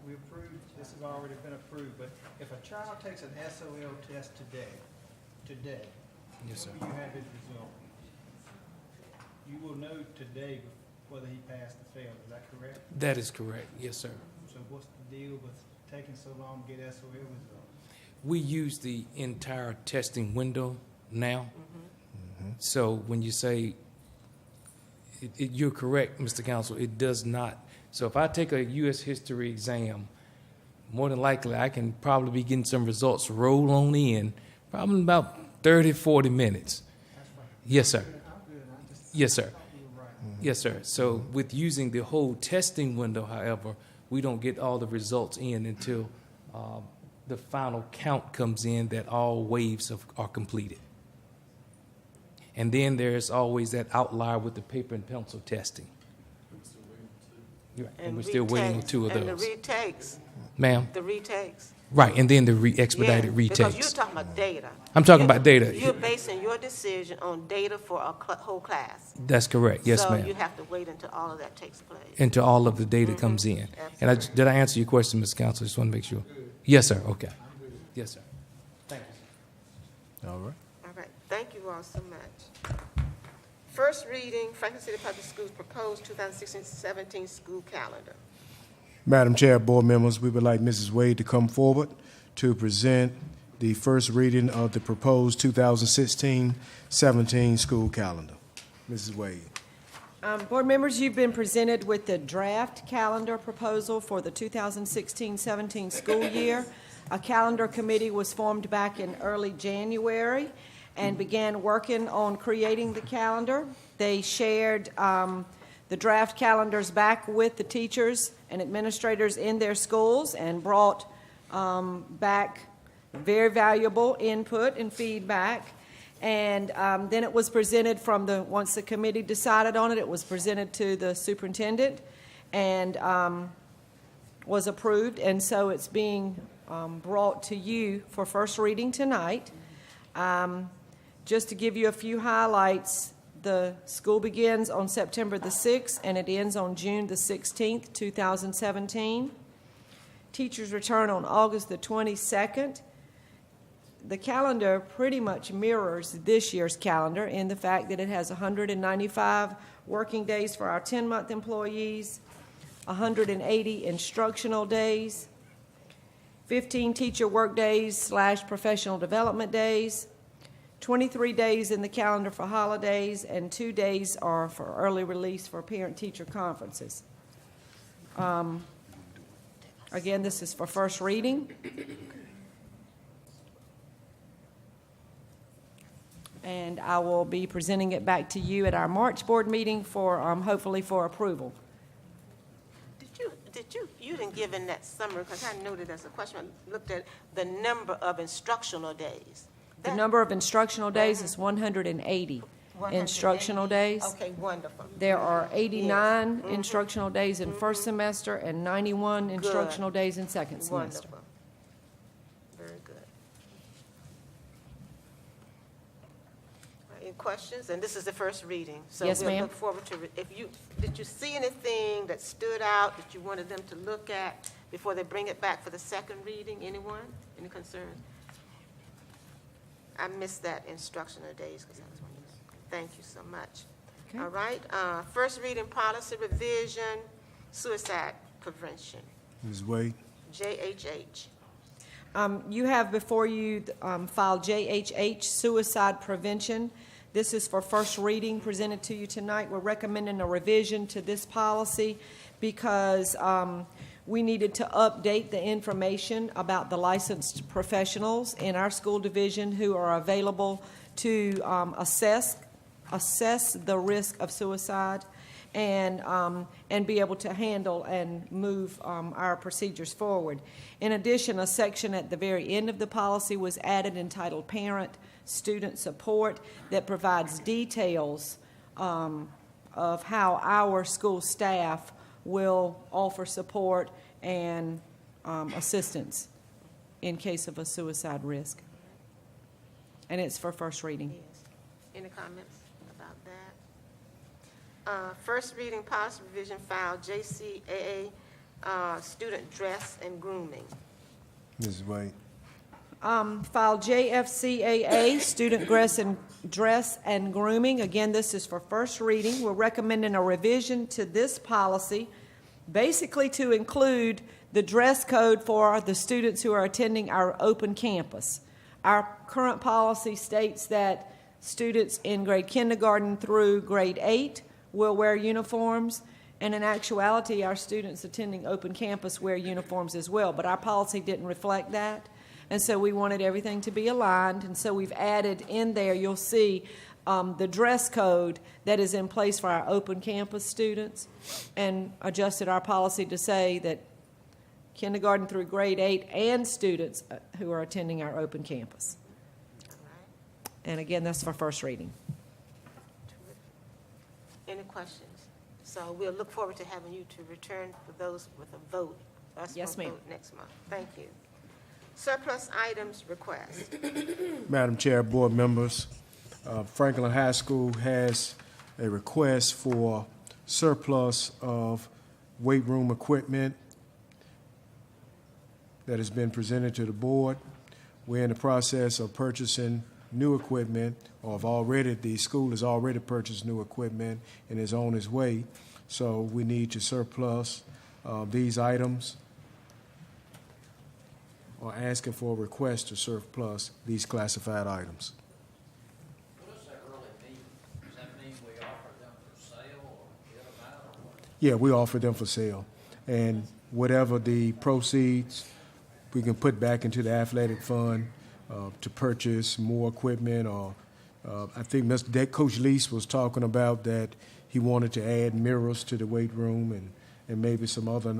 Speaker 20: We approved, this has already been approved, but if a child takes an SOL test today,
Speaker 13: Yes, sir.
Speaker 20: when you have his result, you will know today whether he passed or failed, is that correct?
Speaker 13: That is correct. Yes, sir.
Speaker 20: So what's the deal with taking so long to get SOL results?
Speaker 13: We use the entire testing window now. So when you say, you're correct, Mr. Counsel, it does not. So if I take a U.S. history exam, more than likely I can probably be getting some results roll on in, probably in about 30, 40 minutes. Yes, sir. Yes, sir. Yes, sir. So with using the whole testing window, however, we don't get all the results in until the final count comes in that all waves are completed. And then there's always that outlier with the paper and pencil testing. Right. And we're still waiting on 2 of those.
Speaker 1: And the retakes.
Speaker 13: Ma'am?
Speaker 1: The retakes.
Speaker 13: Right, and then the expedited
Speaker 1: Yeah,
Speaker 13: retakes.
Speaker 1: because you're talking about data.
Speaker 13: I'm talking about data.
Speaker 1: You're basing your decision on data for a whole class.
Speaker 13: That's correct. Yes,
Speaker 1: So
Speaker 13: ma'am.
Speaker 1: you have to wait until all of that takes place.
Speaker 13: Until all of the data comes in. And did I answer your question, Ms. Counsel? Just want to make sure. Yes, sir. Okay. Yes, sir. Thank you.
Speaker 2: All right.
Speaker 1: All right, thank you all so much. First reading, Franklin City Public Schools proposed 2016-17 school calendar.
Speaker 6: Madam Chair, board members, we would like Mrs. Wade to come forward to present the first reading of the proposed 2016-17 school calendar. Mrs. Wade.
Speaker 7: Board members, you've been presented with the draft calendar proposal for the 2016-17 school year. A calendar committee was formed back in early January and began working on creating the calendar. They shared the draft calendars back with the teachers and administrators in their schools and brought back very valuable input and feedback. And then it was presented once the committee decided on it, it was presented to the superintendent and was approved. And so it's being brought to you for first reading tonight. Just to give you a few highlights, the school begins on September the 6th and it ends on June the 16th, 2017. Teachers return on August the 22nd. The calendar pretty much mirrors this year's calendar in the fact that it has 195 working days for our 10-month employees, 180 instructional days, 15 teacher work days / professional development days, 23 days in the calendar for holidays, and 2 days are for early release for parent-teacher conferences. Again, this is for first reading. And I will be presenting it back to you at our March board meeting for, hopefully for approval.
Speaker 1: You didn't give in that summary, because I noted as a question, I looked at the number of instructional days.
Speaker 7: The number of instructional days is 180 instructional days.
Speaker 1: Okay, wonderful.
Speaker 7: There are 89 instructional days in first semester and 91 instructional days in second semester.
Speaker 1: Wonderful. Very good. Any questions? And this is the first reading. So
Speaker 7: Yes,
Speaker 1: we'll
Speaker 7: ma'am.
Speaker 1: look forward to, did you see anything that stood out that you wanted them to look at before they bring it back for the second reading? Anyone? Any concerns? I missed that instructional days because I was wondering. Thank you so much.
Speaker 7: Okay.
Speaker 1: All right. First reading policy revision, suicide prevention,
Speaker 6: Ms. Wade?
Speaker 1: JHH.
Speaker 7: You have before you file JHH, suicide prevention. This is for first reading presented to you tonight. We're recommending a revision to this policy because we needed to update the information about the licensed professionals in our school division who are available to assess the risk of suicide and be able to handle and move our procedures forward. In addition, a section at the very end of the policy was added entitled Parent-Student Support that provides details of how our school staff will offer support and assistance in case of a suicide risk. And it's for first reading.
Speaker 1: Yes. Any comments about that? First reading policy revision file, JCAA, student dress and grooming.
Speaker 6: Ms. Wade?
Speaker 7: File JFCAA, student dress and grooming. Again, this is for first reading. We're recommending a revision to this policy, basically to include the dress code for the students who are attending our open campus. Our current policy states that students in grade kindergarten through grade 8 will wear uniforms, and in actuality, our students attending open campus wear uniforms as well, but our policy didn't reflect that. And so we wanted everything to be aligned, and so we've added in there, you'll see the dress code that is in place for our open campus students, and adjusted our policy to say that kindergarten through grade 8 and students who are attending our open campus. And again, that's for first reading.
Speaker 1: Any questions? So we'll look forward to having you to return for those with a vote.
Speaker 7: Yes, ma'am.
Speaker 1: Next month. Thank you. Surplus items request.
Speaker 6: Madam Chair, board members, Franklin High School has a request for surplus of weight room equipment that has been presented to the board. We're in the process of purchasing new equipment, or the school has already purchased new equipment and is on its way. So we need to surplus these items, or asking for a request to surplus these classified items.
Speaker 20: What does that really mean? Does that mean we offer them for sale or get them out or what?
Speaker 6: Yeah, we offer them for sale. And whatever the proceeds, we can put back into the athletic fund to purchase more equipment, or I think Coach Lease was talking about that he wanted to add mirrors to the weight room and maybe some other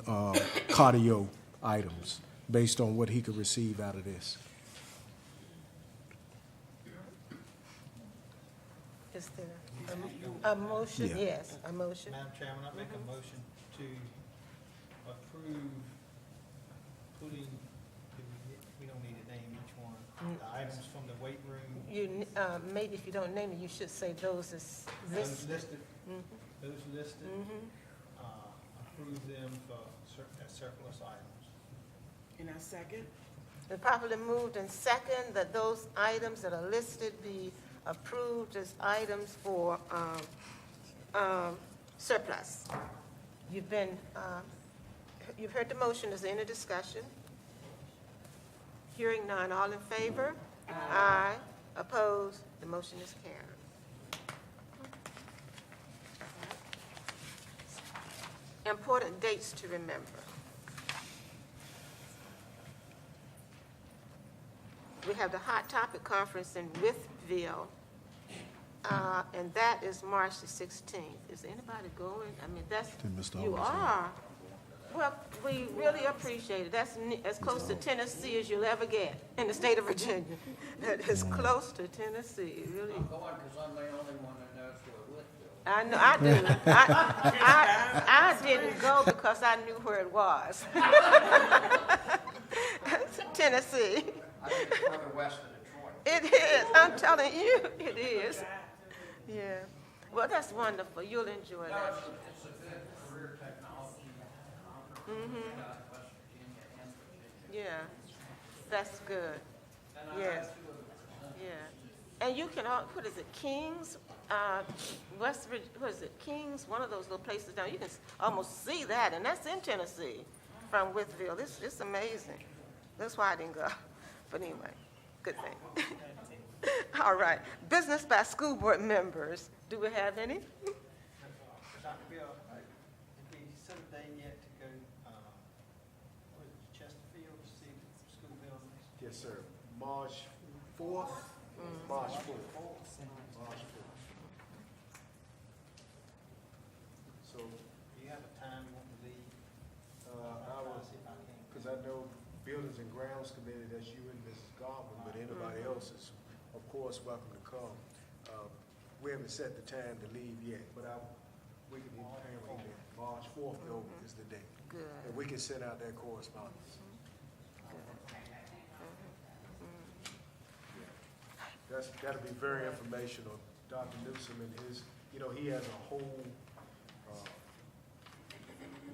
Speaker 6: cardio items based on what he could receive out of this.
Speaker 1: Is there a motion?
Speaker 6: Yeah.
Speaker 1: Yes, a motion.
Speaker 21: Madam Chairman, I make a motion to approve putting, did we
Speaker 1: maybe if you don't name it, you should say those as
Speaker 15: Those
Speaker 1: listed.
Speaker 15: listed,
Speaker 1: Mhm.
Speaker 15: those listed,
Speaker 1: Mhm.
Speaker 15: approve them for as surplus items.
Speaker 10: And I second.
Speaker 1: Been properly moved and second that those items that are listed be approved as items for surplus. You've heard the motion. Is there any discussion? Hearing none. All in favor? Aye. Opposed? The motion is carried. Important dates to remember. We have the Hot Topic Conference in Withville, and that is March the 16th. Is anybody going? I mean, that's, you are. Well, we really appreciate it. That's as close to Tennessee as you'll ever get in the state of Virginia. That is close to Tennessee, really.
Speaker 20: I'm going because I'm the only one that knows where Whitfield.
Speaker 1: I know, I do. I didn't go because I knew where it was. Tennessee.
Speaker 20: I think it's further west of Detroit.
Speaker 1: It is, I'm telling you, it is. Yeah. Well, that's wonderful. You'll enjoy that.
Speaker 20: It's a good career technology conference.
Speaker 1: Mhm.
Speaker 20: West Virginia and Virginia.
Speaker 1: Yeah, that's good.
Speaker 20: And I
Speaker 1: Yes.
Speaker 20: have two of the presenters.
Speaker 1: Yeah. And you can, what is it, Kings? West Virginia, what is it, Kings? One of those little places down. You can almost see that, and that's in Tennessee from Withville. It's amazing. That's why I didn't go. But anyway, good thing. All right. Business by school board members. Do we have any?
Speaker 15: Dr. Bill, have we set a date yet to go, what is it, Chesterfield to see the school buildings?
Speaker 6: Yes, sir. March 4th? March 4th. March 4th. So,
Speaker 15: Do you have a time you want to leave?
Speaker 6: because I know Buildings and Grounds Committee, that's you and Mrs. Godwin, but anybody else is, of course, welcome to come. We haven't set the time to leave yet, but we can entertain it. March 4th, though, is the date.
Speaker 1: Good.
Speaker 6: And we can send out that correspondence. That'll be very informational. Dr. Newsom and his, he has a whole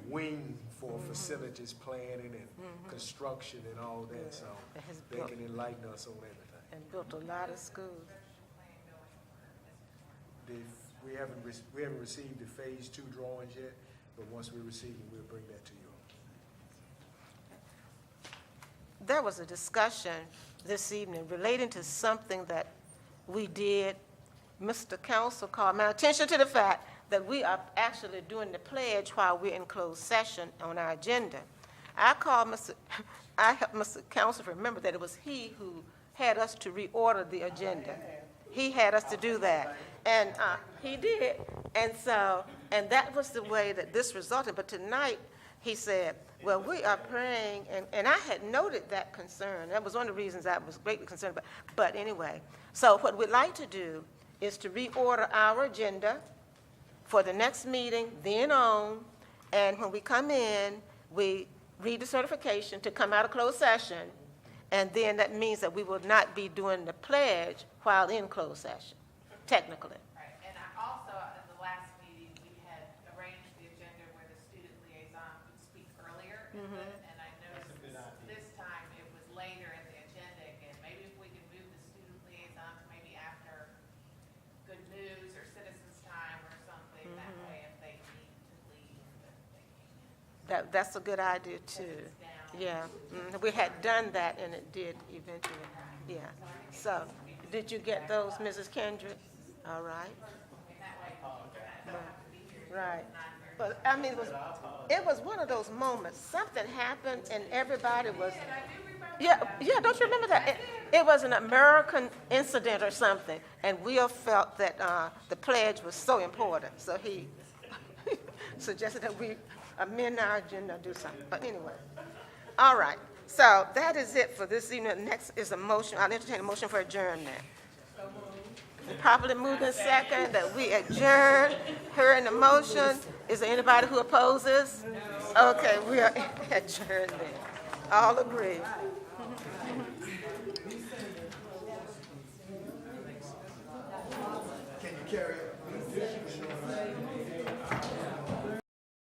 Speaker 6: wing for facilities planning and construction and all that, so
Speaker 1: It has
Speaker 6: they
Speaker 1: built-
Speaker 6: can enlighten us on everything.
Speaker 1: And built a lot of schools.
Speaker 6: We haven't received the phase 2 drawings yet, but once we receive them, we'll bring that to you.
Speaker 1: There was a discussion this evening relating to something that we did. Mr. Council called my attention to the fact that we are actually doing the pledge while we're in closed session on our agenda. I helped Mr. Council remember that it was he who had us to reorder the agenda. He had us to do that, and he did. And that was the way that this resulted. But tonight, he said, well, we are praying, and I had noted that concern. That was one of the reasons I was greatly concerned about. But anyway, so what we'd like to do is to reorder our agenda for the next meeting, then on, and when we come in, we read the certification to come out of closed session, and then that means that we will not be doing the pledge while in closed session, technically.
Speaker 4: Right, and I also, at the last meeting, we had arranged the agenda where the student liaison would speak earlier, and I noticed this time it was later in the agenda again. Maybe if we could move the student liaison to maybe after good news or citizens' time or something, that way if they need to leave, that they can.
Speaker 1: That's a good idea, too. Yeah, we had done that, and it did eventually, yeah. So, did you get those, Mrs. Kendrick? All right. Right. But, I mean, it was one of those moments. Something happened, and everybody was... Yeah, don't you remember that? It was an American incident or something, and we all felt that the pledge was so important, so he suggested that we amend our agenda and do something. But anyway, all right. So that is it for this evening. Next is a motion. I'll entertain a motion for adjournment. Properly moved in second that we adjourn. Hearing the motion. Is there anybody who opposes? Okay, we are adjourned then. All agree.
Speaker 2: carry it.